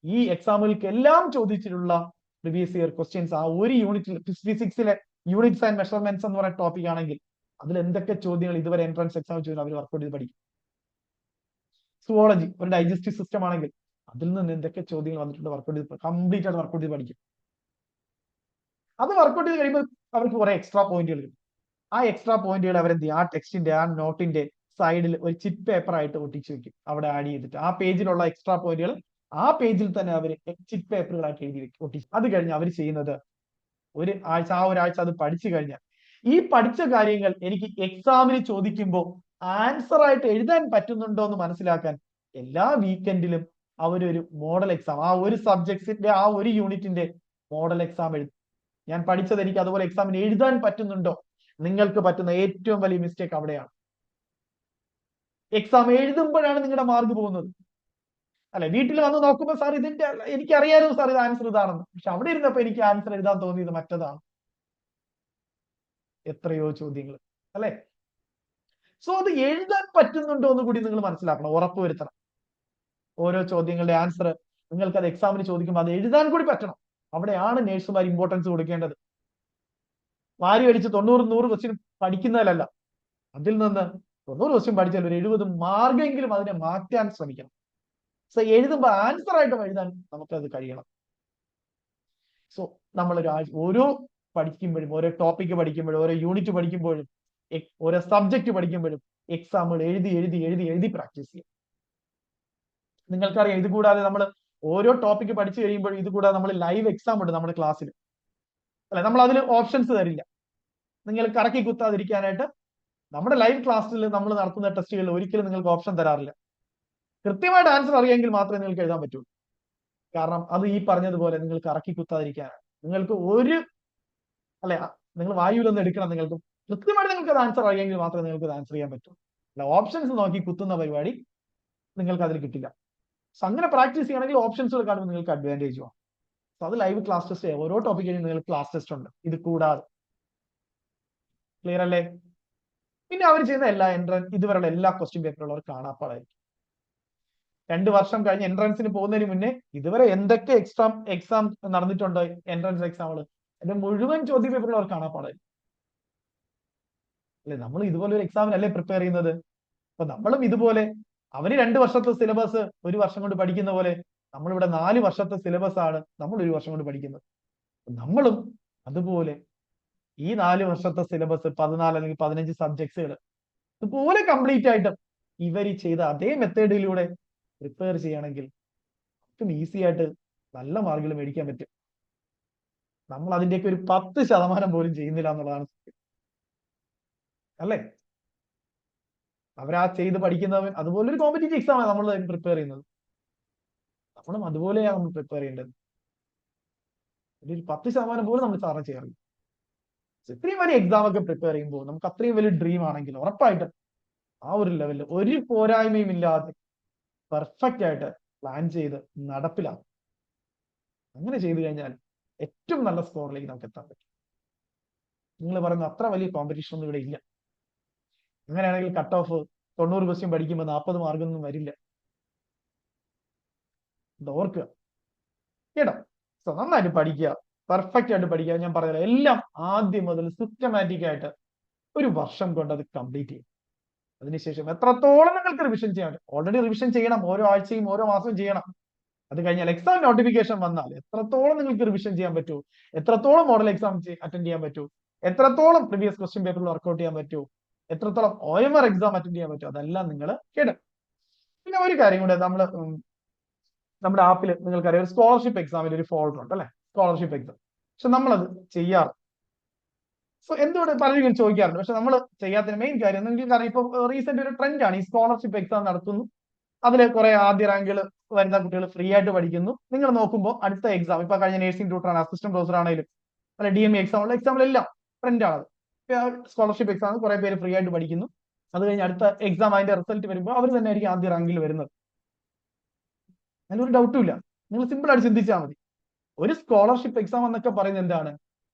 S1: ഈ എക്സാമുകൾക്ക് എല്ലാം ചോദിച്ചിട്ടുള്ള പ്രീവിയസ് ഇയർ ക്വസ്റ്റ്യൻസ് ആ ഒരു യൂണിറ്റിൽ, ഫിസിക്സിലെ യൂണിറ്റ്സ് ആൻഡ് മെഷർമെന്റ്സ് എന്ന് പറയുന്ന ടോപ്പിക് ആണെങ്കിൽ അതിൽ എന്തൊക്കെ ചോദ്യങ്ങൾ ഇതുവരെ എൻട്രൻസ് എക്സാം ചോദിച്ചാൽ അവർ വർക്കൗട്ട് ചെയ്ത് പഠിക്കും. സുവോളജി ഒരു ഡൈജസ്റ്റീവ് സിസ്റ്റം ആണെങ്കിൽ അതിൽ നിന്ന് എന്തൊക്കെ ചോദ്യങ്ങൾ വന്നിട്ടുണ്ട് വർക്കൗട്ട് ചെയ്ത് കംപ്ലീറ്റ് ആയിട്ട് വർക്കൗട്ട് ചെയ്ത് പഠിക്കും. അത് വർക്കൗട്ട് ചെയ്ത് കഴിയുമ്പോൾ അവർക്ക് കുറെ എക്സ്ട്രാ പോയിന്റുകൾ കിട്ടും. ആ എക്സ്ട്രാ പോയിന്റുകൾ അവരെന്ത് ചെയ്യും, ആ ടെക്സ്റ്റിന്റെ ആ നോട്ടിന്റെ സൈഡിൽ ഒരു ചിറ്റ് പേപ്പർ ആയിട്ട് ഒട്ടിച്ചു വെക്കും, അവിടെ ആഡ് ചെയ്തിട്ട് ആ പേജിലുള്ള എക്സ്ട്രാ പോയിന്റുകൾ ആ പേജിൽ തന്നെ അവർ ചിറ്റ് പേപ്പറുകളായിട്ട് എഴുതി വെക്കും, ഒട്ടിച്ചു. അത് കഴിഞ്ഞ് അവർ ചെയ്യുന്നത് ആ ഒരാഴ്ച അത് പഠിച്ചു കഴിഞ്ഞാൽ ഈ പഠിച്ച കാര്യങ്ങൾ എനിക്ക് എക്സാമിന് ചോദിക്കുമ്പോൾ ആൻസർ ആയിട്ട് എഴുതാൻ പറ്റുന്നുണ്ടോ എന്ന് മനസ്സിലാക്കാൻ എല്ലാ വീക്കെൻഡിലും അവരൊരു മോഡൽ എക്സാം, ആ ഒരു സബ്ജക്റ്റിന്റെ ആ ഒരു യൂണിറ്റിന്റെ മോഡൽ എക്സാം എഴുതും. ഞാൻ പഠിച്ചത് എനിക്ക് അതുപോലെ എക്സാമിന് എഴുതാൻ പറ്റുന്നുണ്ടോ? നിങ്ങൾക്ക് പറ്റുന്ന ഏറ്റവും വലിയ മിസ്റ്റേക്ക് അവിടെയാണ്. എക്സാം എഴുതുമ്പോഴാണ് നിങ്ങളുടെ മാർക്ക് പോകുന്നത്. അല്ലെ, വീട്ടിൽ വന്ന് നോക്കുമ്പോൾ സാർ ഇതിന്റെ എനിക്കറിയാമായിരുന്നു സാർ ഇത് ആൻസർ ഇതാണെന്ന്, പക്ഷെ അവിടെ ഇരുന്നപ്പോ എനിക്ക് ആൻസർ എഴുതാൻ തോന്നിയത് മറ്റതാണ്. എത്രയോ ചോദ്യങ്ങൾ, അല്ലെ? സോ അത് എഴുതാൻ പറ്റുന്നുണ്ടോ എന്ന് കൂടി നിങ്ങൾ മനസ്സിലാക്കണം, ഉറപ്പുവരുത്തണം. ഓരോ ചോദ്യങ്ങളുടെ ആൻസർ നിങ്ങൾക്ക് അത് എക്സാമിന് ചോദിക്കുമ്പോൾ അത് എഴുതാൻ കൂടി പറ്റണം. അവിടെയാണ് നേഴ്സുമാർ ഇമ്പോർട്ടൻസ് കൊടുക്കേണ്ടത്. വാരി അടിച്ച് 90-100 ക്വസ്റ്റ്യൻ പഠിക്കുന്നതിലല്ല, അതിൽ നിന്ന് 90 ക്വസ്റ്റ്യൻ പഠിച്ചാൽ ഒരു 70 മാർക്കെങ്കിലും അതിനെ മാറ്റാൻ ശ്രമിക്കണം. സോ എഴുതുമ്പോൾ ആൻസർ ആയിട്ടും എഴുതാൻ നമുക്കത് കഴിയണം. സോ നമ്മൾ ഓരോ പഠിക്കുമ്പോഴും, ഓരോ ടോപ്പിക്ക് പഠിക്കുമ്പോഴും, ഓരോ യൂണിറ്റ് പഠിക്കുമ്പോഴും, ഓരോ സബ്ജക്ട് പഠിക്കുമ്പോഴും എക്സാമുകൾ എഴുതി പ്രാക്ടീസ് ചെയ്യും. നിങ്ങൾക്കറിയാം, ഇത് കൂടാതെ നമ്മൾ ഓരോ ടോപ്പിക്ക് പഠിച്ചു കഴിയുമ്പോഴും ഇത് കൂടാതെ നമ്മൾ ലൈവ് എക്സാം ഉണ്ട് നമ്മുടെ ക്ലാസ്സിൽ, അല്ലെ? നമ്മൾ അതിൽ ഓപ്ഷൻസ് തരില്ല, നിങ്ങൾ കറക്കി കുത്താതിരിക്കാനായിട്ട്. നമ്മുടെ ലൈവ് ക്ലാസ്സിൽ നമ്മൾ നടത്തുന്ന ടെസ്റ്റുകളിൽ ഒരിക്കലും നിങ്ങൾക്ക് ഓപ്ഷൻ തരാറില്ല. കൃത്യമായിട്ട് ആൻസർ അറിയാമെങ്കിൽ മാത്രമേ നിങ്ങൾക്ക് എഴുതാൻ പറ്റുള്ളൂ. കാരണം അത് ഈ പറഞ്ഞതുപോലെ നിങ്ങൾ കറക്കി കുത്താതിരിക്കാനാണ്. നിങ്ങൾക്ക് അല്ലെ, നിങ്ങൾ വായുവിലൊന്നും എടുക്കണം, നിങ്ങൾക്ക് കൃത്യമായിട്ട് നിങ്ങൾക്ക് അത് ആൻസർ അറിയാമെങ്കിൽ മാത്രമേ നിങ്ങൾക്ക് അത് ആൻസർ ചെയ്യാൻ പറ്റൂ. അല്ല, ഓപ്ഷൻസ് നോക്കി കുത്തുന്ന പരിപാടി നിങ്ങൾക്ക് അതിൽ കിട്ടില്ല. സോ അങ്ങനെ പ്രാക്ടീസ് ചെയ്യണമെങ്കിൽ ഓപ്ഷൻസുകൾ കാണുമ്പോൾ നിങ്ങൾക്ക് അഡ്വാൻറ്റേജ് ആണ്. സോ അത് ലൈവ് ക്ലാസ് ടെസ്റ്റ്, ഓരോ ടോപ്പിക്കിനും നിങ്ങൾക്ക് ക്ലാസ് ടെസ്റ്റ് ഉണ്ട് ഇത് കൂടാതെ. ക്ലിയർ അല്ലേ? പിന്നെ അവർ ചെയ്യുന്ന എല്ലാ ഇതുവരെയുള്ള എല്ലാ ക്വസ്റ്റ്യൻ പേപ്പറുകളും അവർ കാണാപ്പാടായിരിക്കും. 2 വർഷം കഴിഞ്ഞ് എൻട്രൻസിന് പോകുന്നതിന് മുന്നേ ഇതുവരെ എന്തൊക്കെ എക്സാം നടന്നിട്ടുണ്ടോ, എൻട്രൻസ് എക്സാമുകൾ, എന്റെ മുഴുവൻ ചോദ്യ പേപ്പറുകൾ അവർ കാണാപ്പാടായിരിക്കും. അല്ലെ, നമ്മൾ ഇതുപോലെ ഒരു എക്സാമിനല്ലേ പ്രിപ്പയർ ചെയ്യുന്നത്. അപ്പൊ നമ്മളും ഇതുപോലെ അവന് 2 വർഷത്തെ സിലബസ് 1 വർഷം കൊണ്ട് പഠിക്കുന്ന പോലെ നമ്മളിവിടെ 4 വർഷത്തെ സിലബസ് ആണ് നമ്മൾ 1 വർഷം കൊണ്ട് പഠിക്കുന്നത്. നമ്മളും അതുപോലെ ഈ 4 വർഷത്തെ സിലബസ് 14 അല്ലെങ്കിൽ 15 സബ്ജക്ട്സുകൾ ഇതുപോലെ കംപ്ലീറ്റ് ആയിട്ട് ഇവർ ചെയ്ത അതേ മെത്തേഡിലൂടെ പ്രിപ്പയർ ചെയ്യണമെങ്കിൽ ഒട്ടും ഈസി ആയിട്ട് നല്ല മാർക്കുകൾ മേടിക്കാൻ പറ്റും. നമ്മൾ അതിന്റെയൊക്കെ ഒരു 10% പോലും ചെയ്യുന്നില്ല എന്നുള്ളതാണ്, അല്ലേ? അവരാ ചെയ്ത് പഠിക്കുന്നവൻ അതുപോലെ ഒരു കോമ്പറ്റീറ്റീവ് എക്സാം ആണ് നമ്മൾ പ്രിപ്പയർ ചെയ്യുന്നത്. നമ്മളും അതുപോലെയാണ് നമ്മൾ പ്രിപ്പയർ ചെയ്യേണ്ടത്. ഒരു 10% പോലും നമ്മൾ സാറിന് ചെയ്യാറില്ല. ഇത്രയും വലിയ എക്സാം ഒക്കെ പ്രിപ്പയർ ചെയ്യുമ്പോൾ നമുക്ക് അത്രയും വലിയ ഡ്രീം ആണെങ്കിൽ ഉറപ്പായിട്ടും ആ ഒരു ലെവലിൽ ഒരു പോരായ്മയും ഇല്ലാതെ പെർഫെക്റ്റ് ആയിട്ട് പ്ലാൻ ചെയ്ത് നടപ്പിലാക്കും. അങ്ങനെ ചെയ്തു കഴിഞ്ഞാൽ ഏറ്റവും നല്ല സ്കോറിലേക്ക് നമുക്ക് എത്താൻ പറ്റും. നിങ്ങൾ പറയുന്ന അത്ര വലിയ കോമ്പറ്റീഷൻ ഒന്നും ഇവിടെ ഇല്ല. അങ്ങനെയാണെങ്കിൽ കട്ട് ഓഫ് 90 ക്വസ്റ്റ്യൻ പഠിക്കുമ്പോൾ 40 മാർക്കൊന്നും വരില്ല. ഇത് ഓർക്കുക കേട്ടോ. സോ നന്നായിട്ട് പഠിക്കുക, പെർഫെക്റ്റ് ആയിട്ട് പഠിക്കുക. ഞാൻ പറഞ്ഞത് എല്ലാം ആദ്യം മുതൽ സിസ്റ്റമാറ്റിക് ആയിട്ട് ഒരു വർഷം കൊണ്ട് അത് കംപ്ലീറ്റ് ചെയ്യും. അതിനുശേഷം എത്രത്തോളം നിങ്ങൾക്ക് റിവിഷൻ ചെയ്യാൻ പറ്റും, ഓൾറെഡി റിവിഷൻ ചെയ്യണം, ഓരോ ആഴ്ചയും ഓരോ മാസവും ചെയ്യണം. അത് കഴിഞ്ഞാൽ എക്സാം നോട്ടിഫിക്കേഷൻ വന്നാൽ എത്രത്തോളം നിങ്ങൾക്ക് റിവിഷൻ ചെയ്യാൻ പറ്റൂ, എത്രത്തോളം മോഡൽ എക്സാം അറ്റൻഡ് ചെയ്യാൻ പറ്റൂ, എത്രത്തോളം പ്രീവിയസ് ക്വസ്റ്റ്യൻ പേപ്പറിൽ വർക്ക്ഔട്ട് ചെയ്യാൻ പറ്റൂ, എത്രത്തോളം OMR എക്സാം അറ്റൻഡ് ചെയ്യാൻ പറ്റും, അതെല്ലാം നിങ്ങൾ കേടും. പിന്നെ ഒരു കാര്യം കൂടെ, നമ്മുടെ ആപ്പിൽ നിങ്ങൾക്കറിയാം ഒരു സ്കോളർഷിപ്പ് എക്സാമിൽ ഒരു ഫോൾഡർ ഉണ്ട് അല്ലെ, സ്കോളർഷിപ്പ് എക്സാം. പക്ഷെ നമ്മളത് ചെയ്യാറ്. സോ എന്തുകൊണ്ട് പലരും ചോദിക്കാറുണ്ട്, പക്ഷെ നമ്മൾ ചെയ്യാത്തതിന് മെയിൻ കാര്യം നിങ്ങൾക്ക് അറിയാം, ഇപ്പൊ റീസെന്റ് ഒരു ട്രെൻഡാണ് ഈ സ്കോളർഷിപ്പ് എക്സാം നടത്തുന്നു, അതിൽ കുറെ ആദ്യ റാങ്കിൽ വരുന്ന കുട്ടികൾ ഫ്രീ ആയിട്ട് പഠിക്കുന്നു. നിങ്ങൾ നോക്കുമ്പോൾ അടുത്ത എക്സാം, ഇപ്പൊ കഴിഞ്ഞ നേഴ്സിംഗ് ട്യൂട്ടറാണ്, അസിസ്റ്റന്റ് പ്രൊഫസർ ആണെങ്കിലും അല്ലെ DME എക്സാം, എക്സാമിലെല്ലാം ട്രെൻഡാണ്. സ്കോളർഷിപ്പ് എക്സാം കുറെ പേര് ഫ്രീ ആയിട്ട് പഠിക്കുന്നു. അത് കഴിഞ്ഞ് അടുത്ത എക്സാം അതിന്റെ റിസൾട്ട് വരുമ്പോൾ അവർ തന്നെ ആയിരിക്കും ആദ്യ റാങ്കിൽ വരുന്നത്. അതിനൊരു ഡൗട്ടും ഇല്ല. നിങ്ങൾ സിമ്പിൾ ആയിട്ട് ചിന്തിച്ചാൽ മതി. ഒരു സ്കോളർഷിപ്പ് എക്സാം എന്നൊക്കെ പറയുന്നത് എന്താണ്,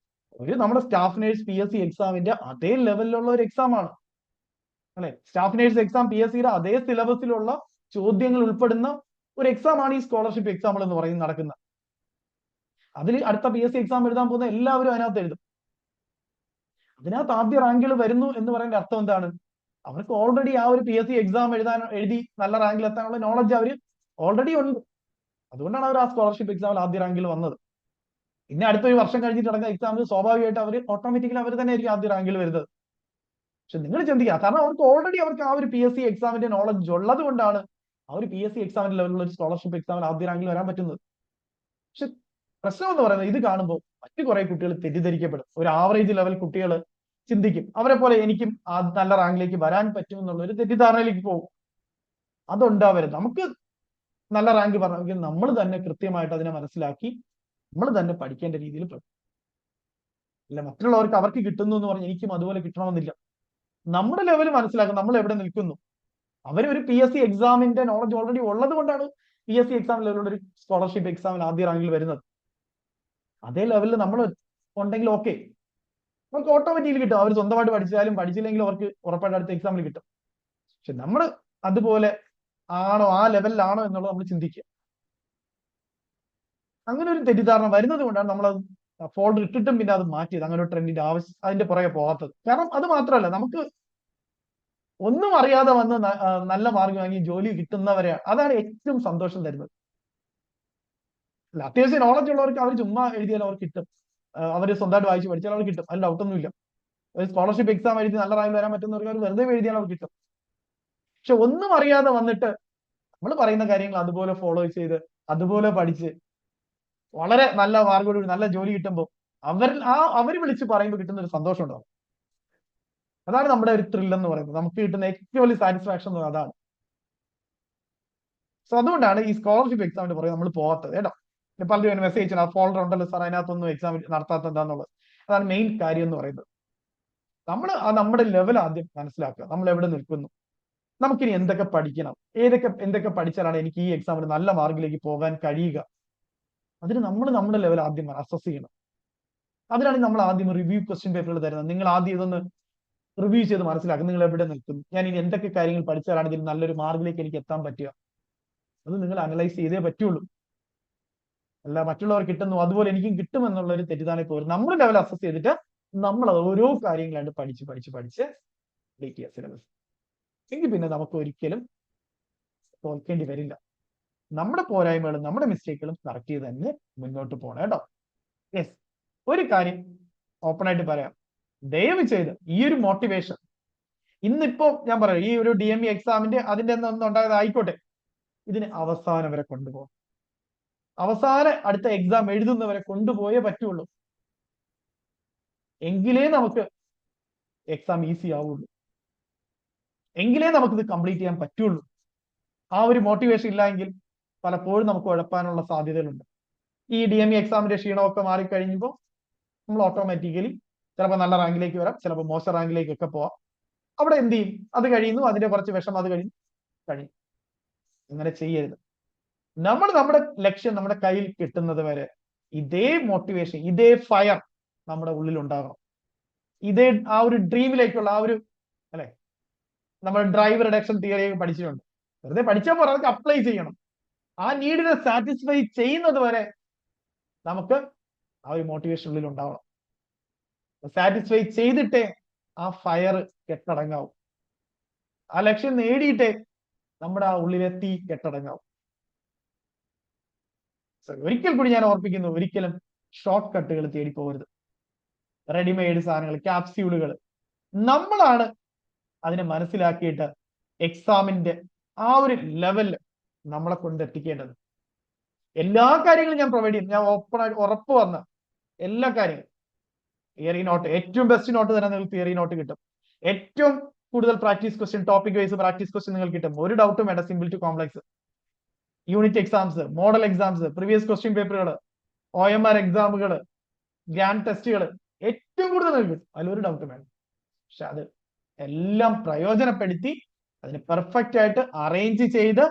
S1: ഒരു നമ്മുടെ സ്റ്റാഫ് നേഴ്സ് PSC എക്സാമിന്റെ അതേ ലെവലിലുള്ള ഒരു എക്സാം ആണ് അല്ലെ. സ്റ്റാഫ് നേഴ്സ് എക്സാം PSCയുടെ അതേ സിലബസിലുള്ള ചോദ്യങ്ങൾ ഉൾപ്പെടുന്ന ഒരു എക്സാം ആണ് ഈ സ്കോളർഷിപ്പ് എക്സാമ്പിൾ എന്ന് പറയുന്നത് നടക്കുന്നത്. അതിൽ അടുത്ത PSC എക്സാം എഴുതാൻ പോകുന്ന എല്ലാവരും അതിനകത്ത് എഴുതും. അതിനകത്ത് ആദ്യ റാങ്കുകൾ വരുന്നു എന്ന് പറയുന്ന അർത്ഥം എന്താണ്, അവർക്ക് ഓൾറെഡി ആ ഒരു PSC എക്സാം എഴുതി നല്ല റാങ്കിൽ എത്താനുള്ള നോളജ് അവർ ഓൾറെഡി ഉണ്ട്. അതുകൊണ്ടാണ് അവർ ആ സ്കോളർഷിപ്പ് എക്സാമിൽ ആദ്യ റാങ്കിൽ വന്നത്. പിന്നെ അടുത്തൊരു വർഷം കഴിഞ്ഞിട്ട് നടക്കുന്ന എക്സാമിൽ സ്വാഭാവികമായിട്ട് അവർ ഓട്ടോമാറ്റിക്കലി അവർ തന്നെ ആയിരിക്കും ആദ്യ റാങ്കിൽ വരുന്നത്. പക്ഷെ നിങ്ങൾ ചിന്തിക്കുക, കാരണം അവർക്ക് ഓൾറെഡി അവർക്ക് ആ ഒരു PSC എക്സാമിന്റെ നോളജ് ഉള്ളത് കൊണ്ടാണ് ആ ഒരു PSC എക്സാമിന്റെ ലെവലിലുള്ള ഒരു സ്കോളർഷിപ്പ് എക്സാമിൽ ആദ്യ റാങ്കിൽ വരാൻ പറ്റുന്നത്. പക്ഷെ പ്രശ്നം എന്ന് പറയുന്നത്, ഇത് കാണുമ്പോൾ മറ്റു കുറെ കുട്ടികൾ തെറ്റിദ്ധരിക്കപ്പെടും. ഒരു ആവറേജ് ലെവൽ കുട്ടികൾ ചിന്തിക്കും അവരെ പോലെ എനിക്കും നല്ല റാങ്കിലേക്ക് വരാൻ പറ്റും എന്നുള്ള ഒരു തെറ്റിദ്ധാരണയിലേക്ക് പോകും. അതുണ്ടാവരുത്. നമുക്ക് നല്ല റാങ്ക് പറഞ്ഞെങ്കിൽ നമ്മൾ തന്നെ കൃത്യമായിട്ട് അതിനെ മനസ്സിലാക്കി നമ്മൾ തന്നെ പഠിക്കേണ്ട രീതിയിൽ അല്ല മറ്റുള്ളവർക്ക് അവർക്ക് കിട്ടുന്നു എന്ന് പറഞ്ഞ് എനിക്കും അതുപോലെ കിട്ടണമെന്നില്ല. നമ്മുടെ ലെവൽ മനസ്സിലാക്കും, നമ്മൾ എവിടെ നിൽക്കുന്നു. അവരൊരു PSC എക്സാമിന്റെ നോളജ് ഓൾറെഡി ഉള്ളത് കൊണ്ടാണ് PSC എക്സാം ലെവലുള്ള ഒരു സ്കോളർഷിപ്പ് എക്സാമിൽ ആദ്യ റാങ്കിൽ വരുന്നത്. അതേ ലെവലിൽ നമ്മൾ ഉണ്ടെങ്കിൽ ഓക്കെ, നമുക്ക് ഓട്ടോമാറ്റിക്കലി കിട്ടും. അവർ സ്വന്തമായിട്ട് പഠിച്ചാലും പഠിച്ചില്ലെങ്കിലും അവർക്ക് ഉറപ്പായിട്ട് അടുത്ത എക്സാമിൽ കിട്ടും. പക്ഷെ നമ്മൾ അതുപോലെ ആണോ, ആ ലെവലിലാണോ എന്നുള്ളത് നമ്മൾ ചിന്തിക്കുക. അങ്ങനെ ഒരു തെറ്റിദ്ധാരണ വരുന്നത് കൊണ്ടാണ് നമ്മൾ ഫോൾഡർ ഇട്ടിട്ടും പിന്നെ അത് മാറ്റിയത്, അങ്ങനെ ഒരു ട്രെൻഡിന്റെ ആവശ്യം അതിന്റെ പുറകെ പോകാത്തത്. കാരണം അത് മാത്രമല്ല, നമുക്ക് ഒന്നും അറിയാതെ വന്ന് നല്ല മാർക്ക് വാങ്ങി ജോലി കിട്ടുന്നവരെയാണ്, അതാണ് ഏറ്റവും സന്തോഷം തരുന്നത്. അല്ല, അത്യാവശ്യം നോളജ് ഉള്ളവർക്ക് അവർ ചുമ്മാ എഴുതിയാൽ അവർക്ക് കിട്ടും, അവർ സ്വന്തമായിട്ട് വായിച്ച് പഠിച്ചാൽ അവർക്ക് കിട്ടും, അതിൽ ഡൗട്ടൊന്നുമില്ല. ഒരു സ്കോളർഷിപ്പ് എക്സാം എഴുതി നല്ല റാങ്ക് വരാൻ പറ്റുന്നവർക്ക് അവർ വെറുതെ എഴുതിയാൽ അവർക്ക് കിട്ടും. പക്ഷെ ഒന്നും അറിയാതെ വന്നിട്ട് നമ്മൾ പറയുന്ന കാര്യങ്ങൾ അതുപോലെ ഫോളോ ചെയ്ത് അതുപോലെ പഠിച്ച് വളരെ നല്ല മാർക്കോട് നല്ല ജോലി കിട്ടുമ്പോൾ അവർ വിളിച്ച് പറയുമ്പോൾ കിട്ടുന്ന ഒരു സന്തോഷം ഉണ്ടാവും. അതാണ് നമ്മുടെ ഒരു ത്രില്ല് എന്ന് പറയുന്നത്. നമുക്ക് കിട്ടുന്ന ഏറ്റവും വലിയ സാറ്റിസ്ഫാക്ഷൻ എന്ന് പറയുന്നത് അതാണ്. സോ അതുകൊണ്ടാണ് ഈ സ്കോളർഷിപ്പ് എക്സാമിന് പുറകെ നമ്മൾ പോകാത്തത് കേട്ടോ. പലരും മെസ്സേജ് ചെയ്യണം, ഫോൾഡർ ഉണ്ടല്ലോ സാർ, അതിനകത്തൊന്നും എക്സാം നടത്താത്ത എന്താന്നുള്ളത്. അതാണ് മെയിൻ കാര്യം എന്ന് പറയുന്നത്. നമ്മൾ നമ്മുടെ ലെവൽ ആദ്യം മനസ്സിലാക്കുക, നമ്മൾ എവിടെ നിൽക്കുന്നു, നമുക്കിനി എന്തൊക്കെ പഠിക്കണം, എന്തൊക്കെ പഠിച്ചാലാണ് എനിക്ക് ഈ എക്സാമിന് നല്ല മാർക്കിലേക്ക് പോകാൻ കഴിയുക. അതിന് നമ്മൾ നമ്മുടെ ലെവൽ ആദ്യം അസസ് ചെയ്യണം. അതിനാണ് നമ്മൾ ആദ്യം റിവ്യൂ ക്വസ്റ്റ്യൻ പേപ്പറുകൾ തരുന്നത്. നിങ്ങൾ ആദ്യം ഇതൊന്ന് റിവ്യൂ ചെയ്ത് മനസ്സിലാക്കും, നിങ്ങൾ എവിടെ നിൽക്കുന്നു, ഞാൻ ഇനി എന്തൊക്കെ കാര്യങ്ങൾ പഠിച്ചാലാണ് ഇതിൽ നല്ലൊരു മാർക്കിലേക്ക് എനിക്ക് എത്താൻ പറ്റുക. അത് നിങ്ങൾ അനലൈസ് ചെയ്തേ പറ്റുള്ളൂ. അല്ല മറ്റുള്ളവർ കിട്ടുന്നു അതുപോലെ എനിക്കും കിട്ടുമെന്നുള്ള ഒരു തെറ്റിദ്ധാരണ പോലും. നമ്മുടെ ലെവൽ അസസ് ചെയ്തിട്ട് നമ്മൾ ഓരോ കാര്യങ്ങളായിട്ട് പഠിച്ച് സിലബസ്, എങ്കിൽ പിന്നെ നമുക്ക് ഒരിക്കലും തോൽക്കേണ്ടി വരില്ല. നമ്മുടെ പോരായ്മകളും നമ്മുടെ മിസ്റ്റേക്കുകളും കറക്റ്റ് ചെയ്ത് തന്നെ മുന്നോട്ട് പോകണം കേട്ടോ. യെസ്, ഒരു കാര്യം ഓപ്പൺ ആയിട്ട് പറയാം, ദയവ് ചെയ്ത് ഈ ഒരു മോട്ടിവേഷൻ ഇന്നിപ്പോ ഞാൻ പറയാം, ഈ ഒരു DME എക്സാമിന്റെ അതിന്റെ ഒന്നും ഉണ്ടായത് ആയിക്കോട്ടെ, ഇതിന് അവസാനം വരെ കൊണ്ടുപോകും. അടുത്ത എക്സാം എഴുതുന്നവരെ കൊണ്ടുപോയേ പറ്റുള്ളൂ. എങ്കിലേ നമുക്ക് എക്സാം ഈസി ആവുള്ളൂ, എങ്കിലേ നമുക്കിത് കംപ്ലീറ്റ് ചെയ്യാൻ പറ്റുള്ളൂ. ആ ഒരു മോട്ടിവേഷൻ ഇല്ല എങ്കിൽ പലപ്പോഴും നമുക്ക് ഉഴപ്പാനുള്ള സാധ്യതകളുണ്ട്. ഈ DME എക്സാമിന്റെ ക്ഷീണമൊക്കെ മാറിക്കഴിയുമ്പോൾ നമ്മൾ ഓട്ടോമാറ്റിക്കലി ചിലപ്പോൾ നല്ല റാങ്കിലേക്ക് വരാം, ചിലപ്പോൾ മോശം റാങ്കിലേക്കൊക്കെ പോവാം. അവിടെ എന്ത് ചെയ്യും? അത് കഴിയുന്നു, അതിന്റെ കുറച്ച് വിഷം അത് കഴിഞ്ഞു. അങ്ങനെ ചെയ്യരുത്. നമ്മൾ നമ്മുടെ ലക്ഷ്യം നമ്മുടെ കയ്യിൽ കിട്ടുന്നത് വരെ ഇതേ മോട്ടിവേഷൻ, ഇതേ ഫയർ നമ്മുടെ ഉള്ളിൽ ഉണ്ടാകണം. ഇതേ ആ ഒരു ഡ്രീമിലേക്കുള്ള ആ ഒരു, അല്ലെ, നമ്മൾ ഡ്രൈവ് റിഡക്ഷൻ തിയറി പഠിച്ചിട്ടുണ്ട്. വെറുതെ പഠിച്ചാൽ പോലെ അതൊക്കെ അപ്ലൈ ചെയ്യണം. ആ നീഡിനെ സാറ്റിസ്ഫൈ ചെയ്യുന്നത് വരെ നമുക്ക് ആ ഒരു മോട്ടിവേഷൻ ഉള്ളിൽ ഉണ്ടാവണം. സാറ്റിസ്ഫൈ ചെയ്തിട്ടേ ആ ഫയർ കെട്ടടങ്ങാവും. ആ ലക്ഷ്യം നേടിയിട്ടേ നമ്മുടെ ആ ഉള്ളിലെ തീ കെട്ടടങ്ങാവും. ഒരിക്കൽ കൂടി ഞാൻ ഓർപ്പിക്കുന്നു, ഒരിക്കലും ഷോർട്ട് കട്ടുകൾ തേടി പോകരുത്. റെഡിമെയ്ഡ് സാധനങ്ങൾ, ക്യാപ്സ്യൂളുകൾ, നമ്മളാണ് അതിനെ മനസ്സിലാക്കിയിട്ട് എക്സാമിന്റെ ആ ഒരു ലെവലിൽ നമ്മളെ കൊണ്ട് എത്തിക്കേണ്ടത്. എല്ലാ കാര്യങ്ങളും ഞാൻ പ്രൊവൈഡ് ചെയ്യും. ഞാൻ ഓപ്പണായിട്ട് ഉറപ്പ് വന്ന എല്ലാ കാര്യങ്ങളും, തിയറി നോട്ട്, ഏറ്റവും ബെസ്റ്റ് നോട്ട് തന്നെ നിങ്ങൾക്ക് തിയറി നോട്ട് കിട്ടും. ഏറ്റവും കൂടുതൽ practice question, topic wise practice question നിങ്ങൾക്ക് കിട്ടും. ഒരു ഡൗട്ടും വേണ്ട. Simple to complex, unit exams, model exams, previous question പേപ്പറുകൾ, OMR എക്സാമുകൾ, ഗ്രാൻഡ് ടെസ്റ്റുകൾ, ഏറ്റവും കൂടുതൽ നിങ്ങൾക്ക് കിട്ടും. അതിലൊരു ഡൗട്ടും വേണ്ട. പക്ഷെ അത് എല്ലാം പ്രയോജനപ്പെടുത്തി അതിന് പെർഫെക്റ്റ് ആയിട്ട് അറേഞ്ച് ചെയ്ത്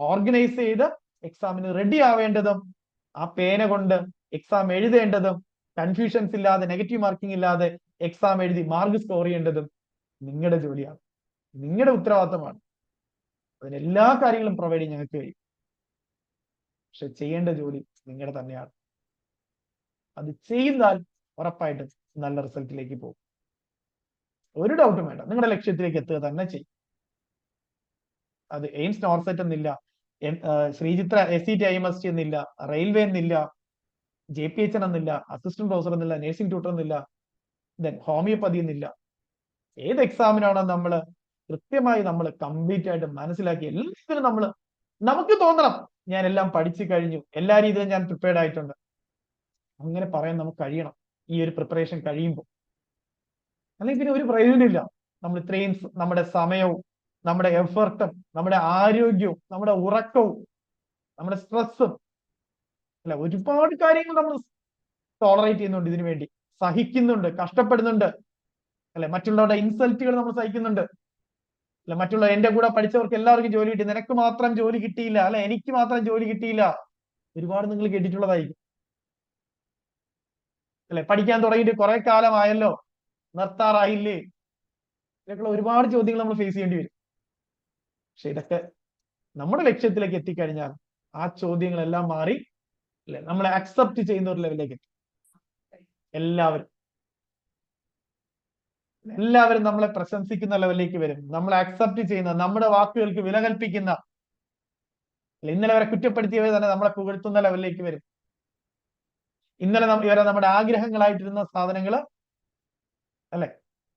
S1: ഓർഗനൈസ് ചെയ്ത് എക്സാമിന് റെഡി ആവേണ്ടതും ആ പേന കൊണ്ട് എക്സാം എഴുതേണ്ടതും കൺഫ്യൂഷൻസ് ഇല്ലാതെ, നെഗറ്റീവ് മാർക്കിംഗ് ഇല്ലാതെ എക്സാം എഴുതി മാർക്ക് സ്കോർ ചെയ്യേണ്ടതും നിങ്ങളുടെ ജോലിയാണ്, നിങ്ങളുടെ ഉത്തരവാദിത്തമാണ്. അതിന് എല്ലാ കാര്യങ്ങളും പ്രൊവൈഡ് ചെയ്യാൻ ഞങ്ങൾക്ക് കഴിയും. പക്ഷെ ചെയ്യേണ്ട ജോലി നിങ്ങളുടെ തന്നെയാണ്. അത് ചെയ്താൽ ഉറപ്പായിട്ടും നല്ല റിസൾട്ടിലേക്ക് പോകും. ഒരു ഡൗട്ടും വേണ്ട. നിങ്ങളുടെ ലക്ഷ്യത്തിലേക്ക് എത്തുക തന്നെ ചെയ്യും. അത് എയിംസ് നോർസെറ്റ് എന്നില്ല, ശ്രീചിത്ര SCT IMST എന്നില്ല, റെയിൽവേ എന്നില്ല, JPHN എന്നില്ല, അസിസ്റ്റന്റ് പ്രൊഫസർ എന്നില്ല, നേഴ്സിംഗ് ട്യൂട്ടർ എന്നില്ല, ദെൻ ഹോമിയോപ്പതി എന്നില്ല. ഏത് എക്സാമിനാണോ നമ്മൾ കൃത്യമായി നമ്മൾ കംപ്ലീറ്റ് ആയിട്ട് മനസ്സിലാക്കി എല്ലാത്തിനും നമുക്ക് തോന്നണം ഞാൻ എല്ലാം പഠിച്ചു കഴിഞ്ഞു, എല്ലാ രീതിയിലും ഞാൻ പ്രിപ്പയർഡ് ആയിട്ടുണ്ട്. അങ്ങനെ പറയാൻ നമുക്ക് കഴിയണം ഈ ഒരു പ്രിപ്പറേഷൻ കഴിയുമ്പോൾ. അല്ലെങ്കിൽ പിന്നെ ഒരു പ്രയോജനമില്ല. നമ്മൾ ഇത്രയും നമ്മുടെ സമയവും നമ്മുടെ എഫർട്ടും നമ്മുടെ ആരോഗ്യവും നമ്മുടെ ഉറക്കവും നമ്മുടെ സ്ട്രെസ്സും, അല്ലെ, ഒരുപാട് കാര്യങ്ങൾ നമ്മൾ ടോളറേറ്റ് ചെയ്യുന്നുണ്ട്, ഇതിനു വേണ്ടി സഹിക്കുന്നുണ്ട്, കഷ്ടപ്പെടുന്നുണ്ട്, അല്ലെ, മറ്റുള്ളവരുടെ ഇൻസൾട്ടുകൾ നമ്മൾ സഹിക്കുന്നുണ്ട്, അല്ലെ, മറ്റുള്ള എന്റെ കൂടെ പഠിച്ചവർക്ക് എല്ലാവർക്കും ജോലി കിട്ടി, നിനക്ക് മാത്രം ജോലി കിട്ടിയില്ല, അല്ലെ, എനിക്ക് മാത്രം ജോലി കിട്ടിയില്ല. ഒരുപാട് നിങ്ങൾ കേട്ടിട്ടുള്ളതായിരിക്കും, അല്ലെ. പഠിക്കാൻ തുടങ്ങിയിട്ട് കുറെ കാലമായല്ലോ, നിർത്താറായില്ലേ, ഇതൊക്കെയുള്ള ഒരുപാട് ചോദ്യങ്ങൾ നമ്മൾ ഫേസ് ചെയ്യേണ്ടി വരും. പക്ഷെ ഇതൊക്കെ നമ്മുടെ ലക്ഷ്യത്തിലേക്ക് എത്തിക്കഴിഞ്ഞാൽ ആ ചോദ്യങ്ങളെല്ലാം മാറി, അല്ലെ, നമ്മളെ അക്സെപ്റ്റ് ചെയ്യുന്ന ഒരു ലെവലിലേക്ക് എത്തും. എല്ലാവരും നമ്മളെ പ്രശംസിക്കുന്ന ലെവലിലേക്ക് വരും. നമ്മളെ അക്സെപ്റ്റ് ചെയ്യുന്ന, നമ്മുടെ വാക്കുകൾക്ക് വില കൽപ്പിക്കുന്ന, ഇന്നലെ വരെ കുറ്റപ്പെടുത്തിയവർ തന്നെ നമ്മളെ പുകഴ്ത്തുന്ന ലെവലിലേക്ക് വരും. ഇന്നലെ വരെ നമ്മുടെ ആഗ്രഹങ്ങളായിട്ടിരുന്ന സാധനങ്ങൾ, അല്ലെ,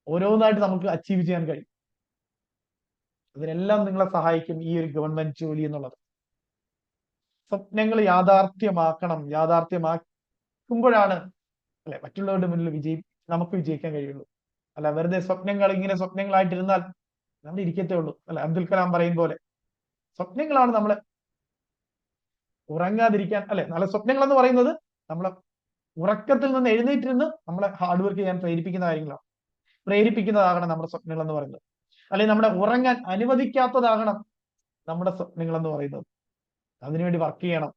S1: ഓരോന്നായിട്ട് നമുക്ക് അച്ചീവ് ചെയ്യാൻ കഴിയും. അതിനെല്ലാം നിങ്ങളെ സഹായിക്കും ഈ ഒരു ഗവൺമെന്റ് ജോലി എന്നുള്ളത്. സ്വപ്നങ്ങൾ യാഥാർത്ഥ്യമാക്കുമ്പോഴാണ്, അല്ലെ, മറ്റുള്ളവരുടെ മുന്നിൽ നമുക്ക് വിജയിക്കാൻ കഴിയുള്ളൂ. അല്ല, വെറുതെ ഇങ്ങനെ സ്വപ്നങ്ങളായിട്ടിരുന്നാൽ നമ്മൾ ഇരിക്കത്തേ ഉള്ളൂ. അല്ലെ, അബ്ദുൽ കലാം പറയും പോലെ സ്വപ്നങ്ങളാണ് നമ്മളെ ഉറങ്ങാതിരിക്കാൻ, അല്ലെ, നല്ല സ്വപ്നങ്ങൾ എന്ന് പറയുന്നത് നമ്മളെ ഉറക്കത്തിൽ നിന്ന് എഴുന്നേറ്റിരുന്ന് നമ്മളെ ഹാർഡ് വർക്ക് ചെയ്യാൻ പ്രേരിപ്പിക്കുന്നതാകണം നമ്മുടെ സ്വപ്നങ്ങൾ എന്ന് പറയുന്നത്. അല്ലെങ്കിൽ നമ്മുടെ ഉറങ്ങാൻ അനുവദിക്കാത്തതാകണം നമ്മുടെ സ്വപ്നങ്ങൾ എന്ന് പറയുന്നത്. അതിനുവേണ്ടി വർക്ക് ചെയ്യണം.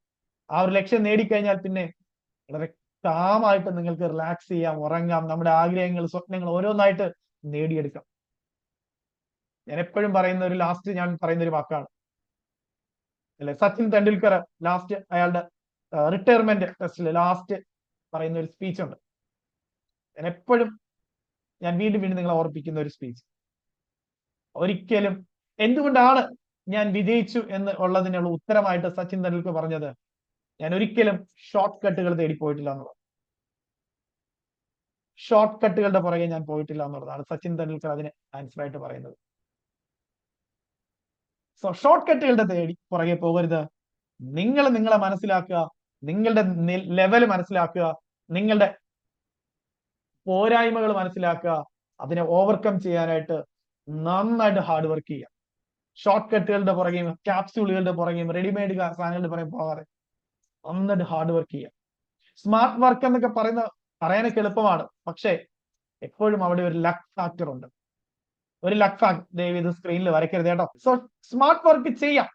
S1: ആ ഒരു ലക്ഷ്യം നേടിക്കഴിഞ്ഞാൽ പിന്നെ വളരെ കാമായിട്ട് നിങ്ങൾക്ക് റിലാക്സ് ചെയ്യാം, ഉറങ്ങാം, നമ്മുടെ ആഗ്രഹങ്ങൾ, സ്വപ്നങ്ങൾ ഓരോന്നായിട്ട് നേടിയെടുക്കാം. ഞാൻ എപ്പോഴും ഞാൻ പറയുന്ന ഒരു വാക്കാണ്, അല്ലെ, സച്ചിൻ തെണ്ടുൽക്കർ ലാസ്റ്റ് അയാളുടെ റിട്ടയർമെന്റ് ടെസ്റ്റിൽ ലാസ്റ്റ് പറയുന്ന ഒരു സ്പീച്ച് ഉണ്ട്. ഞാൻ വീണ്ടും നിങ്ങളെ ഓർപ്പിക്കുന്ന ഒരു സ്പീച്ച്. ഒരിക്കലും എന്തുകൊണ്ടാണ് ഞാൻ വിജയിച്ചു എന്ന് ഉള്ളതിനുള്ള ഉത്തരമായിട്ട് സച്ചിൻ തെണ്ടുൽക്കർ പറഞ്ഞത്, ഞാൻ ഒരിക്കലും ഷോർട്ട് കട്ടുകൾ തേടിപ്പോയിട്ടില്ല എന്നുള്ളത്. ഷോർട്ട് കട്ടുകളുടെ പുറകെ ഞാൻ പോയിട്ടില്ല എന്നുള്ളതാണ് സച്ചിൻ തെണ്ടുൽക്കർ അതിന് ആൻസർ ആയിട്ട് പറയുന്നത്. സോ ഷോർട്ട് കട്ടുകളുടെ പുറകെ പോകരുത്. നിങ്ങളെ മനസ്സിലാക്കുക, നിങ്ങളുടെ ലെവല് മനസ്സിലാക്കുക, നിങ്ങളുടെ പോരായ്മകൾ മനസ്സിലാക്കുക, അതിനെ ഓവർകം ചെയ്യാനായിട്ട് നന്നായിട്ട് ഹാർഡ് വർക്ക് ചെയ്യുക. ഷോർട്ട് കട്ടുകളുടെ പുറകെയും ക്യാപ്സ്യൂളുകളുടെ പുറകെയും റെഡിമെയ്ഡ് സാധനങ്ങളുടെ പുറകെ പോകാതെ നന്നായിട്ട് ഹാർഡ് വർക്ക് ചെയ്യുക. സ്മാർട്ട് വർക്ക് എന്നൊക്കെ പറയാനൊക്കെ എളുപ്പമാണ്, പക്ഷേ എപ്പോഴും അവിടെ ഒരു ലക്ക് ഫാക്ടർ ഉണ്ട്. ഒരു ലക്ക് ഫാക്ടർ ദയവ് ഇത് സ്ക്രീനിൽ വരയ്ക്കരുത് കേട്ടോ. സോ സ്മാർട്ട് വർക്ക് ചെയ്യാം,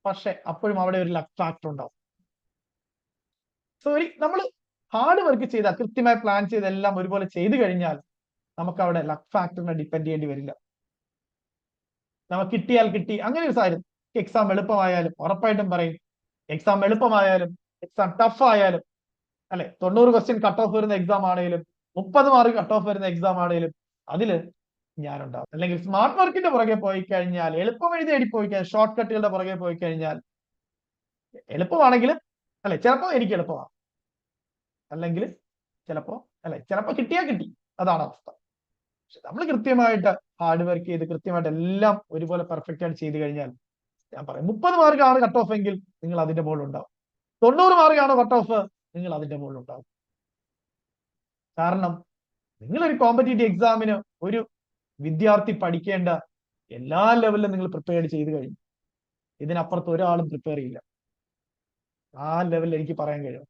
S1: പക്ഷെ അപ്പോഴും അവിടെ ഒരു ലക്ക് ഫാക്ടർ ഉണ്ടാവും. സോ നമ്മൾ ഹാർഡ് വർക്ക് ചെയ്താൽ, കൃത്യമായി പ്ലാൻ ചെയ്ത് എല്ലാം ഒരുപോലെ ചെയ്തു കഴിഞ്ഞാൽ നമുക്ക് അവിടെ ലക്ക് ഫാക്ടറിനെ ഡിപ്പെൻഡ് ചെയ്യേണ്ടി വരില്ല. നമുക്ക് കിട്ടിയാൽ കിട്ടി, അങ്ങനെ ഒരു സാഹചര്യം. എക്സാം എളുപ്പമായാലും ഉറപ്പായിട്ടും പറയും, എക്സാം എളുപ്പമായാലും എക്സാം ടഫ് ആയാലും അല്ലെ, 90 ക്വസ്റ്റ്യൻ കട്ട് ഓഫ് വരുന്ന എക്സാം ആണെങ്കിലും 30 മാർക്ക് കട്ട് ഓഫ് വരുന്ന എക്സാം ആണെങ്കിലും അതില് ഞാനുണ്ടാവും. അല്ലെങ്കിൽ സ്മാർട്ട് വർക്കിന്റെ പുറകെ പോയി കഴിഞ്ഞാൽ, എളുപ്പം എഴുതി പോയി കഴിഞ്ഞാൽ, ഷോർട്ട് കട്ടുകളുടെ പുറകെ പോയി കഴിഞ്ഞാൽ എളുപ്പമാണെങ്കിൽ അല്ലെ ചിലപ്പോ എനിക്ക് എളുപ്പമാണ്, അല്ലെങ്കിൽ ചിലപ്പോ കിട്ടിയാൽ കിട്ടി, അതാണ് അവസ്ഥ. പക്ഷെ നമ്മൾ കൃത്യമായിട്ട് ഹാർഡ് വർക്ക് ചെയ്ത് കൃത്യമായിട്ട് എല്ലാം ഒരുപോലെ പെർഫെക്റ്റ് ആയിട്ട് ചെയ്ത് കഴിഞ്ഞാൽ ഞാൻ പറയും 30 മാർക്കാണ് കട്ട് ഓഫ് എങ്കിൽ നിങ്ങൾ അതിന്റെ മുകളിൽ ഉണ്ടാവും. 90 മാർക്കാണോ കട്ട് ഓഫ്, നിങ്ങൾ അതിന്റെ മുകളിൽ ഉണ്ടാവും. കാരണം നിങ്ങളൊരു കോമ്പറ്റേറ്റീവ് എക്സാമിന് ഒരു വിദ്യാർത്ഥി പഠിക്കേണ്ട എല്ലാ ലെവലിലും നിങ്ങൾ പ്രിപ്പയർ ചെയ്ത് കഴിഞ്ഞു. ഇതിനപ്പുറത്ത് ഒരാളും പ്രിപ്പയർ ചെയ്യില്ല. ആ ലെവലിൽ എനിക്ക് പറയാൻ കഴിയും.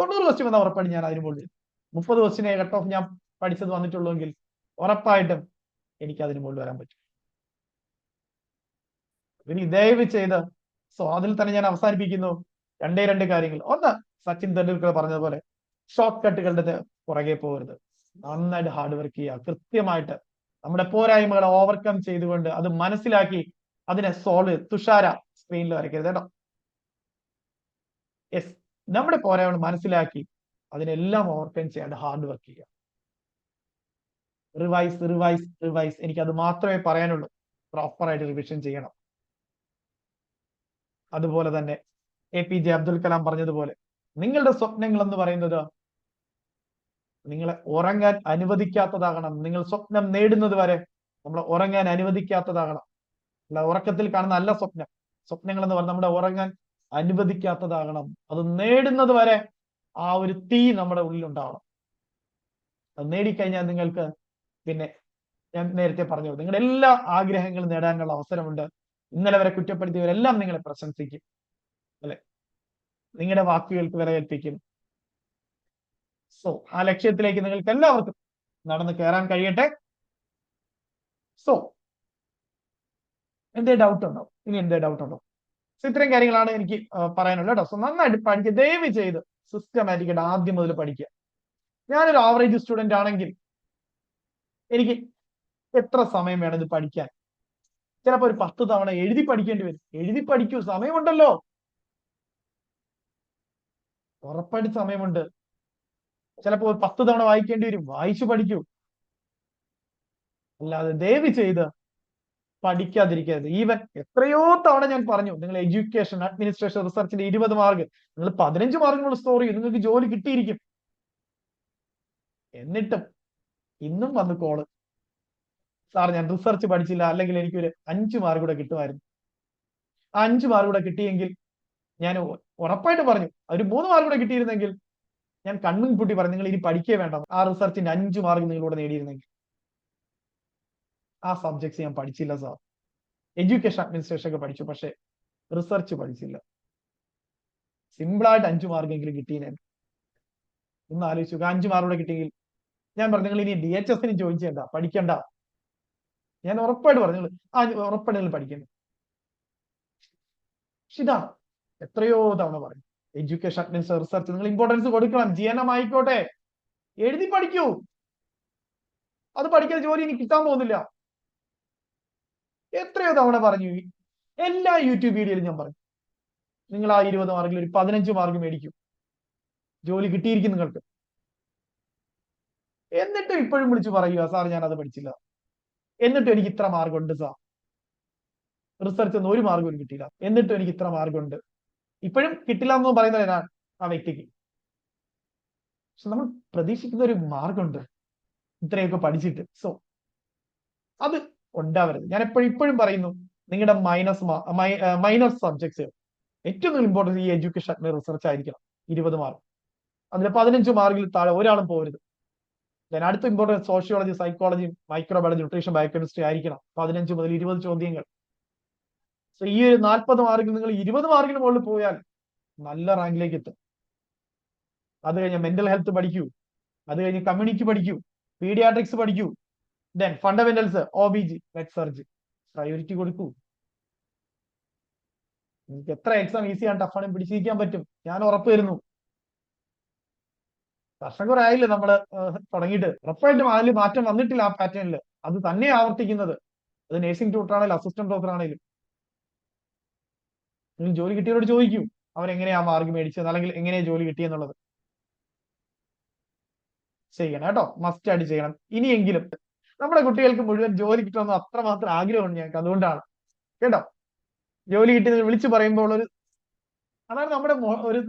S1: 90 ക്വസ്റ്റ്യൻ വന്നാൽ ഉറപ്പായിട്ടും ഞാൻ അതിന് മുകളിൽ, 30 ക്വസ്റ്റിനെ കട്ട് ഓഫ് ഞാൻ പഠിച്ചത് വന്നിട്ടുള്ളൂവെങ്കിൽ ഉറപ്പായിട്ടും എനിക്ക് അതിന് മുകളിൽ വരാൻ പറ്റും. ഇനി ദയവ് ചെയ്ത് അതിൽ തന്നെ ഞാൻ അവസാനിപ്പിക്കുന്നു. രണ്ട് കാര്യങ്ങൾ. ഒന്ന്, സച്ചിൻ തെണ്ടുൽക്കർ പറഞ്ഞതുപോലെ ഷോർട്ട് കട്ടുകളുടെ പുറകെ പോകരുത്. നന്നായിട്ട് ഹാർഡ് വർക്ക് ചെയ്യുക, കൃത്യമായിട്ട് നമ്മുടെ പോരായ്മകളെ ഓവർകം ചെയ്തുകൊണ്ട് അത് മനസ്സിലാക്കി അതിനെ സോൾവ്. തുഷാര സ്ക്രീനിൽ വരയ്ക്കരുത് കേട്ടോ. യെസ്, നമ്മുടെ പോരായ്മകൾ മനസ്സിലാക്കി അതിനെല്ലാം ഓവർകം ചെയ്യാണ്ട് ഹാർഡ് വർക്ക് ചെയ്യുക. റിവൈസ് റിവൈസ് റിവൈസ്, എനിക്കത് മാത്രമേ പറയാനുള്ളൂ. പ്രോപ്പറായിട്ട് റിവിഷൻ ചെയ്യണം. അതുപോലെ തന്നെ APJ അബ്ദുൽ കലാം പറഞ്ഞതുപോലെ നിങ്ങളുടെ സ്വപ്നങ്ങൾ എന്ന് പറയുന്നത് നിങ്ങളെ ഉറങ്ങാൻ അനുവദിക്കാത്തതാകണം. നിങ്ങൾ സ്വപ്നം നേടുന്നത് വരെ നമ്മളെ ഉറങ്ങാൻ അനുവദിക്കാത്തതാകണം. അല്ല, ഉറക്കത്തിൽ കാണുന്ന അല്ല സ്വപ്നങ്ങൾ എന്ന് പറഞ്ഞാൽ നമ്മുടെ ഉറങ്ങാൻ അനുവദിക്കാത്തതാകണം. അത് നേടുന്നത് വരെ ആ ഒരു തീ നമ്മുടെ ഉള്ളിൽ ഉണ്ടാവണം. അത് നേടിക്കഴിഞ്ഞാൽ നിങ്ങൾക്ക് പിന്നെ ഞാൻ നേരത്തെ പറഞ്ഞു, നിങ്ങളുടെ എല്ലാ ആഗ്രഹങ്ങളും നേടാനുള്ള അവസരമുണ്ട്. ഇന്നലെ വരെ കുറ്റപ്പെടുത്തിയവരെല്ലാം നിങ്ങളെ പ്രശംസിക്കും, അല്ലെ, നിങ്ങളുടെ വാക്കുകൾക്ക് വില കൽപ്പിക്കും. ആ ലക്ഷ്യത്തിലേക്ക് നിങ്ങൾക്ക് എല്ലാവർക്കും നടന്ന് കയറാൻ കഴിയട്ടെ. എന്തേ ഡൗട്ട് ഉണ്ടോ? ഇനി എന്തേ ഡൗട്ട് ഉണ്ടോ? ഇത്രയും കാര്യങ്ങളാണ് എനിക്ക് പറയാനുള്ളത് കേട്ടോ. നന്നായിട്ട് പഠിക്കുക, ദയവ് ചെയ്ത് സിസ്റ്റമാറ്റിക്കായിട്ട് ആദ്യം മുതൽ പഠിക്കുക. ഞാനൊരു ആവറേജ് സ്റ്റുഡന്റ് ആണെങ്കിൽ എനിക്ക് എത്ര സമയം വേണം ഇത് പഠിക്കാൻ? ചിലപ്പോൾ ഒരു 10 തവണ എഴുതി പഠിക്കേണ്ടി വരും. എഴുതി പഠിക്കൂ, സമയമുണ്ടല്ലോ, ഉറപ്പായിട്ട് സമയമുണ്ട്. ചിലപ്പോൾ 10 തവണ വായിക്കേണ്ടി വരും, വായിച്ചു പഠിക്കൂ. അല്ലാതെ ദയവ് ചെയ്ത് പഠിക്കാതിരിക്കരുത്. ഈവൻ എത്രയോ തവണ ഞാൻ പറഞ്ഞു, നിങ്ങൾ എഡ്യൂക്കേഷൻ, അഡ്മിനിസ്ട്രേഷൻ, റിസർച്ചിന്റെ 20 മാർക്ക് നിങ്ങൾ 15 മാർക്കിനുള്ള സ്കോർ ചെയ്യും, നിങ്ങൾക്ക് ജോലി കിട്ടിയിരിക്കും. എന്നിട്ടും ഇന്നും വന്ന് കോള്, സാർ ഞാൻ റിസർച്ച് പഠിച്ചില്ല, അല്ലെങ്കിൽ എനിക്കൊരു 5 മാർക്ക് കൂടെ കിട്ടുമായിരുന്നു. ആ 5 മാർക്ക് കൂടെ കിട്ടിയെങ്കിൽ ഞാൻ ഉറപ്പായിട്ട് പറഞ്ഞു, ഒരു 3 മാർക്ക് കൂടെ കിട്ടിയിരുന്നെങ്കിൽ ഞാൻ കണ്ണും പൂട്ടി പറഞ്ഞു, നിങ്ങൾ ഇനി പഠിക്കേ വേണ്ട, ആ റിസർച്ചിന്റെ 5 മാർക്ക് നിങ്ങളിവിടെ നേടിയിരുന്നെങ്കിൽ. ആ സബ്ജക്ട്സ് ഞാൻ പഠിച്ചില്ല സാർ. എഡ്യൂക്കേഷൻ അഡ്മിനിസ്ട്രേഷൻ ഒക്കെ പഠിച്ചു, പക്ഷെ റിസർച്ച് പഠിച്ചില്ല. സിമ്പിളായിട്ട് 5 മാർക്കെങ്കിലും കിട്ടിയേ. ഒന്ന് ആലോചിച്ചു, 5 മാർക്ക് കൂടെ കിട്ടിയെങ്കിൽ ഞാൻ പറഞ്ഞു, നിങ്ങൾ ഇനി DHS ജോയിൻ ചെയ്യണ്ട, പഠിക്കണ്ട. ഞാൻ ഉറപ്പായിട്ട് പറഞ്ഞു, ഉറപ്പായിട്ട് നിങ്ങൾ പഠിക്കുന്നു. പക്ഷെ ഇതാണ് എത്രയോ തവണ പറയും, എഡ്യൂക്കേഷൻ അഡ്മിനിസ്ട്രേഷൻ, റിസർച്ച് നിങ്ങൾ ഇമ്പോർട്ടൻസ് കൊടുക്കണം. GNM ആയിക്കോട്ടെ, എഴുതി പഠിക്കൂ. അത് പഠിക്കാതെ ജോലി ഇനി കിട്ടാൻ പോകുന്നില്ല. എത്രയോ തവണ പറഞ്ഞു, എല്ലാ യൂട്യൂബ് വീഡിയോയിലും ഞാൻ പറഞ്ഞു, നിങ്ങൾ ആ 20 മാർക്കിൽ ഒരു 15 മാർക്ക് മേടിക്കും, ജോലി കിട്ടിയിരിക്കും നിങ്ങൾക്ക്. എന്നിട്ടും ഇപ്പോഴും വിളിച്ചു പറയുക, സാർ ഞാൻ അത് പഠിച്ചില്ല, എന്നിട്ടും എനിക്ക് ഇത്ര മാർക്കുണ്ട് സാർ. റിസർച്ച് ഒന്നും 1 മാർക്ക് പോലും കിട്ടിയില്ല, എന്നിട്ടും എനിക്ക് ഇത്ര മാർക്കുണ്ട്. ഇപ്പോഴും കിട്ടില്ല എന്ന് പറയുന്നത് ആ വ്യക്തിക്ക്. പക്ഷെ നമ്മൾ പ്രതീക്ഷിക്കുന്ന ഒരു മാർക്കുണ്ട് ഇത്രയൊക്കെ പഠിച്ചിട്ട്. അത് ഉണ്ടാവരുത്. ഞാൻ ഇപ്പോഴും പറയുന്നു, നിങ്ങളുടെ മൈനർ സബ്ജക്ട്സ് ഏറ്റവും ഇമ്പോർട്ടൻസ് ഈ എഡ്യൂക്കേഷൻ റിസർച്ച് ആയിരിക്കണം. 20 മാർക്ക്, അതിൽ 15 മാർക്കിൽ താഴെ ഒരാളും പോകരുത്. അടുത്ത importance sociology, psychology, microbiology, nutrition, biochemistry ആയിരിക്കണം. 15 മുതൽ 20 ചോദ്യങ്ങൾ. ഈ ഒരു 40 മാർക്കിൽ നിങ്ങൾ 20 മാർക്കിന് മുകളിൽ പോയാൽ നല്ല റാങ്കിലേക്ക് എത്തും. അത് കഴിഞ്ഞ് മെന്റൽ ഹെൽത്ത് പഠിക്കൂ, അത് കഴിഞ്ഞ് കമ്മ്യൂണിറ്റി പഠിക്കൂ, പീഡിയാട്രിക്സ് പഠിക്കൂ, then fundamentals OBG med surg priority കൊടുക്കൂ. നിങ്ങൾക്ക് എത്ര എക്സാം ഈസിയാണ് ടഫാണ് പിടിച്ചിരിക്കാൻ പറ്റും, ഞാൻ ഉറപ്പ് തരുന്നു. വർഷം കുറെ ആയില്ലേ നമ്മള് തുടങ്ങിയിട്ട്, ഉറപ്പായിട്ടും അതിൽ മാറ്റം വന്നിട്ടില്ല ആ പാറ്റേണിൽ. അത് തന്നെ ആവർത്തിക്കുന്നത്. അത് നേഴ്സിംഗ് ട്യൂട്ടർ ആണെങ്കിലും അസിസ്റ്റന്റ് പ്രൊഫസർ ആണെങ്കിലും. നിങ്ങൾ ജോലി കിട്ടിയവരോട് ചോദിക്കൂ അവരെങ്ങനെയാ മാർക്ക് മേടിച്ചത്, അല്ലെങ്കിൽ എങ്ങനെയാ ജോലി കിട്ടിയെന്നുള്ളത്. ചെയ്യണം കേട്ടോ, മസ്റ്റ് ആയിട്ട് ചെയ്യണം. ഇനിയെങ്കിലും നമ്മുടെ കുട്ടികൾക്ക് മുഴുവൻ ജോലി കിട്ടണമെന്ന് അത്രമാത്രം ആഗ്രഹമുണ്ട് ഞങ്ങൾക്ക്, അതുകൊണ്ടാണ് കേട്ടോ. ജോലി കിട്ടിയത് വിളിച്ചു പറയുമ്പോൾ അതാണ്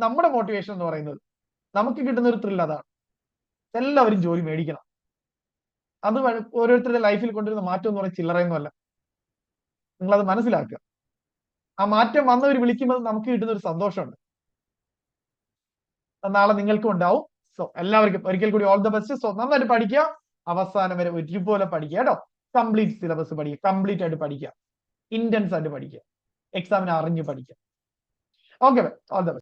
S1: നമ്മുടെ മോട്ടിവേഷൻ എന്ന് പറയുന്നത്. നമുക്ക് കിട്ടുന്ന ഒരു ത്രില്ല് അതാണ്. എല്ലാവരും ജോലി മേടിക്കണം. അത് ഓരോരുത്തരുടെ ലൈഫിൽ കൊണ്ടുവരുന്ന മാറ്റം എന്ന് പറയുന്നത് ചില്ലറയൊന്നുമല്ല. നിങ്ങളത് മനസ്സിലാക്കുക. ആ മാറ്റം വന്നവർ വിളിക്കുമ്പോൾ നമുക്ക് കിട്ടുന്ന ഒരു സന്തോഷമുണ്ട്. നാളെ നിങ്ങൾക്കും ഉണ്ടാവും. സോ എല്ലാവർക്കും ഒരിക്കൽ കൂടി ഓൾ ദ ബെസ്റ്റ്. സോ നന്നായിട്ട് പഠിക്കുക, അവസാനം വരെ ഒരുപോലെ പഠിക്കുക കേട്ടോ. കംപ്ലീറ്റ് സിലബസ് പഠിക്കുക, കംപ്ലീറ്റ് ആയിട്ട് പഠിക്കുക, ഇന്റൻസ് ആയിട്ട് പഠിക്കുക, എക്സാമിന് അറിഞ്ഞ് പഠിക്കുക. Okay, all the best.